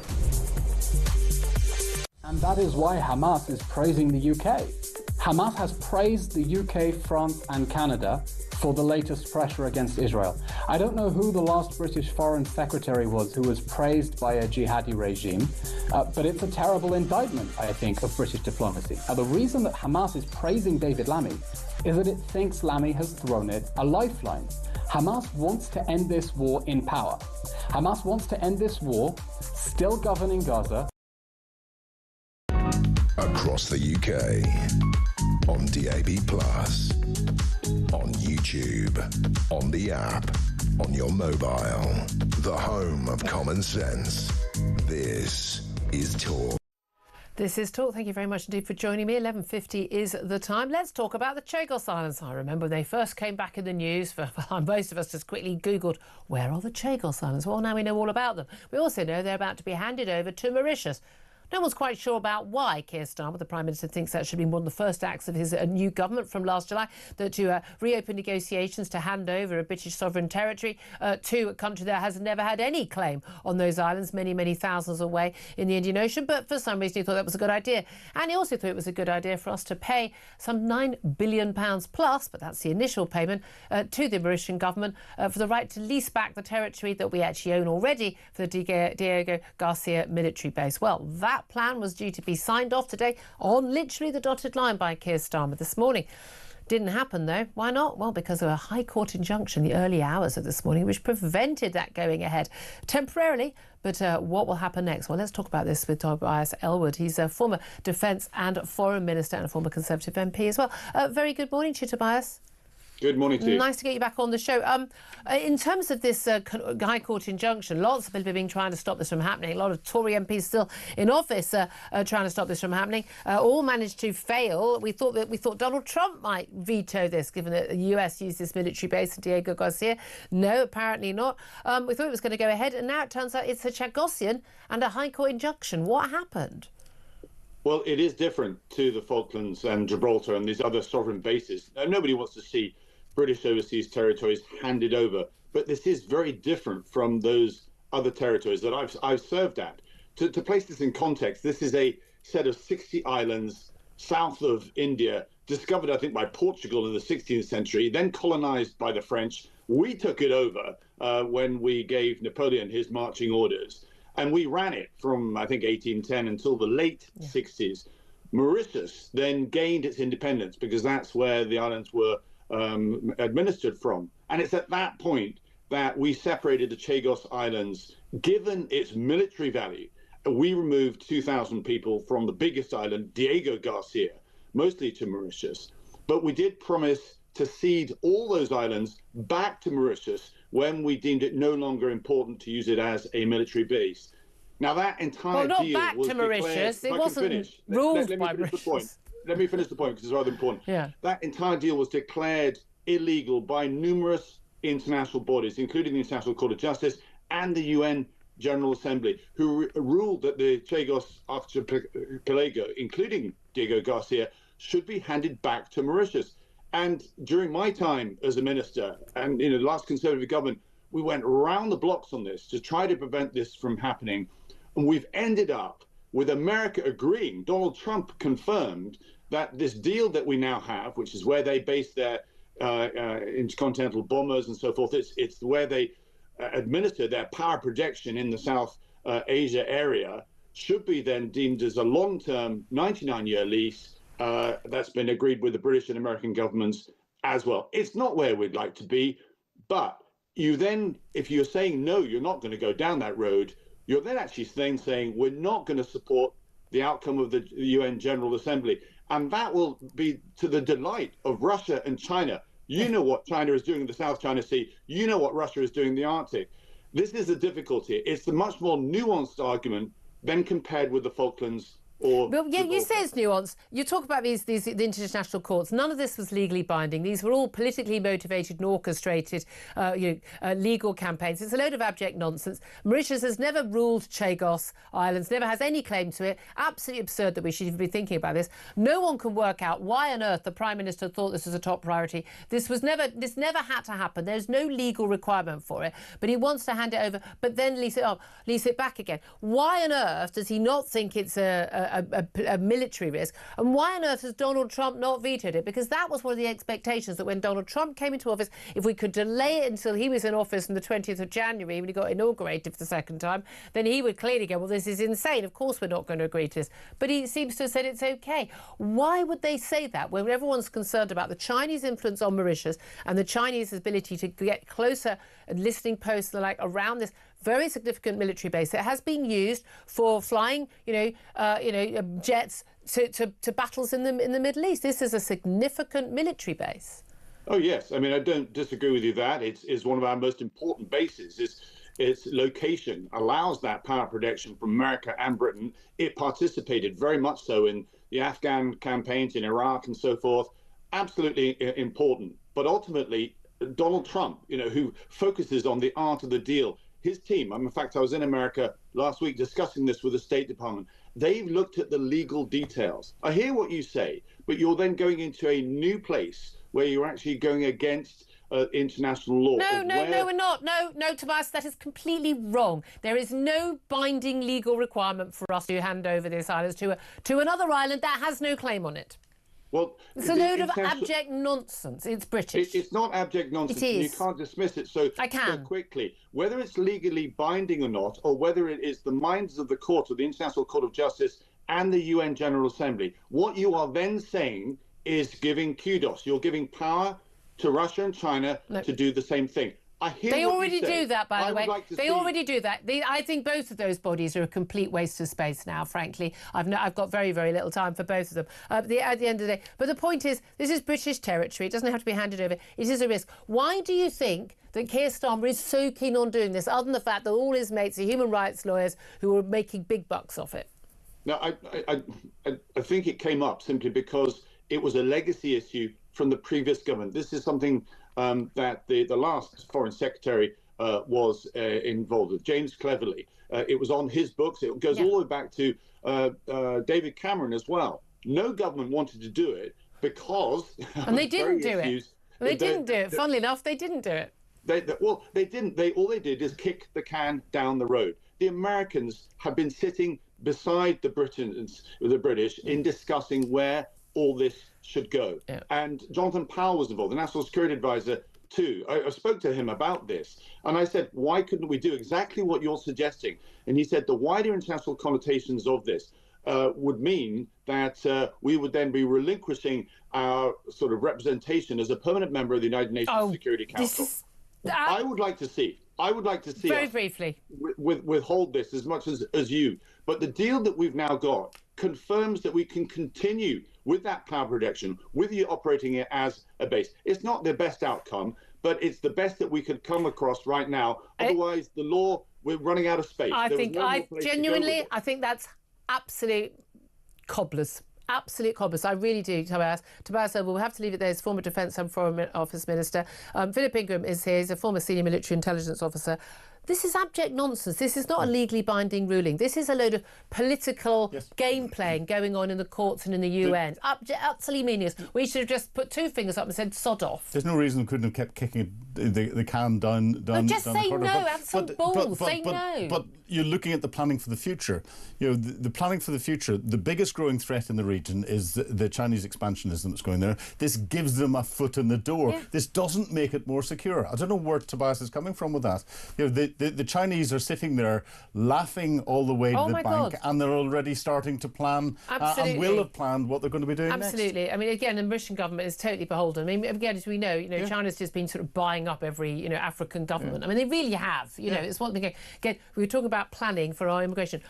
And that is why Hamas is praising the UK. Hamas has praised the UK, France and Canada for the latest pressure against Israel. I don't know who the last British Foreign Secretary was who was praised by a jihadi regime, but it's a terrible indictment, I think, of British diplomacy. Now, the reason that Hamas is praising David Lammy is that it thinks Lammy has thrown it a lifeline. Hamas wants to end this war in power. Hamas wants to end this war still governing Gaza. Across the UK, on DAB+, on YouTube, on the app, on your mobile, the home of common sense. This is Talk. This is Talk. Thank you very much indeed for joining me. 11:50 is the time. Let's talk about the Chagos Islands. I remember when they first came back in the news. Most of us just quickly Googled, where are the Chagos Islands? Well, now we know all about them. We also know they're about to be handed over to Mauritius. No one's quite sure about why Keir Starmer, the Prime Minister, thinks that should be one of the first acts of his new government from last July, to reopen negotiations to hand over a British sovereign territory to a country that has never had any claim on those islands, many, many thousands away in the Indian Ocean. But for some reason he thought that was a good idea. And he also thought it was a good idea for us to pay some £9 billion plus, but that's the initial payment, to the Mauritian government for the right to lease back the territory that we actually own already for the Diego Garcia military base. Well, that plan was due to be signed off today on literally the dotted line by Keir Starmer this morning. Didn't happen though. Why not? Well, because of a High Court injunction in the early hours of this morning which prevented that going ahead temporarily. But what will happen next? Well, let's talk about this with Tobias Ellwood. He's a former Defence and Foreign Minister and a former Conservative MP as well. Very good morning to you, Tobias. Good morning to you. Nice to get you back on the show. In terms of this High Court injunction, lots of people have been trying to stop this from happening. A lot of Tory MPs still in office trying to stop this from happening. All managed to fail. We thought Donald Trump might veto this, given that the US used this military base in Diego Garcia. No, apparently not. We thought it was going to go ahead, and now it turns out it's a Chagossian and a High Court injunction. What happened? Well, it is different to the Falklands and Gibraltar and these other sovereign bases. Nobody wants to see British overseas territories handed over, but this is very different from those other territories that I've served at. To place this in context, this is a set of 60 islands south of India, discovered, I think, by Portugal in the 16th century, then colonized by the French. We took it over when we gave Napoleon his marching orders, and we ran it from, I think, 1810 until the late 60s. Mauritius then gained its independence because that's where the islands were administered from. And it's at that point that we separated the Chagos Islands. Given its military value, we removed 2,000 people from the biggest island, Diego Garcia, mostly to Mauritius. But we did promise to cede all those islands back to Mauritius when we deemed it no longer important to use it as a military base. Now, that entire not deal back was to Mauritius. Declared, it wasn't ruled by Mauritius. Let me finish the point because it's rather important. Yeah. That entire deal was declared illegal by numerous international bodies, including the International Court of Justice and the UN General Assembly, who ruled that the Chagos Archipelago, including Diego Garcia, should be handed back to Mauritius. And during my time as a minister and in the last Conservative government, we went round the blocks on this to try to prevent this from happening. And we've ended up with America agreeing. Donald Trump confirmed that this deal that we now have, which is where they base their intercontinental bombers and so forth, it's where they administer their power projection in the South Asia area, should be then deemed as a long-term 99-year lease that's been agreed with the British and American governments as well. It's not where we'd like to be, but you then, if you're saying no, you're not going to go down that road, you're then actually saying we're not going to support the outcome of the UN General Assembly. And that will be to the delight of Russia and China. You know what China is doing in the South China Sea. You know what Russia is doing in the Arctic. This is the difficulty. It's a much more nuanced argument than compared with the Falklands. Well, yeah, you say it's nuanced. You talk about the international courts. None of this was legally binding. These were all politically motivated and orchestrated legal campaigns. It's a load of abject nonsense. Mauritius has never ruled Chagos Islands, never has any claim to it. Absolutely absurd that we should even be thinking about this. No one can work out why on earth the Prime Minister thought this was a top priority. This never had to happen. There's no legal requirement for it. But he wants to hand it over, but then lease it back again. Why on earth does he not think it's a military risk? And why on earth has Donald Trump not vetoed it? Because that was one of the expectations, that when Donald Trump came into office, if we could delay it until he was in office on the 20th of January, when he got inaugurated for the second time, then he would clearly go, well, this is insane. Of course we're not going to agree to this. But he seems to have said it's okay. Why would they say that when everyone's concerned about the Chinese influence on Mauritius and the Chinese ability to get closer and listening posts and the like around this very significant military base that has been used for flying, jets to battles in the Middle East? This is a significant military base. Oh yes, I mean I don't disagree with you that it's one of our most important bases. Its location allows that power projection from America and Britain. It participated very much so in the Afghan campaigns in Iraq and so forth. Absolutely important. But ultimately, Donald Trump, who focuses on the art of the deal, his team, in fact, I was in America last week discussing this with the State Department. They've looked at the legal details. I hear what you say, but you're then going into a new place where you're actually going against international law. No, we're not. No, Tobias, that is completely wrong. There is no binding legal requirement for us to hand over this island to another island that has no claim on it. Well, it's a load of abject nonsense. It's British. It's not abject nonsense. It is. You can't dismiss it so quickly. Whether it's legally binding or not, or whether it is the minds of the court, of the International Court of Justice and the UN General Assembly, what you are then saying is giving kudos. You're giving power to Russia and China to do the same thing. They already do that, by the way. They already do that. I think both of those bodies are a complete waste of space now, frankly. I've got very, very little time for both of them at the end of the day. But the point is, this is British territory. It doesn't have to be handed over. It is a risk. Why do you think that Keir Starmer is so keen on doing this, other than the fact that all his mates are human rights lawyers who are making big bucks off it? No, I think it came up simply because it was a legacy issue from the previous government. This is something that the last Foreign Secretary was involved with, James Cleverly. It was on his books. It goes all the way back to David Cameron as well. No government wanted to do it because... And they didn't do it. They didn't do it. Funnily enough, they didn't do it. Well, they didn't. All they did is kick the can down the road. The Americans have been sitting beside the British in discussing where all this should go. Yeah. And Jonathan Powell was involved, the National Security Advisor too. I spoke to him about this, and I said, why couldn't we do exactly what you're suggesting? And he said the wider international connotations of this would mean that we would then be relinquishing our sort of representation as a permanent member of the United Nations Security Council. I would like to see very briefly withhold this as much as you. But the deal that we've now got confirms that we can continue with that cloud protection, with you operating it as a base. It's not the best outcome, but it's the best that we could come across right now. Otherwise, the law, we're running out of space. I think that's absolute cobblers. Absolute cobblers. I really do, Tobias. Tobias, we'll have to leave it there. He's former Defence and Foreign Office Minister. Philip Ingram is here. He's a former senior military intelligence officer. This is abject nonsense. This is not a legally binding ruling. This is a load of political game playing going on in the courts and in the UN. Utterly meaningless. We should have just put two fingers up and said, sod off. There's no reason we couldn't have kept kicking the can down. Just say no. Have some balls. Say no. But you're looking at the planning for the future. You know, the planning for the future. The biggest growing threat in the region is the Chinese expansionism that's going there. This gives them a foot in the door. Yeah. This doesn't make it more secure. I don't know where Tobias is coming from with that. You know, the Chinese are sitting there laughing all the way to the bank, and they're already starting to plan and will have planned what they're going to be doing next. Absolutely. I mean, again, the Russian government is totally beholden. I mean, again, as we know, China's just been sort of buying up every, African government. I mean, they really have. It's one thing. Again, we were talking about planning for our immigration.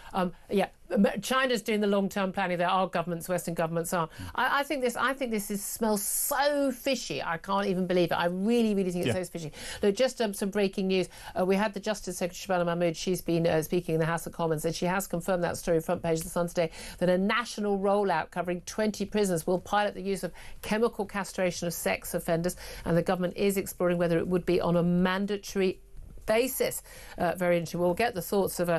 China's doing the long-term planning that our governments, Western governments, are. I think this smells so fishy. I can't even believe it. I really, really think it's so fishy. Look, just some breaking news. We had the Justice Secretary Shabana Mahmood. She's been speaking in the House of Commons, and she has confirmed that story, front page of the Sun today, that a national rollout covering 20 prisons will pilot the use of chemical castration of sex offenders, and the government is exploring whether it would be on a mandatory basis. Very interesting. We'll get the thoughts of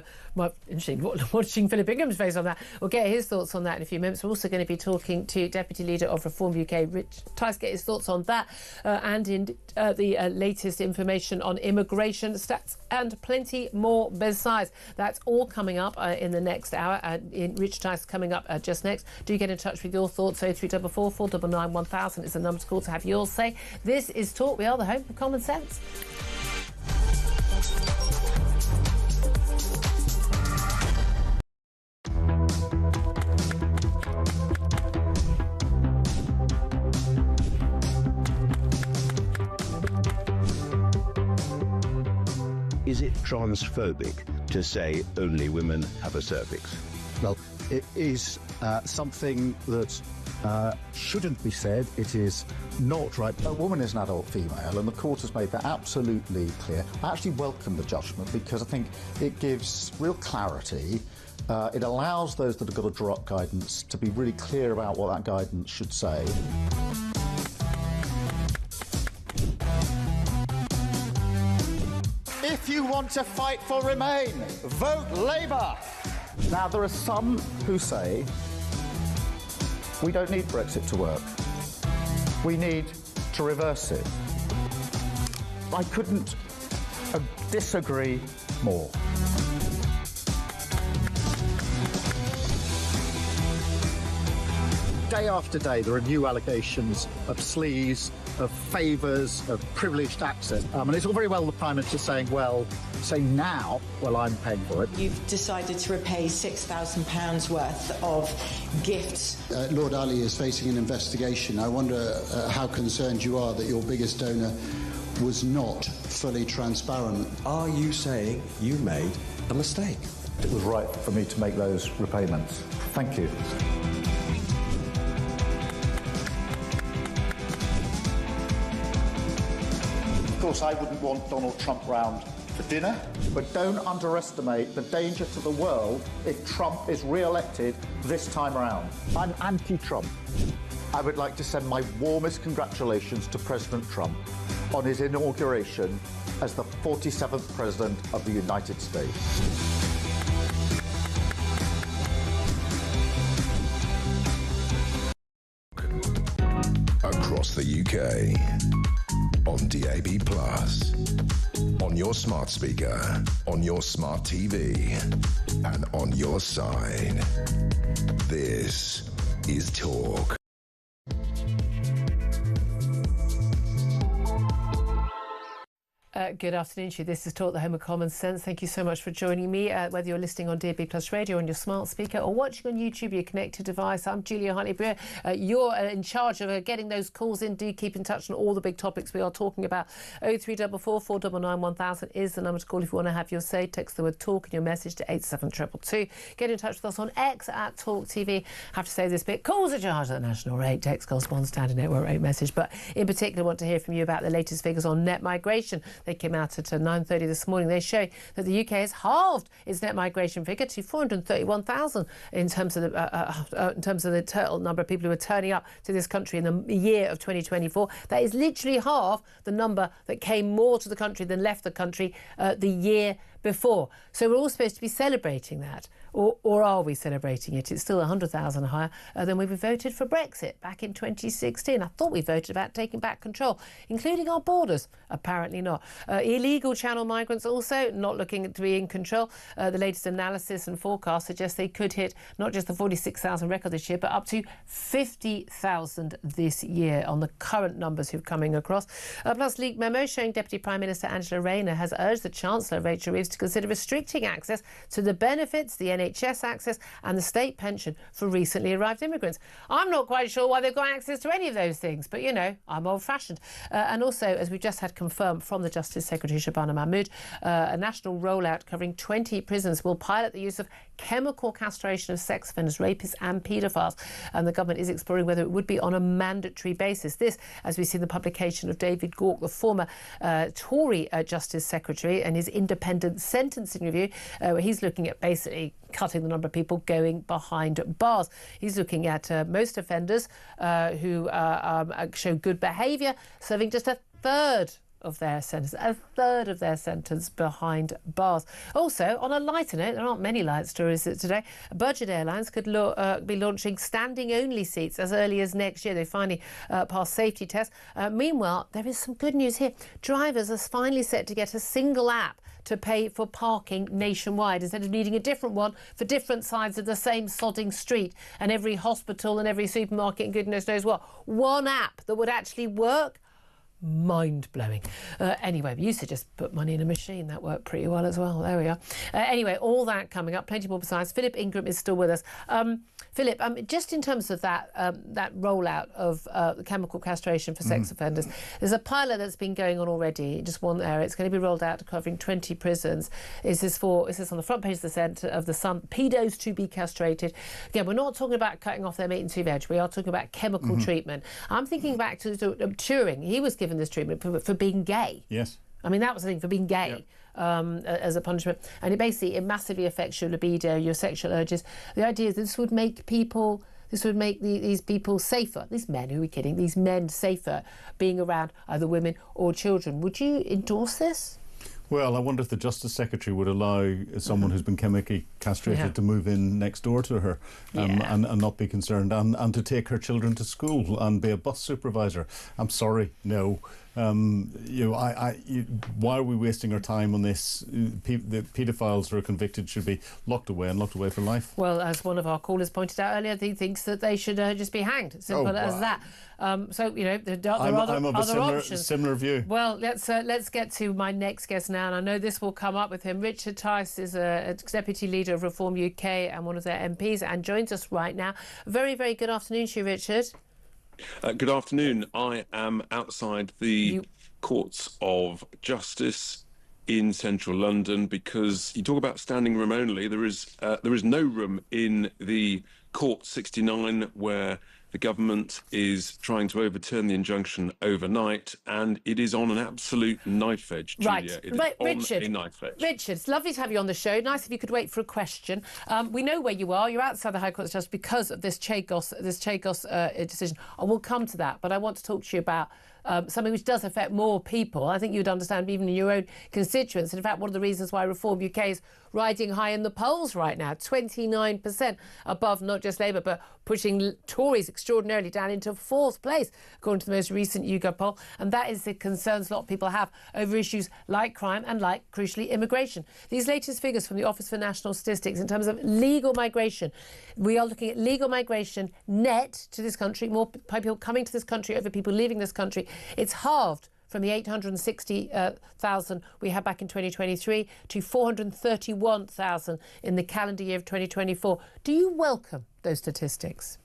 interesting watching Philip Ingram's face on that. We'll get his thoughts on that in a few minutes. We're also going to be talking to Deputy Leader of Reform UK, Rich Tice, get his thoughts on that and in the latest information on immigration stats and plenty more besides. That's all coming up in the next hour. Rich Tice coming up just next. Do get in touch with your thoughts. 0344 499 1000 is the number to call to have yours say. This is Talk. We are the home of common sense. Is it transphobic to say only women have a cervix? Well, it is something that shouldn't be said. It is not right. A woman is an adult female, and the court has made that absolutely clear. I actually welcome the judgment because I think it gives real clarity. It allows those that have got to draw up guidance to be really clear about what that guidance should say. If you want to fight for Remain, vote Labour. Now, there are some who say we don't need Brexit to work. We need to reverse it. I couldn't disagree more. Day after day, there are new allegations of sleaze, of favours, of privileged access. And it's all very well the Prime Minister saying, well, say now, well, I'm paying for it. You've decided to repay £6,000 worth of gifts. Lord Ali is facing an investigation. I wonder how concerned you are that your biggest donor was not fully transparent. Are you saying you made a mistake? It was right for me to make those repayments. Thank you. Of course, I wouldn't want Donald Trump round for dinner, but don't underestimate the danger to the world if Trump is re-elected this time around. I'm anti-Trump. I would like to send my warmest congratulations to President Trump on his inauguration as the 47th President of the United States. Across the UK, on DAB+, on your smart speaker, on your smart TV, and on your side. This is Talk. Good afternoon to you. This is Talk, the home of common sense. Thank you so much for joining me. Whether you're listening on DAB+ radio on your smart speaker or watching on YouTube, your connected device, I'm Julia Hartley-Brewer. You're in charge of getting those calls in. Do keep in touch on all the big topics we are talking about. 0344 499 1000 is the number to call if you want to have your say. Text the word talk in your message to 87222. Get in touch with us on X at talkTV. Have to say this bit. Calls are charged at the national rate. Text corresponds standard network rate message. But in particular, I want to hear from you about the latest figures on net migration. They came out at 9:30 this morning. They show that the UK has halved its net migration figure to 431,000 in terms of the total number of people who are turning up to this country in the year of 2024. That is literally half the number that came more to the country than left the country the year before. So we're all supposed to be celebrating that. Or are we celebrating it? It's still 100,000 higher than when we voted for Brexit back in 2016. I thought we voted about taking back control, including our borders. Apparently not. Illegal channel migrants also not looking to be in control. The latest analysis and forecast suggests they could hit not just the 46,000 record this year, but up to 50,000 this year on the current numbers who've coming across. Plus, leaked memo showing Deputy Prime Minister Angela Rayner has urged the Chancellor, Rachel Reeves, to consider restricting access to the benefits, the NHS access and the state pension for recently arrived immigrants. I'm not quite sure why they've got access to any of those things, but you know, I'm old-fashioned. And also, as we just had confirmed from the Justice Secretary Shabana Mahmood, a national rollout covering 20 prisons will pilot the use of chemical castration of sex offenders, rapists and paedophiles. And the government is exploring whether it would be on a mandatory basis. This, as we see the publication of David Gauke, the former Tory Justice Secretary, and his independent sentencing review, where he's looking at basically cutting the number of people going behind bars. He's looking at most offenders who show good behaviour, serving just a third of their sentence behind bars. Also, on a lighter note, there aren't many light stories today. Budget airlines could be launching standing-only seats as early as next year. They finally passed safety tests. Meanwhile, there is some good news here. Drivers are finally set to get a single app to pay for parking nationwide instead of needing a different one for different sides of the same sodding street and every hospital and every supermarket and goodness knows what. One app that would actually work. Mind-blowing. Anyway, we used to just put money in a machine. That worked pretty well as well. There we are. Anyway, all that coming up. Plenty more besides. Philip Ingram is still with us. Philip, just in terms of that rollout of chemical castration for sex offenders, there's a pilot that's been going on already, just one area. It's going to be rolled out covering 20 prisons. Is this on the front page of the Sun? Pedos to be castrated. Again, we're not talking about cutting off their meat and two veg. We are talking about chemical treatment. I'm thinking back to Turing. He was given this treatment for being gay. Yes. I mean, that was the thing, for being gay. As a punishment, and it massively affects your libido, your sexual urges. The idea is this would make these people safer. These men, who are we kidding? These men safer being around either women or children. Would you endorse this? Well, I wonder if the Justice Secretary would allow someone who's been chemically castrated to move in next door to her and not be concerned and to take her children to school and be a bus supervisor. I'm sorry, no. Why are we wasting our time on this? The paedophiles who are convicted should be locked away for life. Well, as one of our callers pointed out earlier, he thinks that they should just be hanged. Simple as that. So, you know, there are other options. Similar view. Well, let's get to my next guest now, and I know this will come up with him. Richard Tice is a Deputy Leader of Reform UK and one of their MPs, and joins us right now. Very, very good afternoon to you, Richard. Good afternoon. I am outside the courts of justice in central London, because you talk about standing room only. There is no room in the Court 69 where the government is trying to overturn the injunction overnight, and it is on an absolute knife edge, Julia. Right, It is Richard. on a knife edge. Richard, it's lovely to have you on the show. Nice if you could wait for a question. We know where you are. You're outside the High Court just because of this Chagos decision. I will come to that, but I want to talk to you about something which does affect more people. I think you'd understand even in your own constituents. And in fact, one of the reasons why Reform UK is riding high in the polls right now, 29% above not just Labour, but pushing Tories extraordinarily down into fourth place, according to the most recent YouGov poll. And that is the concerns a lot of people have over issues like crime and like, crucially, immigration. These latest figures from the Office for National Statistics in terms of legal migration, we are looking at legal migration net to this country, more people coming to this country over people leaving this country. It's halved from the 860,000 we had back in 2023 to 431,000 in the calendar year of 2024. Do you welcome those statistics?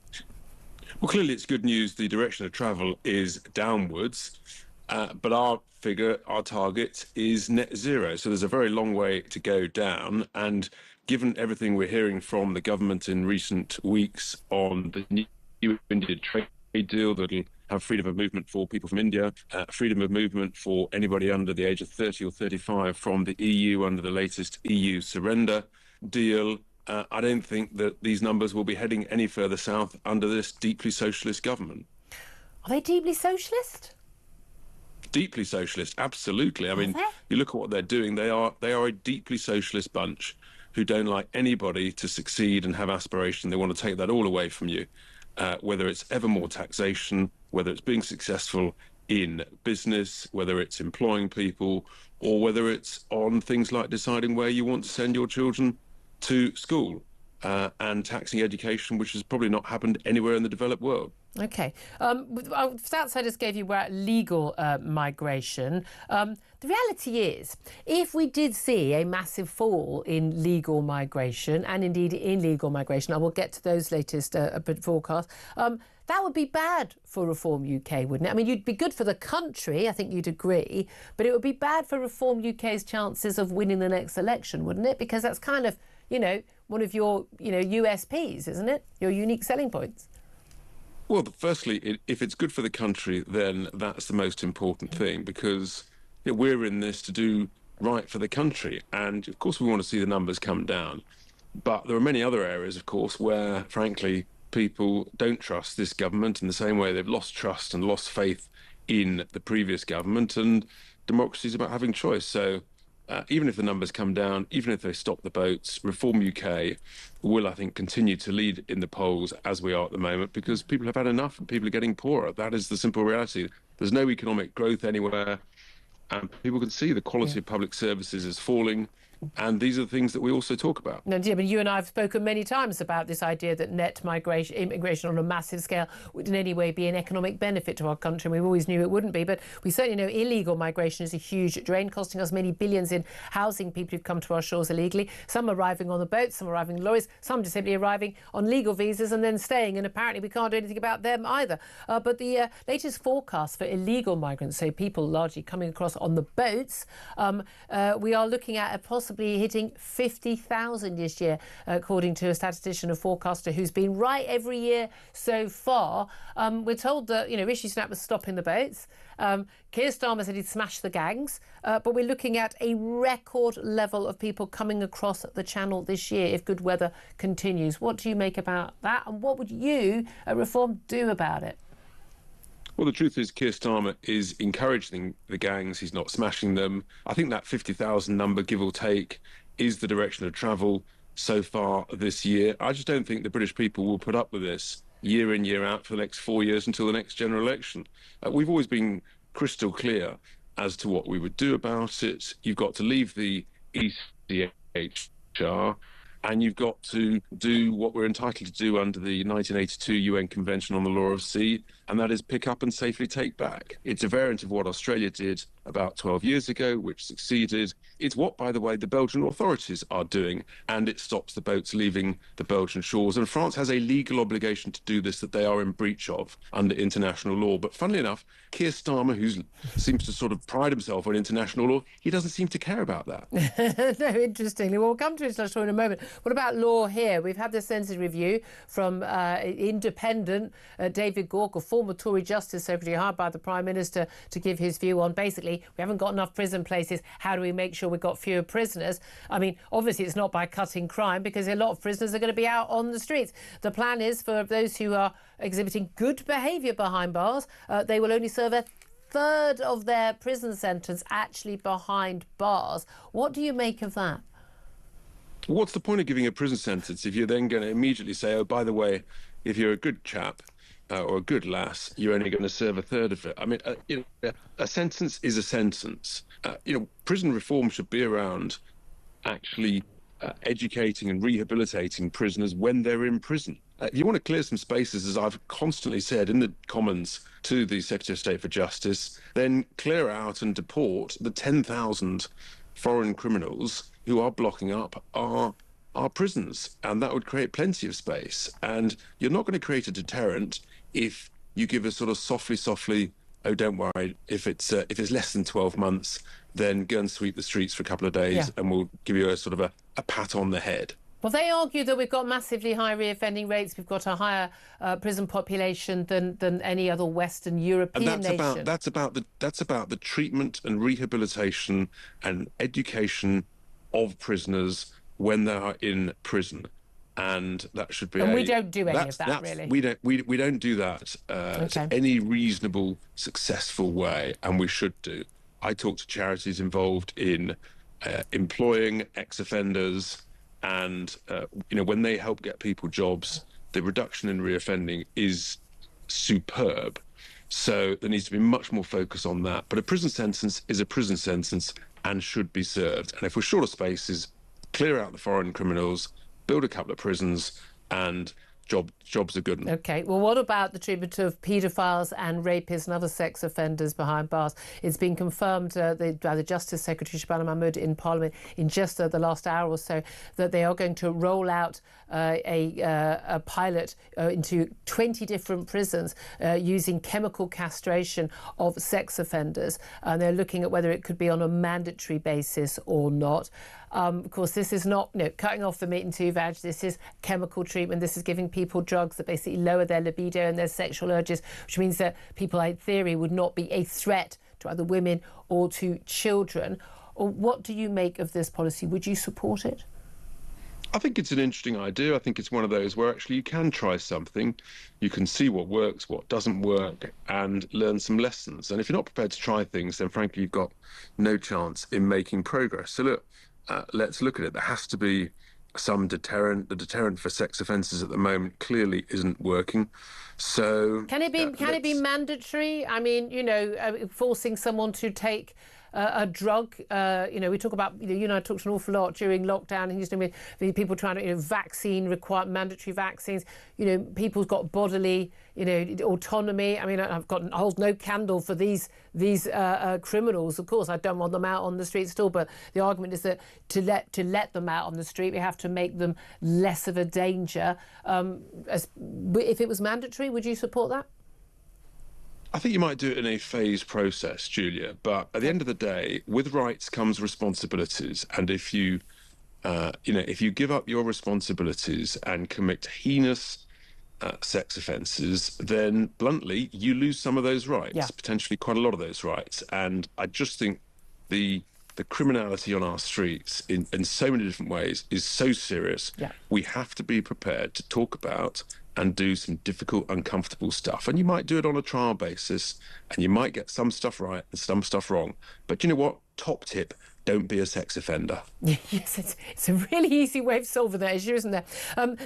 Well, clearly it's good news. The direction of travel is downwards, but our figure, our target, is net zero. So there's a very long way to go down. And given everything we're hearing from the government in recent weeks on the new India trade deal that'll have freedom of movement for people from India, freedom of movement for anybody under the age of 30 or 35 from the EU under the latest EU surrender deal, I don't think that these numbers will be heading any further south under this deeply socialist government. Are they deeply socialist? Deeply socialist, absolutely. I mean, you look at what they're doing, they are a deeply socialist bunch who don't like anybody to succeed and have aspiration. They want to take that all away from you. Whether it's ever more taxation, whether it's being successful in business, whether it's employing people, or whether it's on things like deciding where you want to send your children to school, and taxing education, which has probably not happened anywhere in the developed world. OK. Outsiders gave you legal migration. The reality is, if we did see a massive fall in legal migration and indeed in illegal migration, I will get to those latest forecasts, that would be bad for Reform UK, wouldn't it? I mean, you'd be good for the country, I think you'd agree, but it would be bad for Reform UK's chances of winning the next election, wouldn't it? Because that's kind of, one of your, USPs, isn't it? Your unique selling points. Well, firstly, if it's good for the country, then that's the most important thing, because we're in this to do right for the country. And, of course, we want to see the numbers come down. But there are many other areas, of course, where, frankly, people don't trust this government in the same way they've lost trust and lost faith in the previous government. And democracy is about having choice. So even if the numbers come down, even if they stop the boats, Reform UK will, I think, continue to lead in the polls as we are at the moment, because people have had enough and people are getting poorer. That is the simple reality. There's no economic growth anywhere, and people can see the quality of public services is falling. And these are the things that we also talk about. No, but you and I have spoken many times about this idea that net immigration on a massive scale would in any way be an economic benefit to our country. We always knew it wouldn't be, but we certainly know illegal migration is a huge drain, costing us many billions in housing people who've come to our shores illegally. Some arriving on the boats, some arriving in lorries, some just simply arriving on legal visas and then staying, and apparently we can't do anything about them either. But the latest forecast for illegal migrants, so people largely coming across on the boats, we are looking at a possible hitting 50,000 this year, according to a statistician, a forecaster who's been right every year so far. We're told that, Rishi Sunak was stopping the boats. Keir Starmer said he'd smash the gangs, but we're looking at a record level of people coming across the channel this year if good weather continues. What do you make about that, and what would you at Reform do about it? Well, the truth is Keir Starmer is encouraging the gangs. He's not smashing them. I think that 50,000 number, give or take, is the direction of travel so far this year. I just don't think the British people will put up with this year in, year out for the next 4 years until the next general election. We've always been crystal clear as to what we would do about it. You've got to leave the ECHR, and you've got to do what we're entitled to do under the 1982 UN Convention on the Law of Sea, and that is pick up and safely take back. It's a variant of what Australia did about 12 years ago, which succeeded. It's what, by the way, the Belgian authorities are doing, and it stops the boats leaving the Belgian shores. And France has a legal obligation to do this that they are in breach of under international law. But funnily enough, Keir Starmer, who seems to sort of pride himself on international law, he doesn't seem to care about that. No, interestingly. Well, we'll come to international law in a moment. What about law here? We've had this census review from independent David Gauke, a former Tory Justice Secretary hired by the Prime Minister to give his view on basically we haven't got enough prison places. How do we make sure we've got fewer prisoners? I mean, obviously it's not by cutting crime, because a lot of prisoners are going to be out on the streets. The plan is for those who are exhibiting good behaviour behind bars, they will only serve a third of their prison sentence actually behind bars. What do you make of that? What's the point of giving a prison sentence if you're then going to immediately say, oh, by the way, if you're a good chap or a good lass, you're only going to serve a third of it? I mean, a sentence is a sentence. Prison reform should be around actually educating and rehabilitating prisoners when they're in prison. If you want to clear some spaces, as I've constantly said in the Commons to the Secretary of State for Justice, then clear out and deport the 10,000 foreign criminals who are blocking up our prisons, and that would create plenty of space. And you're not going to create a deterrent if you give a sort of softly, oh, don't worry, if it's less than 12 months, then go and sweep the streets for a couple of days, and we'll give you a sort of a pat on the head. Well, they argue that we've got massively high reoffending rates. We've got a higher prison population than any other Western European nation. That's about the treatment and rehabilitation and education of prisoners when they are in prison, and that should be. And we don't do any of that, really. We don't do that in any reasonable, successful way, and we should do. I talk to charities involved in employing ex-offenders. And, when they help get people jobs, the reduction in reoffending is superb. So there needs to be much more focus on that. But a prison sentence is a prison sentence and should be served. And if we're short of spaces, clear out the foreign criminals, build a couple of prisons, and jobs are good. OK, well, what about the treatment of paedophiles and rapists and other sex offenders behind bars? It's been confirmed by the Justice Secretary, Shabana Mahmood, in Parliament in just the last hour or so that they are going to roll out a pilot into 20 different prisons using chemical castration of sex offenders. And they're looking at whether it could be on a mandatory basis or not. Of course, this is not cutting off the meat and two veg. This is chemical treatment. This is giving people drugs that basically lower their libido and their sexual urges, which means that people, in theory, would not be a threat to either women or to children. Or what do you make of this policy? Would you support it? I think it's an interesting idea. I think it's one of those where actually you can try something, you can see what works, what doesn't work, and learn some lessons. And if you're not prepared to try things, then frankly, you've got no chance in making progress. So look, let's look at it. There has to be some deterrent. The deterrent for sex offences at the moment clearly isn't working. So can it be mandatory? I mean, forcing someone to take a drug. We talk about, you and I talked an awful lot during lockdown, and with people trying to, require mandatory vaccines. People's got bodily, autonomy. I mean, I've got I hold no candle for these criminals. Of course, I don't want them out on the street still, but the argument is that to let them out on the street, we have to make them less of a danger. If it was mandatory, would you support that? I think you might do it in a phased process, Julia, but at the end of the day, with rights comes responsibilities. And if you give up your responsibilities and commit heinous sex offences, then bluntly, you lose some of those rights, potentially quite a lot of those rights. And I just think the criminality on our streets in so many different ways is so serious. We have to be prepared to talk about and do some difficult, uncomfortable stuff. And you might do it on a trial basis, and you might get some stuff right and some stuff wrong. But you know what? Top tip, don't be a sex offender. Yes, it's a really easy way of solving that issue, isn't there?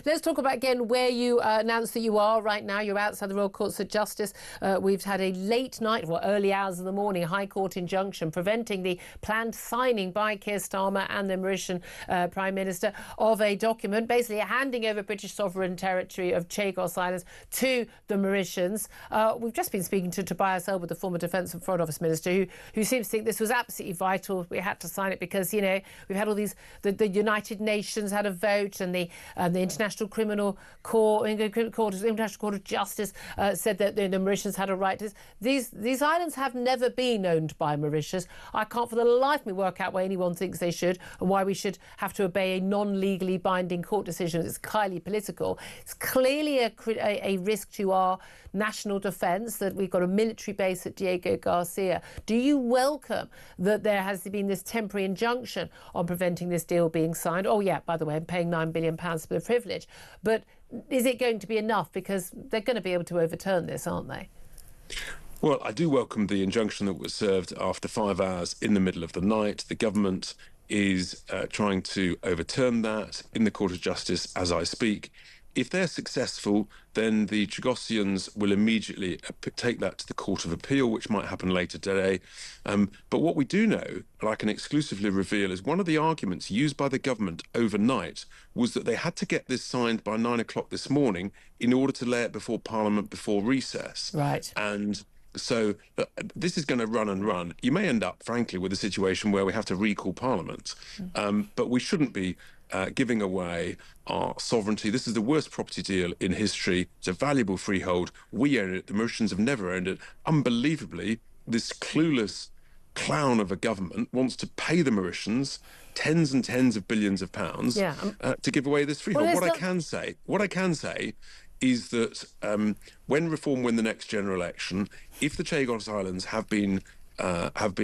Let's talk about, again, where you announced that you are right now. You're outside the Royal Courts of Justice. We've had a late night, early hours of the morning, High Court injunction preventing the planned signing by Keir Starmer and the Mauritian Prime Minister of a document basically handing over British sovereign territory of Chagos Islands to the Mauritians. We've just been speaking to Tobias Ellwood, the former Defence and Foreign Office Minister, who seems to think this was absolutely vital. We had to sign it because, you know, we've had all these, the United Nations had a vote, and the International Criminal Court, International Court of Justice said that the Mauritians had a right to this. These islands have never been owned by Mauritius. I can't for the life of me work out why anyone thinks they should, and why we should have to obey a non-legally binding court decision. It's highly political. It's clearly a risk to our national defence that we've got a military base at Diego Garcia. Do you welcome that there has been this temporary injunction on preventing this deal being signed? Oh yeah, by the way, I'm paying £9 billion for the privilege. But is it going to be enough? Because they're going to be able to overturn this, aren't they? Well, I do welcome the injunction that was served after 5 hours in the middle of the night. The government is trying to overturn that in the Court of Justice as I speak. If they're successful, then the Chagosians will immediately take that to the Court of Appeal, which might happen later today. But what we do know, and I can exclusively reveal, is one of the arguments used by the government overnight was that they had to get this signed by 9 o'clock this morning in order to lay it before Parliament before recess. Right. And so this is going to run and run. You may end up, frankly, with a situation where we have to recall Parliament. But we shouldn't be giving away our sovereignty. This is the worst property deal in history. It's a valuable freehold. We own it. The Mauritians have never owned it. Unbelievably, this clueless clown of a government wants to pay the Mauritians tens and tens of billions of pounds to give away this freehold. What I can say is that when Reform win the next general election, if the Chagos Islands have been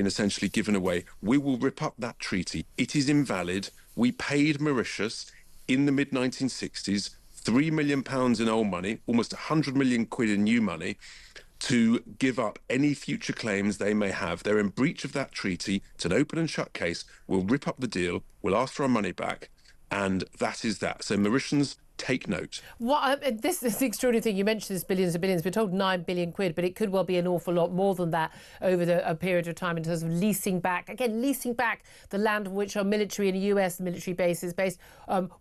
essentially given away, we will rip up that treaty. It is invalid. We paid Mauritius in the mid-1960s £3 million in old money, almost 100 million quid in new money, to give up any future claims they may have. They're in breach of that treaty. It's an open and shut case. We'll rip up the deal. We'll ask for our money back. And that is that. So Mauritians, take note. This is the extraordinary thing. You mentioned this billions and billions. We're told 9 billion quid, but it could well be an awful lot more than that over a period of time in terms of leasing back the land on which our military and US military base is based,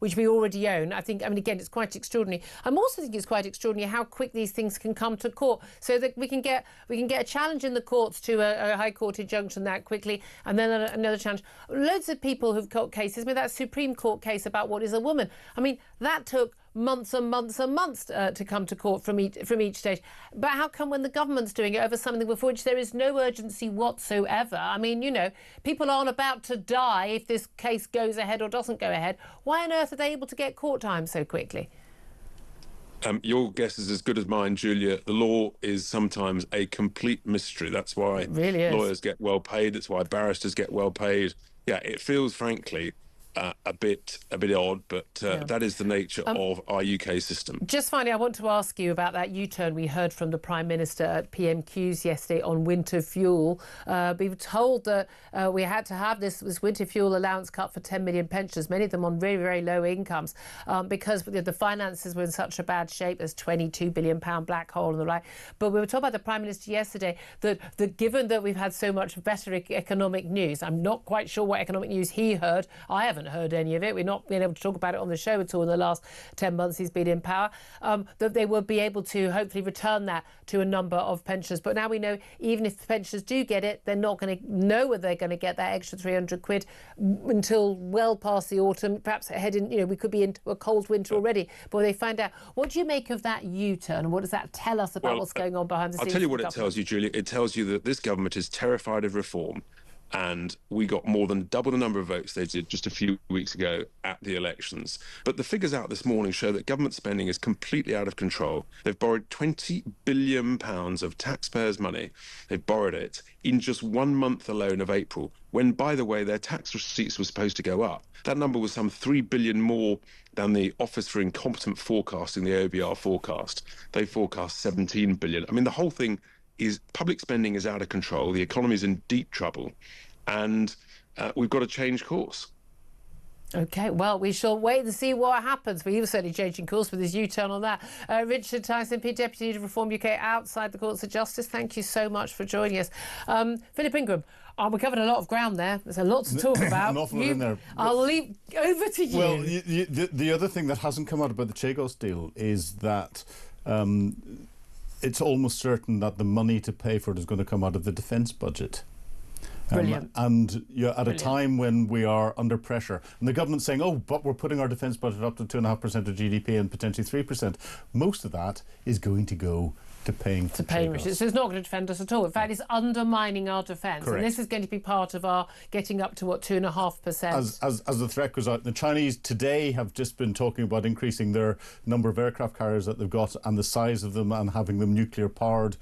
which we already own. Again, it's quite extraordinary. I'm also thinking it's quite extraordinary how quick these things can come to court, so that we can get a challenge in the courts to a High Court injunction that quickly, and then another challenge. Loads of people who've got cases with that Supreme Court case about what is a woman. That took months and months and months to come to court from each state. But how come when the government's doing it over something for which there is no urgency whatsoever? People aren't about to die if this case goes ahead or doesn't go ahead. Why on earth are they able to get court time so quickly? Your guess is as good as mine, Julia. The law is sometimes a complete mystery. That's why lawyers get well paid. That's why barristers get well paid. Yeah, it feels, frankly, a bit odd, but that is the nature of our UK system. Just finally, I want to ask you about that U-turn we heard from the Prime Minister at PMQs yesterday on winter fuel. We were told that we had to have this winter fuel allowance cut for 10 million pensioners, many of them on very, very low incomes, because the finances were in such a bad shape. There's £22 billion black hole and the like. But we were told by the Prime Minister yesterday that given that we've had so much better economic news, I'm not quite sure what economic news he heard. I haven't heard any of it. We're not being able to talk about it on the show at all in the last 10 months he's been in power, that they will be able to hopefully return that to a number of pensioners. But now we know even if the pensioners do get it, they're not going to know whether they're going to get that extra 300 quid until well past the autumn, perhaps we could be into a cold winter already before they find out. What do you make of that U-turn? What does that tell us about what's going on behind the scenes? I'll tell you what it tells you, Julia. It tells you that this government is terrified of reform. And we got more than double the number of votes they did just a few weeks ago at the elections. But the figures out this morning show that government spending is completely out of control. They've borrowed £20 billion of taxpayers' money. They've borrowed it in just 1 month alone of April, when, by the way, their tax receipts were supposed to go up. That number was some £3 billion more than the Office for Incompetent Forecasting, the OBR, forecast. They forecast £17 billion. The whole thing is public spending is out of control. The economy is in deep trouble. And we've got to change course. OK, well, we shall wait to see what happens. But he was certainly changing course with his U-turn on that. Richard Tice, MP, Deputy to Reform UK outside the Courts of Justice, thank you so much for joining us. Philip Ingram, we covered a lot of ground there. There's a lot to talk about. An awful lot in there. I'll leave over to you. Well, the other thing that hasn't come out about the Chagos deal is that it's almost certain that the money to pay for it is going to come out of the defence budget. Brilliant. And at a time when we are under pressure, and the government's saying, oh, but we're putting our defence budget up to 2.5% of GDP and potentially 3%, most of that is going to go to paying for Chagos. So it's not going to defend us at all. In fact, it's undermining our defence. Correct. And this is going to be part of our getting up to, 2.5%? As the threat goes out. The Chinese today have just been talking about increasing their number of aircraft carriers that they've got and the size of them and having them nuclear powered,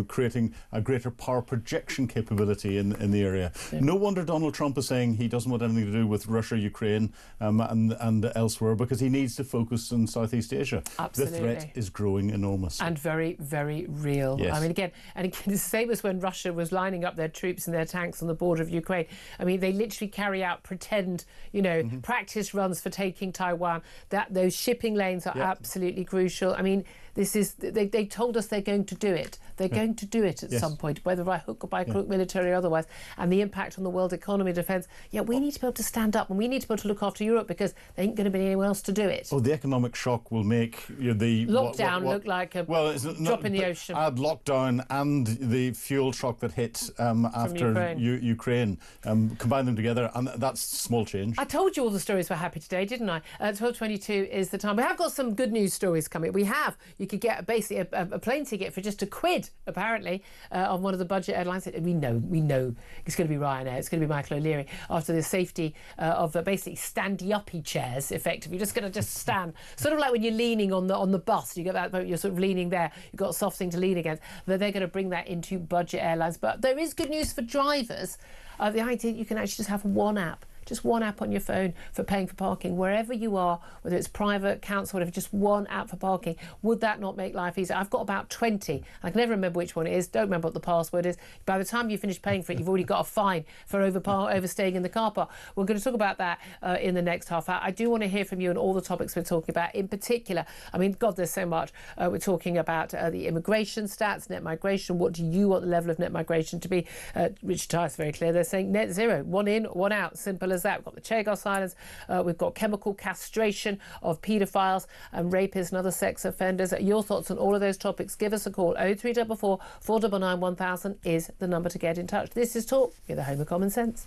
creating a greater power projection capability in the area. Yeah. No wonder Donald Trump is saying he doesn't want anything to do with Russia, Ukraine and elsewhere, because he needs to focus on Southeast Asia. Absolutely. The threat is growing enormous. And very, very real. Yes. I mean, again, it's the same as when Russia was lining up their troops and their tanks on the border of Ukraine. I mean, they literally carry out pretend, practice runs for taking Taiwan. Those shipping lanes are absolutely crucial. I mean, this is they told us they're going to do it. They're going to do it at some point, whether by hook or by crook, military or otherwise. And the impact on the world economy, defence. We need to be able to stand up and we need to be able to look after Europe because there ain't going to be anyone else to do it. Oh, the economic shock will make the lockdown look like a drop in the ocean. Add lockdown and the fuel shock that hit after Ukraine. Combine them together, and that's small change. I told you all the stories were happy today, didn't I? 12:22 is the time. We have got some good news stories coming. We have. You could get basically a plane ticket for just £1, apparently, on one of the budget airlines. We know it's going to be Ryanair. It's going to be Michael O'Leary after the safety of basically standy-uppy chairs. Effectively, you're just going to stand, sort of like when you're leaning on the bus. You get that moment, you're sort of leaning there. You've got a soft thing to lean against. They're going to bring that into budget airlines. But there is good news for drivers. The idea you can actually just have one app. Just one app on your phone for paying for parking wherever you are, whether it's private, council, whatever, just one app for parking. Would that not make life easier? I've got about 20. I can never remember which one it is. Don't remember what the password is. By the time you finish paying for it, you've already got a fine for overstaying in the car park. We're going to talk about that in the next half hour. I do want to hear from you on all the topics we're talking about. In particular, I mean, God, there's so much. We're talking about the immigration stats, net migration. What do you want the level of net migration to be? Richard Tice, very clear. They're saying net zero. One in, one out. Simple as that. We've got the Chagos Islands. We've got chemical castration of paedophiles and rapists and other sex offenders. Your thoughts on all of those topics, give us a call. 0344 499 1000 is the number to get in touch. This is Talk. You're the home of common sense.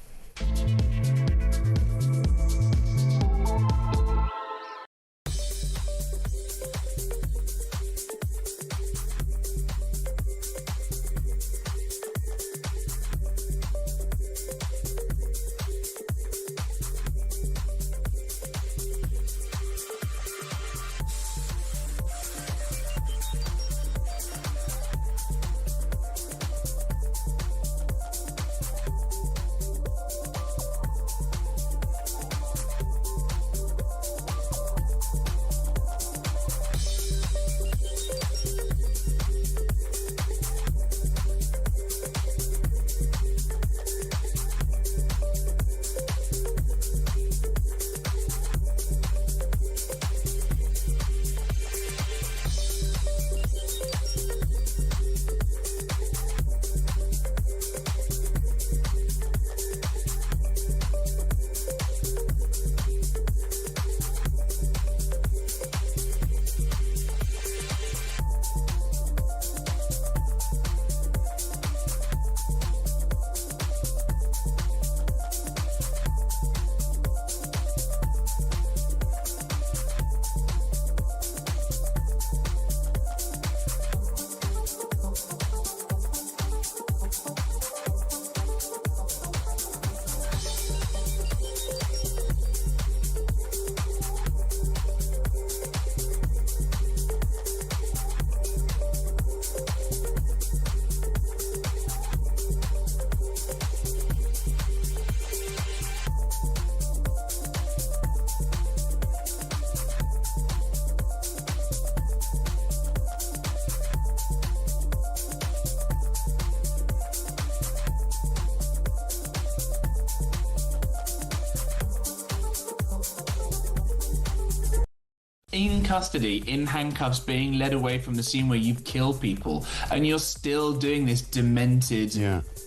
in custody, in handcuffs, being led away from the scene where you've killed people, and you're still doing this demented,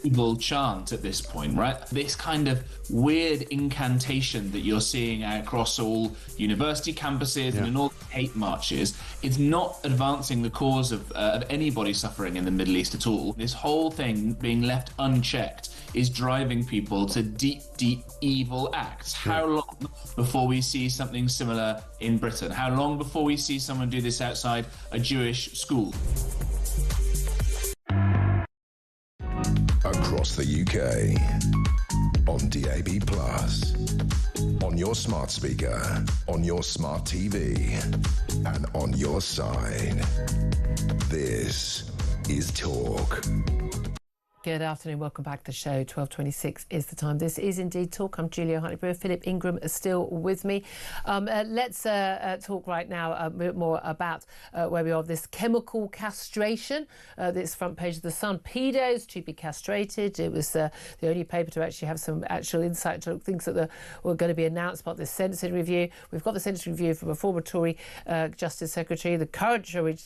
evil chant at this point, right? This kind of weird incantation that you're seeing across all university campuses and in all hate marches, it's not advancing the cause of anybody suffering in the Middle East at all. This whole thing being left unchecked is driving people to deep, deep evil acts. How long before we see something similar in Britain? How long before we see someone do this outside a Jewish school? Across the UK, on DAB+, on your smart speaker, on your smart TV, and on your side. This is Talk. Good afternoon, welcome back to the show. 12:26 is the time. This is indeed Talk. I'm Julia Hartley-Brewer. Philip Ingram is still with me. Let's talk right now a bit more about where we are. This chemical castration. This front page of The Sun. Pedos to be castrated. It was the only paper to actually have some actual insight to things that were going to be announced about this sentencing review. We've got the sentencing review from a former Tory Justice Secretary, the current Tory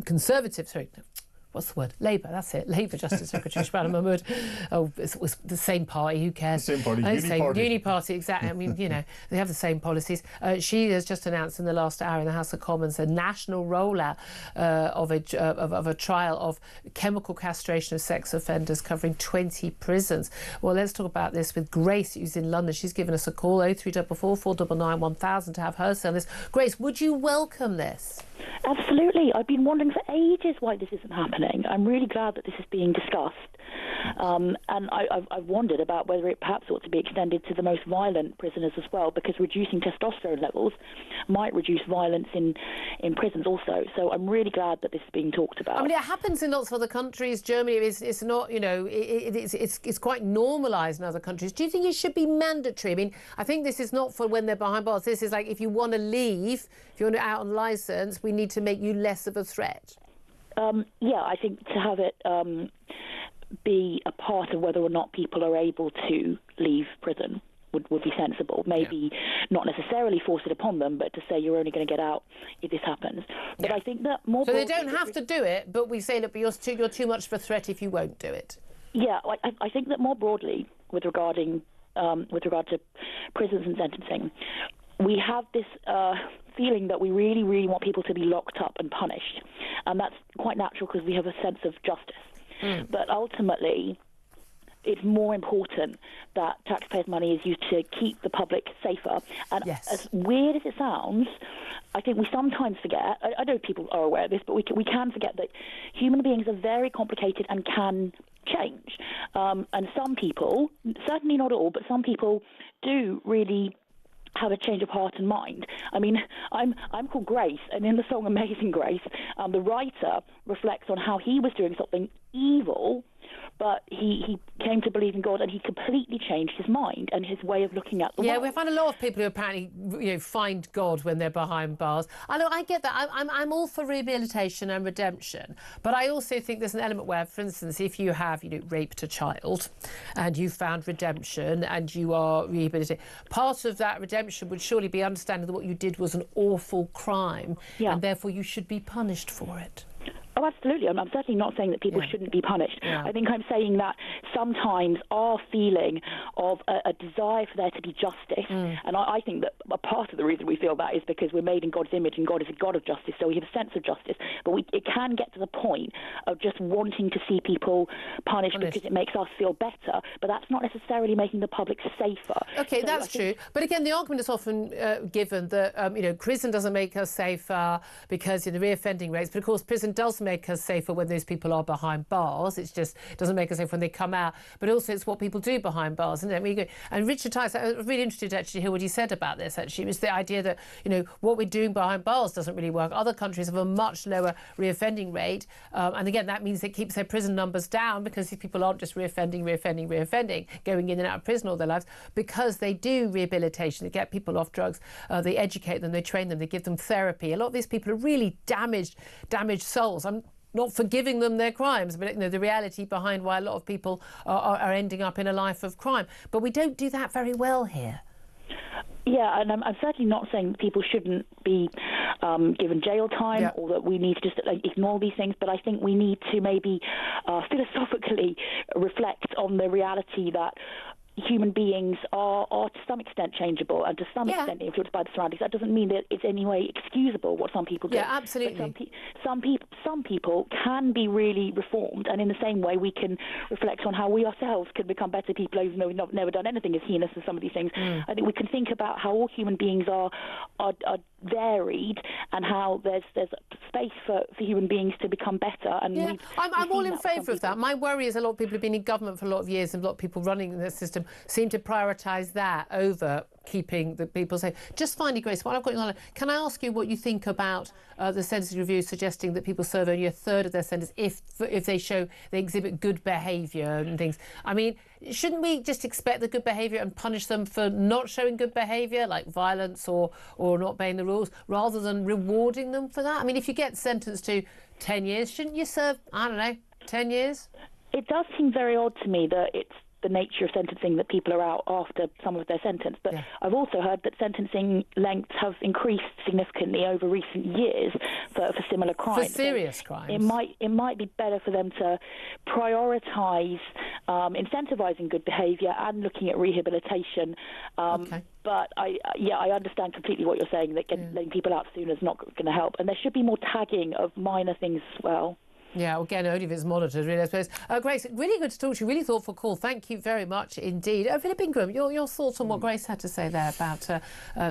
Conservative, sorry, what's the word? Labour, that's it. Labour Justice Secretary Shabana Mahmood. Oh, it was the same party, who cares? Same party, Uni Party, exactly. I mean, you know, they have the same policies. She has just announced in the last hour in the House of Commons a national rollout of a trial of chemical castration of sex offenders covering 20 prisons. Well, let's talk about this with Grace, who's in London. She's given us a call, 0344 499 1000, to have her say on this. Grace, would you welcome this? Absolutely. I've been wondering for ages why this isn't happening. I'm really glad that this is being discussed. And I've wondered about whether it perhaps ought to be extended to the most violent prisoners as well, because reducing testosterone levels might reduce violence in prisons also. So I'm really glad that this is being talked about. I mean, it happens in lots of other countries. Germany, it's not, you know, it's quite normalised in other countries. Do you think it should be mandatory? I mean, I think this is not for when they're behind bars. This is like if you want to leave, if you want to out on licence, we need to make you less of a threat. Yeah, I think to have it be a part of whether or not people are able to leave prison would be sensible. Maybe not necessarily force it upon them, but to say you're only going to get out if this happens. But I think that more. So they don't have to do it, but we say, look, but you're too much of a threat if you won't do it. Yeah, I think that more broadly, with regard to prisons and sentencing, we have this feeling that we really, really want people to be locked up and punished, and that's quite natural because we have a sense of justice. But ultimately, it's more important that taxpayers' money is used to keep the public safer. And as weird as it sounds, I think we sometimes forget, I know people are aware of this, but we can forget that human beings are very complicated and can change. And some people, certainly not all, but some people do really have a change of heart and mind. I mean, I'm called Grace, and in the song Amazing Grace, the writer reflects on how he was doing something evil, but he came to believe in God, and he completely changed his mind and his way of looking at the world. Yeah, we find a lot of people who apparently, you know, find God when they're behind bars. I know, I get that. I'm all for rehabilitation and redemption, but I also think there's an element where, for instance, if you have, you know, raped a child and you found redemption and you are rehabilitated, part of that redemption would surely be understanding that what you did was an awful crime, and therefore you should be punished for it. Oh, absolutely. I'm certainly not saying that people shouldn't be punished. I think I'm saying that sometimes our feeling of a desire for there to be justice, and I think that a part of the reason we feel that is because we're made in God's image and God is a God of justice, so we have a sense of justice, but it can get to the point of just wanting to see people punished because it makes us feel better, but that's not necessarily making the public safer. Okay, so that's true. But again, the argument is often given that, you know, prison doesn't make us safer because of the reoffending rates, but of course prison does make us safer when those people are behind bars. It's just doesn't make us safe when they come out, but also it's what people do behind bars, isn't it? And Richard Tice, I was really interested actually to hear what he said about this. Actually, it was the idea that, you know, what we're doing behind bars doesn't really work. Other countries have a much lower reoffending rate, and again that means it keeps their prison numbers down because these people aren't just reoffending, going in and out of prison all their lives, because they do rehabilitation. They get people off drugs, they educate them, they train them, they give them therapy. A lot of these people are really damaged souls. I'm not forgiving them their crimes, but, you know, the reality behind why a lot of people are ending up in a life of crime. But we don't do that very well here. Yeah, and I'm certainly not saying people shouldn't be given jail time or that we need to just ignore these things, but I think we need to maybe philosophically reflect on the reality that human beings are to some extent changeable and to some extent influenced by the surroundings. That doesn't mean that it's any way excusable what some people do. Yeah, absolutely. But some people can be really reformed, and in the same way we can reflect on how we ourselves can become better people, even though we've never done anything as heinous as some of these things. I think we can think about how all human beings are varied and how there's space for human beings to become better. And I'm all in favour of that. My worry is a lot of people have been in government for a lot of years, and a lot of people running the system seem to prioritise that over keeping the people safe. Just finally, Grace, while I've got you on, can I ask you what you think about the sentencing review suggesting that people serve only a third of their sentence if they exhibit good behaviour and things? I mean, shouldn't we just expect the good behaviour and punish them for not showing good behaviour, like violence or not obeying the rules, rather than rewarding them for that? I mean, if you get sentenced to 10 years, shouldn't you serve, 10 years? It does seem very odd to me that it's the nature of sentencing that people are out after some of their sentence. But I've also heard that sentencing lengths have increased significantly over recent years for similar crimes. For serious crimes. It might be better for them to prioritise incentivising good behaviour and looking at rehabilitation. But I understand completely what you're saying, that letting people out sooner is not going to help. And there should be more tagging of minor things as well. Yeah, again, only if it's monitored, really, I suppose. Grace, really good to talk to you. Really thoughtful call. Thank you very much indeed. Philip Ingram, your thoughts on what Grace had to say there about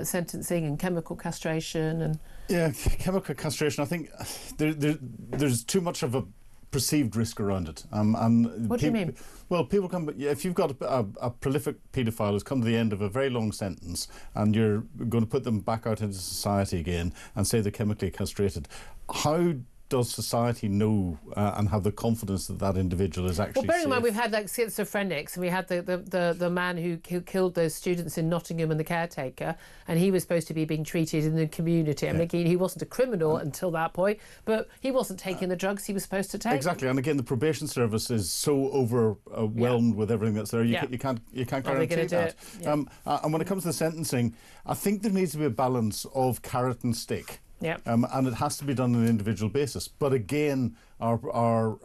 sentencing and chemical castration and... Yeah, chemical castration, I think there's too much of a perceived risk around it. What do you mean? Well, people come... If you've got a prolific paedophile who's come to the end of a very long sentence and you're going to put them back out into society again and say they're chemically castrated, how does society know and have the confidence that that individual is actually bearing in mind safe? we've had like schizophrenics, and we had the man who killed those students in Nottingham and the caretaker, and he was supposed to be being treated in the community. I mean, he wasn't a criminal until that point, but he wasn't taking the drugs he was supposed to take. Exactly, and again, the probation service is so overwhelmed with everything that's there. You can't guarantee that. And when it comes to the sentencing, I think there needs to be a balance of carrot and stick. And it has to be done on an individual basis. But again, our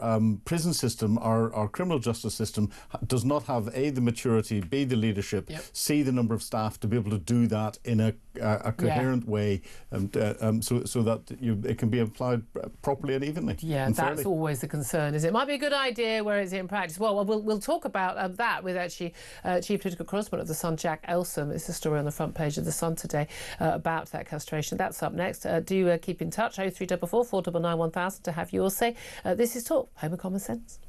prison system, our criminal justice system does not have A, the maturity, B, the leadership, C, the number of staff to be able to do that in a coherent way, so that it can be applied properly and evenly. Yeah, and that's always the concern, is it? Might be a good idea, where is it in practice? Well, we'll talk about that with actually Chief Political Correspondent of The Sun, Jack Elsom. It's a story on the front page of The Sun today about that castration. That's up next. Do keep in touch, 0344 499 1000 to have your say. This is Talk, Home of Common Sense.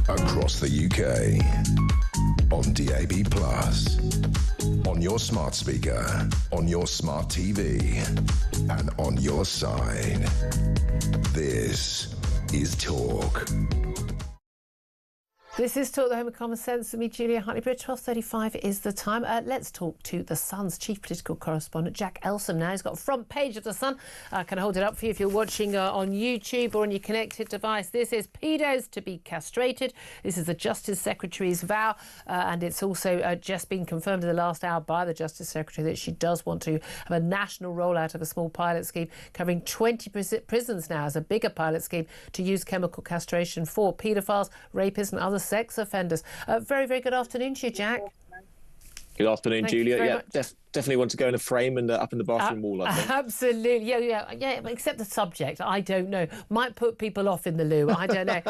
Across the UK, on DAB+, on your smart speaker, on your smart TV, and on your side. This is Talk. This is Talk the Home of Common Sense with me, Julia Hartley-Brewer. 12:35 is the time. Let's talk to The Sun's chief political correspondent, Jack Elsom, now. He's got a front page of The Sun. I can hold it up for you if you're watching on YouTube or on your connected device. This is pedos to be castrated. This is the Justice Secretary's vow, and it's also just been confirmed in the last hour by the Justice Secretary that she does want to have a national rollout of a small pilot scheme covering 20 prisons now as a bigger pilot scheme to use chemical castration for paedophiles, rapists and other sex offenders. Very, very good afternoon to you, Jack. Good afternoon, Thank you Julia. very Yeah, much. Definitely want to go in a frame and up in the bathroom wall, I think. Absolutely. Yeah, except the subject. I don't know. Might put people off in the loo. I don't know.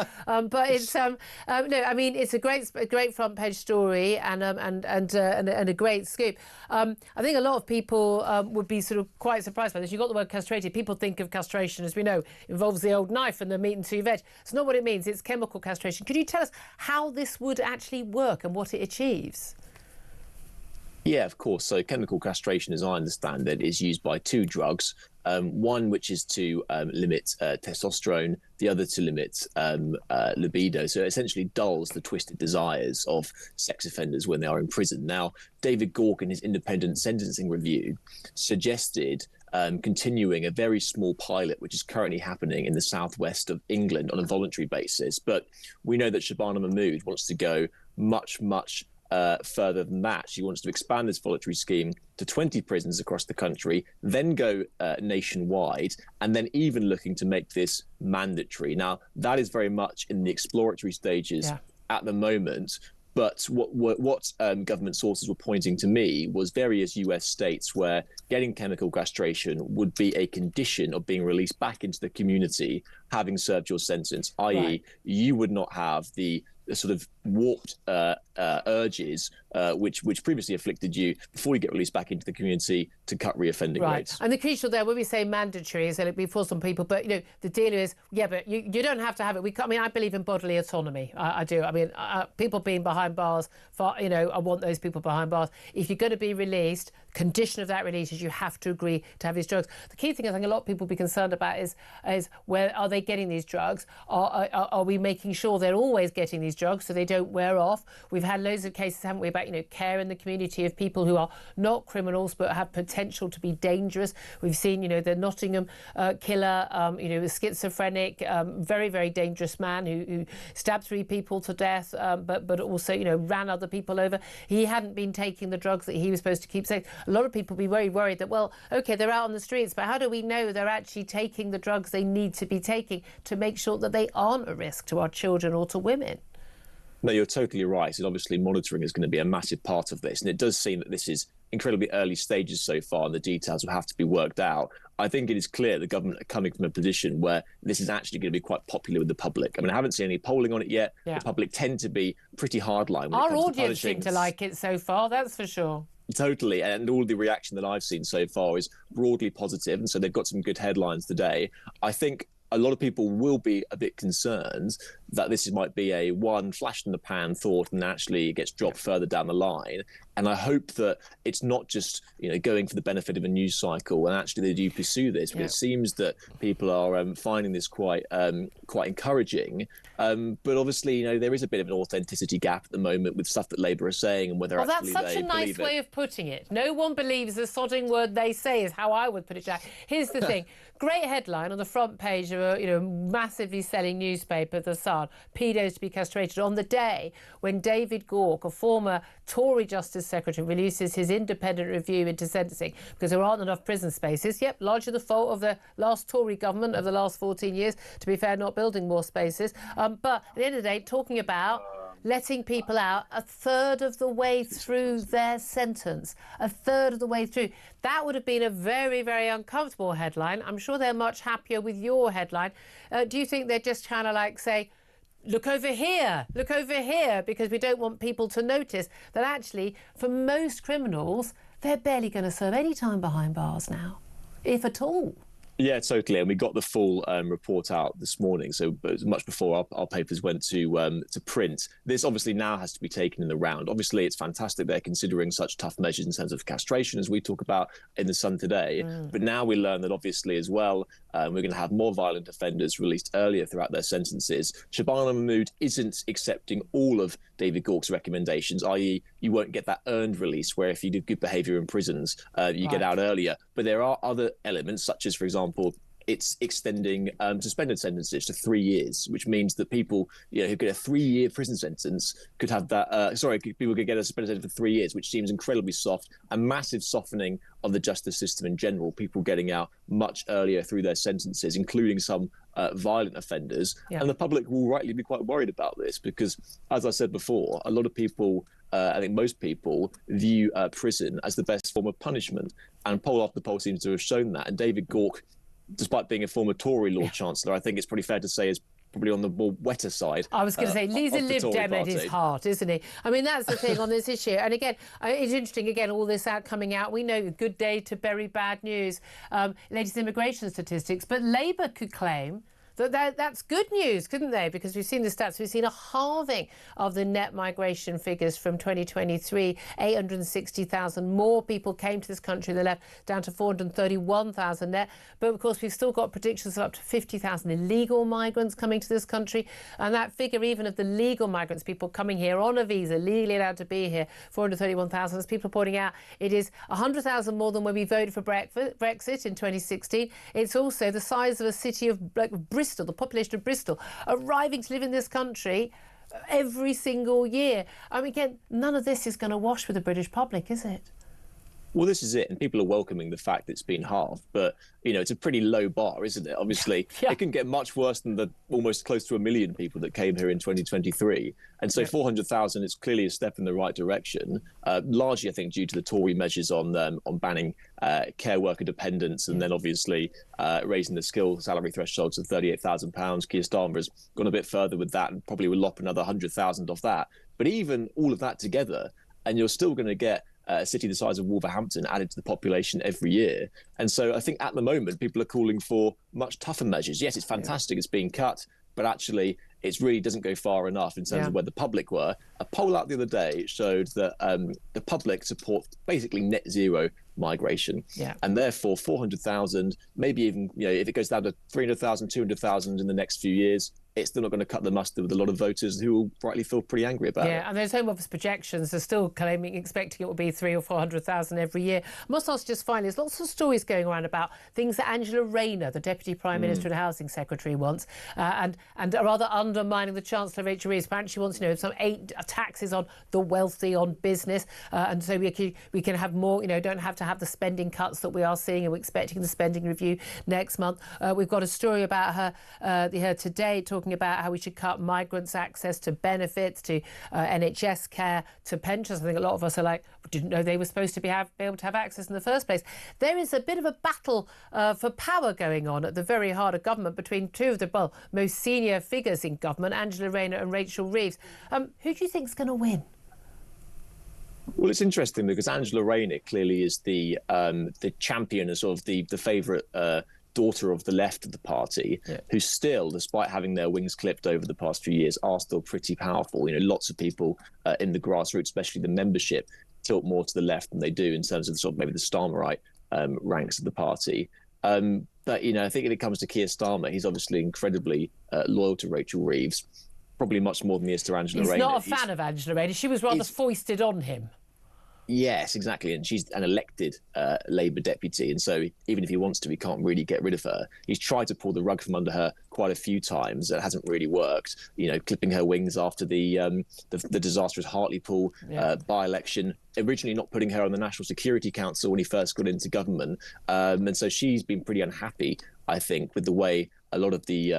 But it's no, I mean, it's a great front page story and a great scoop. I think a lot of people would be sort of quite surprised by this. You've got the word castrated. People think of castration, as we know, involves the old knife and the meat and two veg. It's not what it means. It's chemical castration. Could you tell us how this would actually work and what it achieves? Yeah, of course. So chemical castration, as I understand it, is used by two drugs. One which is to limit testosterone, the other to limit libido. So it essentially dulls the twisted desires of sex offenders when they are in prison. Now, David Gork, in his independent sentencing review, suggested continuing a very small pilot, which is currently happening in the southwest of England on a voluntary basis. But we know that Shabana Mahmood wants to go much further than that. She wants to expand this voluntary scheme to 20 prisons across the country, then go nationwide, and then even looking to make this mandatory. Now, that is very much in the exploratory stages at the moment. But what government sources were pointing to me was various US states where getting chemical castration would be a condition of being released back into the community, having served your sentence, i.e. you would not have the sort of warped urges which previously afflicted you before you get released back into the community to cut reoffending rates. And the crucial there, when we say mandatory, is that it'd be forced on people. But, the deal is, but you don't have to have it. I believe in bodily autonomy. I do. I mean, people being behind bars, I want those people behind bars. If you're going to be released, condition of that release is you have to agree to have these drugs. The key thing I think a lot of people be concerned about is where are they getting these drugs? Are we making sure they're always getting these drugs so they don't wear off? We've had loads of cases, haven't we, about care in the community of people who are not criminals but have potential to be dangerous. We've seen the Nottingham killer, a schizophrenic, very, very dangerous man who stabbed 3 people to death, but also ran other people over. He hadn't been taking the drugs that he was supposed to keep safe. A lot of people be very worried that, well, okay, they're out on the streets, but how do we know they're actually taking the drugs they need to be taking to make sure that they aren't a risk to our children or to women? No, you're totally right. And obviously monitoring is going to be a massive part of this. And it does seem that this is incredibly early stages so far, and the details will have to be worked out. I think it is clear the government are coming from a position where this is actually going to be quite popular with the public. I mean, I haven't seen any polling on it yet. The public tend to be pretty hardline when it comes to punishing. Our audience seem to like it so far, that's for sure. Totally. And all the reaction that I've seen so far is broadly positive. And so they've got some good headlines today. I think a lot of people will be a bit concerned that this might be a one flash in the pan thought and actually it gets dropped further down the line. And I hope that it's not just going for the benefit of a news cycle and actually they do pursue this. But it seems that people are finding this quite encouraging. But obviously, there is a bit of an authenticity gap at the moment with stuff that Labour are saying and whether actually they believe it. That's such a nice way of putting it. No one believes the sodding word they say is how I would put it, Jack. Here's the thing. Great headline on the front page of a massively selling newspaper, The Sun, pedos to be castrated, on the day when David Gork, a former Tory Justice Secretary, releases his independent review into sentencing because there aren't enough prison spaces. Yep, largely the fault of the last Tory government of the last 14 years, to be fair, not building more spaces. But at the end of the day, talking about letting people out a third of the way through their sentence. A third of the way through. That would have been a very, very uncomfortable headline. I'm sure they're much happier with your headline. Do you think they're just trying to say, look over here, because we don't want people to notice that actually, for most criminals, they're barely going to serve any time behind bars now, if at all? Yeah, totally. And we got the full report out this morning, so much before our papers went to print. This obviously now has to be taken in the round. Obviously, it's fantastic they're considering such tough measures in terms of castration, as we talk about in The Sun today. But now we learn that obviously as well, We're going to have more violent offenders released earlier throughout their sentences. Shabana Mahmood isn't accepting all of David Gauke's recommendations, i.e. you won't get that earned release where if you do good behaviour in prisons, you get out earlier. But there are other elements, such as, for example, it's extending suspended sentences to 3 years, which means that people who get a 3-year prison sentence could have that. People could get a suspended sentence for 3 years, which seems incredibly soft. A massive softening of the justice system in general. People getting out much earlier through their sentences, including some violent offenders. Yeah. And the public will rightly be quite worried about this because, as I said before, a lot of people. I think most people view prison as the best form of punishment, and poll after poll seems to have shown that. And David Gauke, despite being a former Tory Lord Chancellor, I think it's pretty fair to say is probably on the more wetter side. I was going to say, he's a Lib Dem at his heart, isn't he? I mean, that's the thing on this issue. And again, it's interesting, again, all this coming out. We know a good day to bury bad news, latest immigration statistics, but Labour could claim that's good news, couldn't they? Because we've seen the stats. We've seen a halving of the net migration figures from 2023. 860,000 more people came to this country. They left down to 431,000 net. But of course, we've still got predictions of up to 50,000 illegal migrants coming to this country. And that figure, even of the legal migrants, people coming here on a visa, legally allowed to be here, 431,000. As people are pointing out, it is 100,000 more than when we voted for Brexit in 2016. It's also the size of a city of Bristol, the population of Bristol, arriving to live in this country every single year. I mean, again, none of this is going to wash with the British public, is it? Well, this is it, and people are welcoming the fact that it's been halved, but, it's a pretty low bar, isn't it? Obviously, it can get much worse than the almost close to 1 million people that came here in 2023, and so 400,000 is clearly a step in the right direction, largely, I think, due to the Tory measures on banning care worker dependents, and then obviously raising the skill salary threshold to £38,000. Keir Starmer has gone a bit further with that and probably will lop another 100,000 off that. But even all of that together, and you're still going to get a city the size of Wolverhampton added to the population every year. And so I think at the moment, people are calling for much tougher measures. Yes, it's fantastic, it's being cut, but actually it really doesn't go far enough in terms of where the public were. A poll out the other day showed that the public support basically net zero migration. And therefore 400,000, maybe even, if it goes down to 300,000, 200,000 in the next few years, it's still not going to cut the mustard with a lot of voters who will rightly feel pretty angry about it. Yeah, and those Home Office projections are still expecting it will be 300,000 or 400,000 every year. I must ask just finally, there's lots of stories going around about things that Angela Rayner, the Deputy Prime Minister and Housing Secretary, wants, and are rather undermining the Chancellor Rachel Reeves. Apparently she wants, some 8 taxes on the wealthy, on business, and so we can have more, don't have to have the spending cuts that we are seeing, and we're expecting the spending review next month. We've got a story about her today, talking about how we should cut migrants' access to benefits, to NHS care, to pensions. I think a lot of us are like, didn't know they were supposed to be able to have access in the first place. There is a bit of a battle for power going on at the very heart of government between two of the most senior figures in government, Angela Rayner and Rachel Reeves. Who do you think is going to win? Well, it's interesting because Angela Rayner clearly is the champion, and sort of the favourite daughter of the left of the party, who still, despite having their wings clipped over the past few years, are still pretty powerful. Lots of people in the grassroots, especially the membership, tilt more to the left than they do in terms of sort of maybe the Starmerite ranks of the party. But, I think when it comes to Keir Starmer, he's obviously incredibly loyal to Rachel Reeves, probably much more than he is to Angela Rayner. He's not a fan of Angela Rayner. She was rather foisted on him. Yes, exactly. And she's an elected Labour deputy. And so even if he wants to, he can't really get rid of her. He's tried to pull the rug from under her quite a few times. It hasn't really worked. Clipping her wings after the disastrous Hartlepool by-election, originally not putting her on the National Security Council when he first got into government. And so she's been pretty unhappy, I think, with the way a lot of the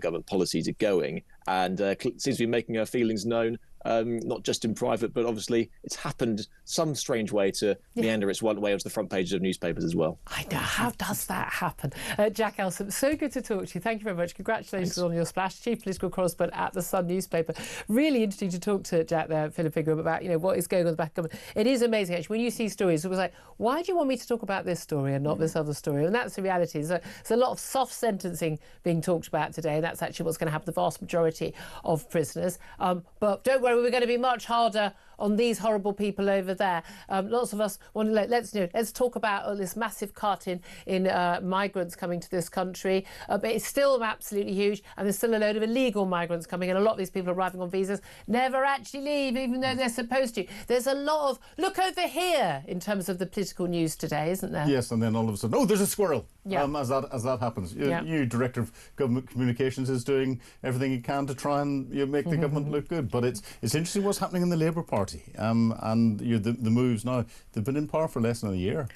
government policies are going, and seems to be making her feelings known, not just in private, but obviously it's happened some strange way to meander its way onto the front pages of newspapers as well. I know, how does that happen? Jack Elsom, so good to talk to you. Thank you very much. Congratulations on your splash, Chief Political Correspondent at the Sun newspaper. Really interesting to talk to Jack there, Philip Ingram, about what is going on in the back of government. It is amazing, actually, when you see stories, it was like, why do you want me to talk about this story and not this other story? And that's the reality. There's a lot of soft sentencing being talked about today, and that's actually what's going to happen to the vast majority of prisoners. But don't worry, we're going to be much harder on these horrible people over there. Lots of us want to let's talk about this massive cut in migrants coming to this country, but it's still absolutely huge, and there's still a load of illegal migrants coming, and a lot of these people arriving on visas never actually leave, even though they're supposed to. There's a lot of look over here in terms of the political news today, isn't there? Yes, and then all of a sudden, oh, there's a squirrel. Yeah. As that happens, you Director of Government Communications is doing everything he can to try and make the government look good. But it's interesting what's happening in the Labour Party, and the moves now. They've been in power for less than a year.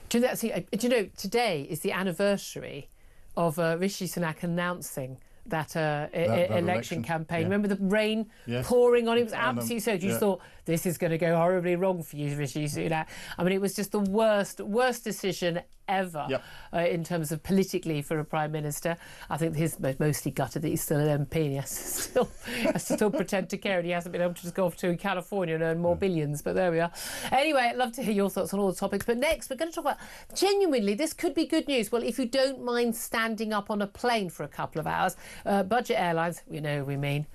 Do you know today is the anniversary of Rishi Sunak announcing that election campaign. Yeah. Remember the rain pouring on it? It was absolutely soaked. You thought, this is going to go horribly wrong for you, Rishi Sunak. I mean, it was just the worst decision ever in terms of politically for a Prime Minister. I think he's mostly gutted that he's still an MP and he has to still pretend to care, and he hasn't been able to just go off to California and earn more billions, but there we are. Anyway, I'd love to hear your thoughts on all the topics, but next we're going to talk about, genuinely, this could be good news. Well, if you don't mind standing up on a plane for a couple of hours, budget airlines, we know who we mean,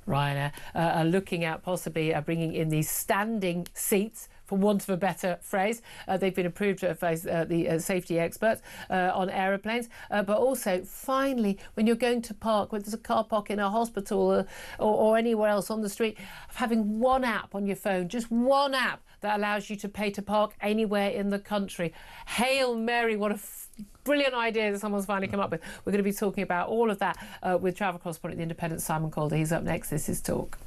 Ryanair, are looking at possibly bringing in these standing seats, for want of a better phrase. They've been approved by the safety experts on aeroplanes. But also, finally, when you're going to park, whether there's a car park in a hospital or anywhere else on the street, having one app on your phone, just one app that allows you to pay to park anywhere in the country. Hail Mary, what a brilliant idea that someone's finally come up with. We're going to be talking about all of that with travel correspondent The Independent, Simon Calder. He's up next. This is Talk.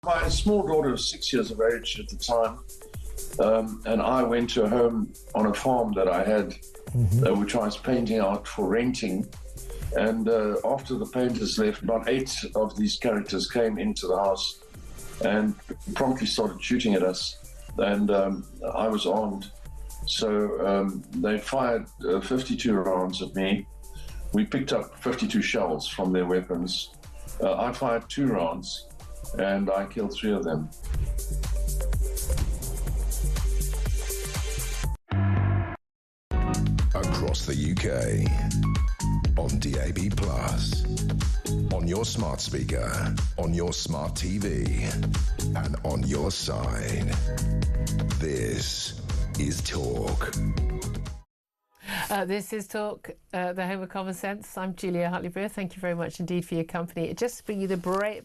My small daughter was 6 years of age at the time, and I went to a home on a farm that I had, which I was painting out for renting. And after the painters left, about 8 of these characters came into the house and promptly started shooting at us. And I was armed. So they fired 52 rounds at me. We picked up 52 shells from their weapons. I fired 2 rounds. And I killed 3 of them. Across the UK, on DAB+, on your smart speaker, on your smart TV, and on your side. This is Talk. This is Talk, the home of common sense. I'm Julia Hartley-Brewer. Thank you very much indeed for your company. Just to bring you the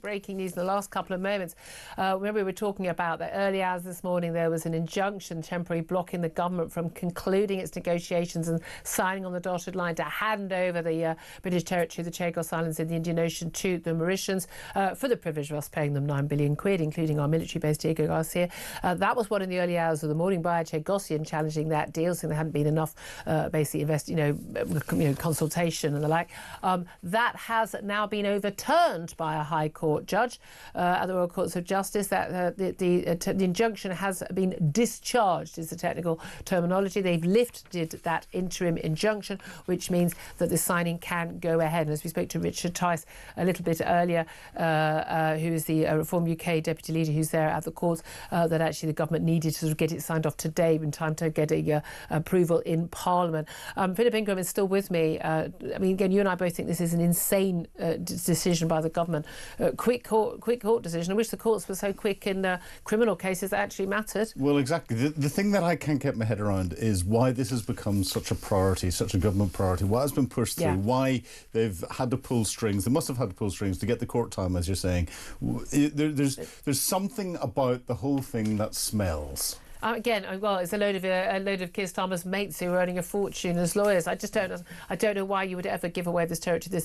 breaking news in the last couple of moments. Remember, we were talking about the early hours this morning. There was an injunction temporarily blocking the government from concluding its negotiations and signing on the dotted line to hand over the British territory, the Chagos Islands in the Indian Ocean, to the Mauritians for the privilege of us paying them £9 billion, including our military base, Diego Garcia. That was what in the early hours of the morning by Chagosian challenging that deal, saying there hadn't been enough basically consultation and the like. That has now been overturned by a High Court judge at the Royal Courts of Justice. That the injunction has been discharged is the technical terminology. They've lifted that interim injunction, which means that the signing can go ahead. And as we spoke to Richard Tice a little bit earlier, who is the Reform UK deputy leader who's there at the courts, that actually the government needed to sort of get it signed off today in time to get a approval in Parliament. Philip Ingram is still with me. I mean, again, you and I both think this is an insane decision by the government. Quick court decision. I wish the courts were so quick in criminal cases that actually mattered. Well, exactly. The thing that I can't get my head around is why this has become such a priority, such a government priority, why it's been pushed through, why they've had to pull strings. They must have had to pull strings to get the court time, as you're saying. There's something about the whole thing that smells. Again, well, it's a load of Keir Starmer's mates who are earning a fortune as lawyers. I don't know why you would ever give away this territory.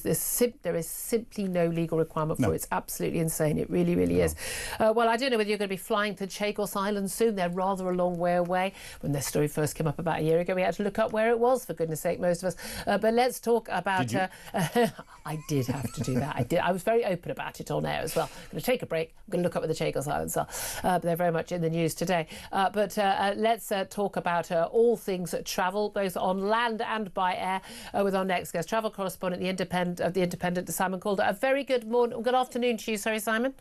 There is simply no legal requirement for it. It's absolutely insane. It really, really is. Well, I don't know whether you're going to be flying to Chagos Island soon. They're rather a long way away. When this story first came up about a year ago, we had to look up where it was, for goodness sake, most of us. But let's talk about... Did you? I did have to do that. I did. I was very open about it on air as well. I'm going to take a break. I'm going to look up where the Chagos Islands are. But they're very much in the news today. But let's talk about all things travel, both on land and by air, with our next guest, travel correspondent of the Independent, Simon Calder. A very good afternoon to you. Sorry, Simon.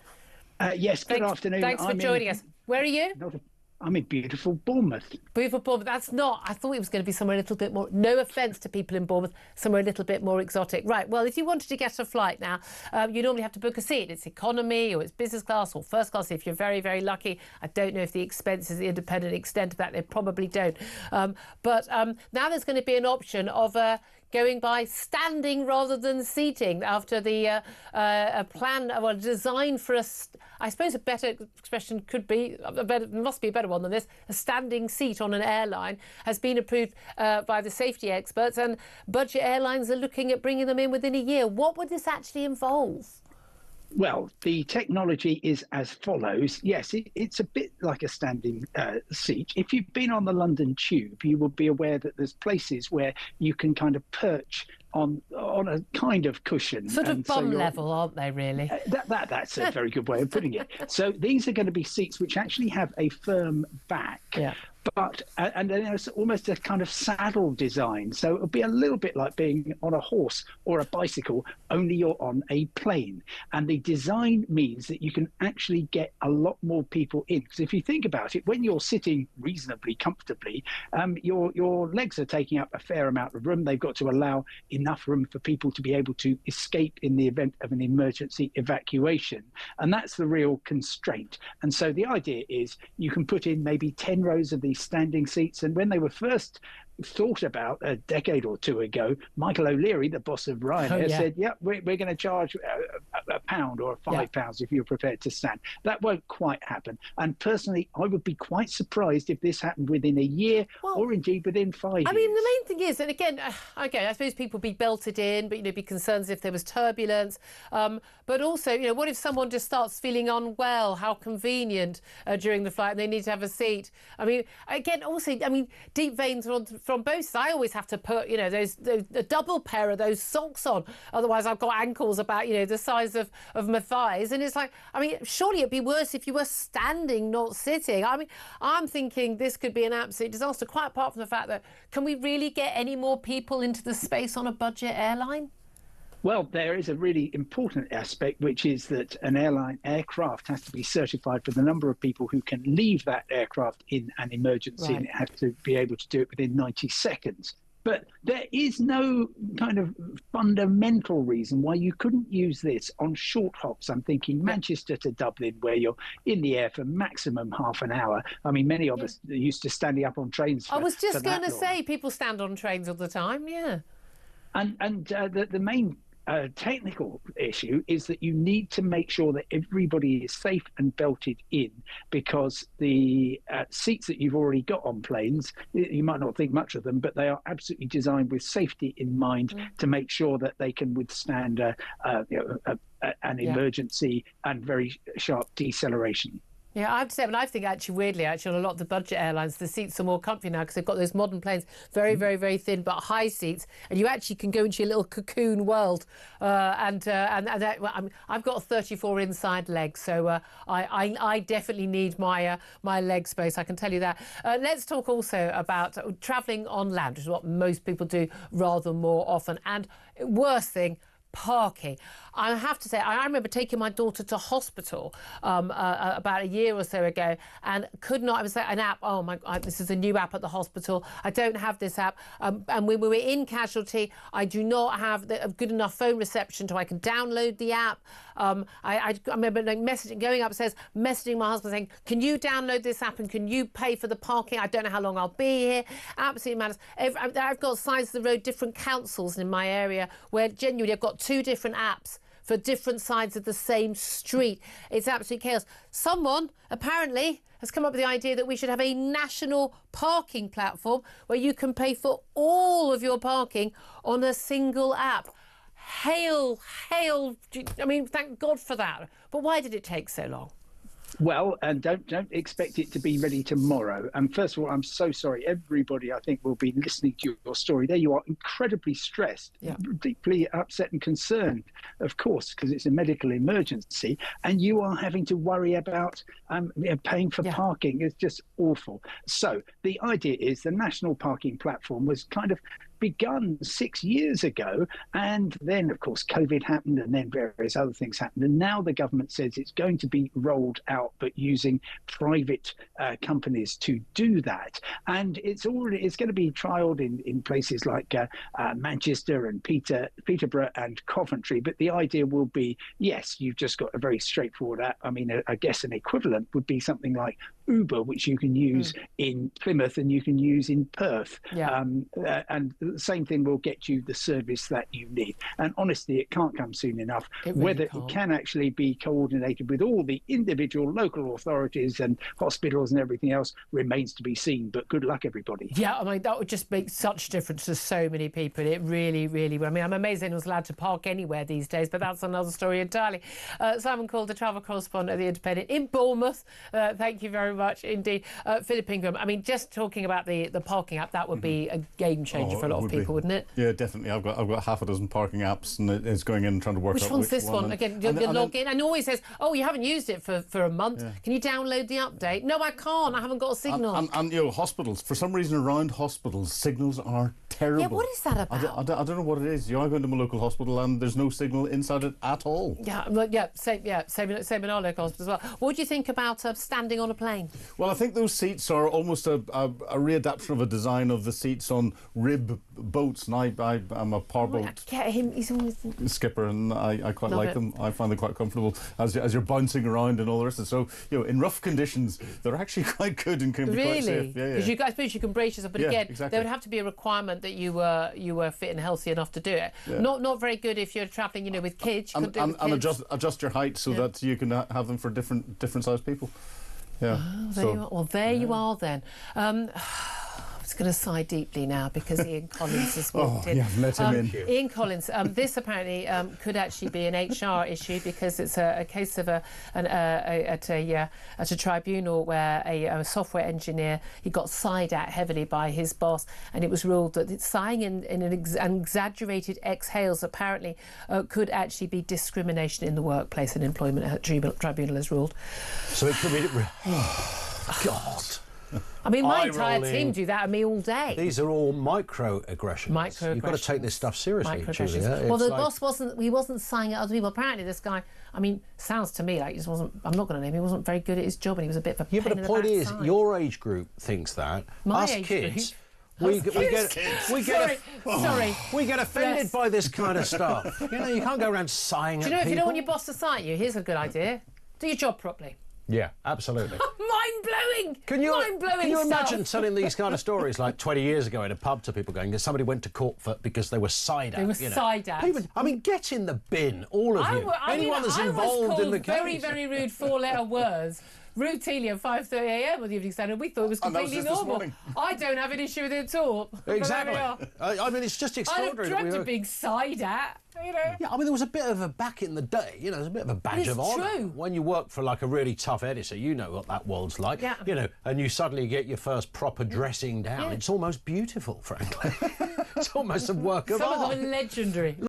Yes, good afternoon. Thanks for joining us. Where are you? I'm in beautiful Bournemouth. Beautiful Bournemouth. That's not... I thought it was going to be somewhere a little bit more... No offence to people in Bournemouth, somewhere a little bit more exotic. Right, well, if you wanted to get a flight now, you normally have to book a seat. It's economy or it's business class or first class if you're very, very lucky. I don't know if the expenses, the Independent extent of that. They probably don't. But now there's going to be an option of... going by standing rather than seating after the design for I suppose a better expression could be, must be a better one than this, a standing seat on an airline has been approved by the safety experts, and budget airlines are looking at bringing them in within a year. What would this actually involve? Well, the technology is as follows. Yes, it's a bit like a standing seat. If you've been on the London Tube, you will be aware that there's places where you can kind of perch on a kind of cushion. Sort of bum level, aren't they, really? That's a very good way of putting it. So these are going to be seats which actually have a firm back. Yeah. But and then it's almost a kind of saddle design, so it'll be a little bit like being on a horse or a bicycle, only you're on a plane. And the design means that you can actually get a lot more people in, because if you think about it, when you're sitting reasonably comfortably, your legs are taking up a fair amount of room. They've got to allow enough room for people to be able to escape in the event of an emergency evacuation, and that's the real constraint. And so the idea is you can put in maybe 10 rows of these standing seats, and when they were first thought about a decade or two ago, Michael O'Leary, the boss of Ryanair, said, we're going to charge a pound or £5 if you're prepared to stand. That won't quite happen. And personally, I would be quite surprised if this happened within a year or indeed within 5 years. I mean, the main thing is, and again, I suppose people would be belted in, but, be concerned if there was turbulence. But also, what if someone just starts feeling unwell? How convenient during the flight, and they need to have a seat. I mean, again, also, deep veins from both sides. I always have to put, a double pair of those socks on. Otherwise, I've got ankles about, the size of my thighs. And it's like, surely it'd be worse if you were standing, not sitting. I'm thinking this could be an absolute disaster, quite apart from the fact that, can we really get any more people into the space on a budget airline? Well, there is a really important aspect, which is that an aircraft has to be certified for the number of people who can leave that aircraft in an emergency, and it has to be able to do it within 90 seconds. But there is no kind of fundamental reason why you couldn't use this on short hops. I'm thinking Manchester to Dublin, where you're in the air for maximum half an hour. Many of us are used to standing up on trains for I was just going to long. say, people stand on trains all the time, And the main technical issue is that you need to make sure that everybody is safe and belted in, because the seats that you've already got on planes, you might not think much of them, but they are absolutely designed with safety in mind to make sure that they can withstand an emergency and very sharp deceleration. Yeah, I have to say, I think weirdly, on a lot of the budget airlines, the seats are more comfy now because they've got those modern planes, very, very, very thin but high seats, and you actually can go into your little cocoon world. I've got 34 inside legs, so I definitely need my leg space. I can tell you that. Let's talk also about travelling on land, which is what most people do rather more often. And worst thing, parking. I have to say, I remember taking my daughter to hospital about a year or so ago, and could not. I was like, an app. Oh my God, this is a new app at the hospital. I don't have this app. And when we were in casualty, I do not have a good enough phone reception so I can download the app. I remember going upstairs, messaging my husband saying, "Can you download this app and can you pay for the parking? I don't know how long I'll be here." Absolutely matters. I've got sides of the road, different councils in my area where genuinely I've got 2 different apps for different sides of the same street. It's absolute chaos. Someone, apparently, has come up with the idea that we should have a national parking platform where you can pay for all of your parking on a single app. Hail, I mean, thank God for that. But why did it take so long? Well, and don't expect it to be ready tomorrow. And first of all, I'm so sorry. Everybody, I think, will be listening to your story. There you are, incredibly stressed, deeply upset and concerned, of course, because it's a medical emergency. And you are having to worry about paying for parking. It's just awful. So the idea is the national parking platform was kind of begun 6 years ago, and then of course COVID happened, and then various other things happened, and now the government says it's going to be rolled out but using private companies to do that. And it's going to be trialled in places like Manchester and Peterborough and Coventry. But the idea will be, yes, you've just got a very straightforward app. I mean, I guess an equivalent would be something like Uber, which you can use in Plymouth and you can use in Perth. And the same thing will get you the service that you need. And honestly, it can't come soon enough. Whether it can actually be coordinated with all the individual local authorities and hospitals and everything else remains to be seen. But good luck, everybody. Yeah, I mean, that would just make such a difference to so many people. It really, really would. I mean, I'm amazed anyone's allowed to park anywhere these days, but that's another story entirely. Simon Cole, the travel correspondent at The Independent in Bournemouth. Thank you very much indeed. Philip Ingram, I mean, just talking about the parking app, that would be a game changer for a lot of people, wouldn't it? Yeah, definitely. I've got half a dozen parking apps, and it's going in and trying to work out which one's this one. Again, you log in, and it always says, "Oh, you haven't used it for a month. Yeah. Can you download the update?" No, I can't. I haven't got a signal. And you know, hospitals. For some reason, around hospitals, signals are terrible. Yeah, what is that about? I don't know what it is. You know, I go into my local hospital, and there's no signal inside it at all. Yeah, well, same in our local hospital as well. What do you think about standing on a plane? Well, I think those seats are almost a readaptation of a design of the seats on rib boats, and I'm a powerboat he's always skipper, and I quite like them. I find them quite comfortable as you're bouncing around and all the rest of it. So, you know, in rough conditions, they're actually quite good and can be quite safe. Yeah, because I suppose you can brace yourself, but again, exactly. there would have to be a requirement that you were fit and healthy enough to do it. Yeah. Not very good if you're travelling, you know, with kids. You and adjust your height so that you can have them for different sized people. Yeah. Oh, there you are. Well, there you are then. I was going to sigh deeply now because Ian Collins has walked in. Yeah, let him in. Ian Collins, this apparently could actually be an HR issue because it's a case of at a tribunal where a software engineer, he got sighed at heavily by his boss, and it was ruled that sighing in an exaggerated exhales apparently could actually be discrimination in the workplace, and employment tribunal has ruled. So it could be... God. I mean, my entire team do that at me all day. These are all microaggressions. You've got to take this stuff seriously, Julia. Well, the boss wasn't sighing at other people. Apparently, this guy, I mean, sounds to me like he just wasn't, I'm not going to name him, he wasn't very good at his job, and he was a bit of a pain in the backside. Yeah, but the point is, your age group thinks that. Us kids... We get offended by this kind of stuff. You know, you can't go around sighing at people. Do you know, if you don't want your boss to sigh at you, here's a good idea. Do your job properly. Yeah, absolutely. Mind-blowing! Can you imagine telling these kind of stories like 20 years ago in a pub to people going, somebody went to court because they were sighed at? They were sighed at. I mean, get in the bin, all of you. Anyone that's involved in the case. very, very rude four-letter words routinely at 5:30 a.m. on the Evening Standard. We thought it was completely normal. I don't have an issue with it at all. Exactly. I mean, it's just extraordinary. I'd have dreamt of being sighed at. You know? Yeah, I mean, there was a bit of a back in the day. You know, there's a bit of a badge of honour. True. When you work for like a really tough editor, you know what that world's like. Yeah. You know, and you suddenly get your first proper dressing down. Yeah. It's almost beautiful, frankly. It's almost a work of art. Some of them are legendary.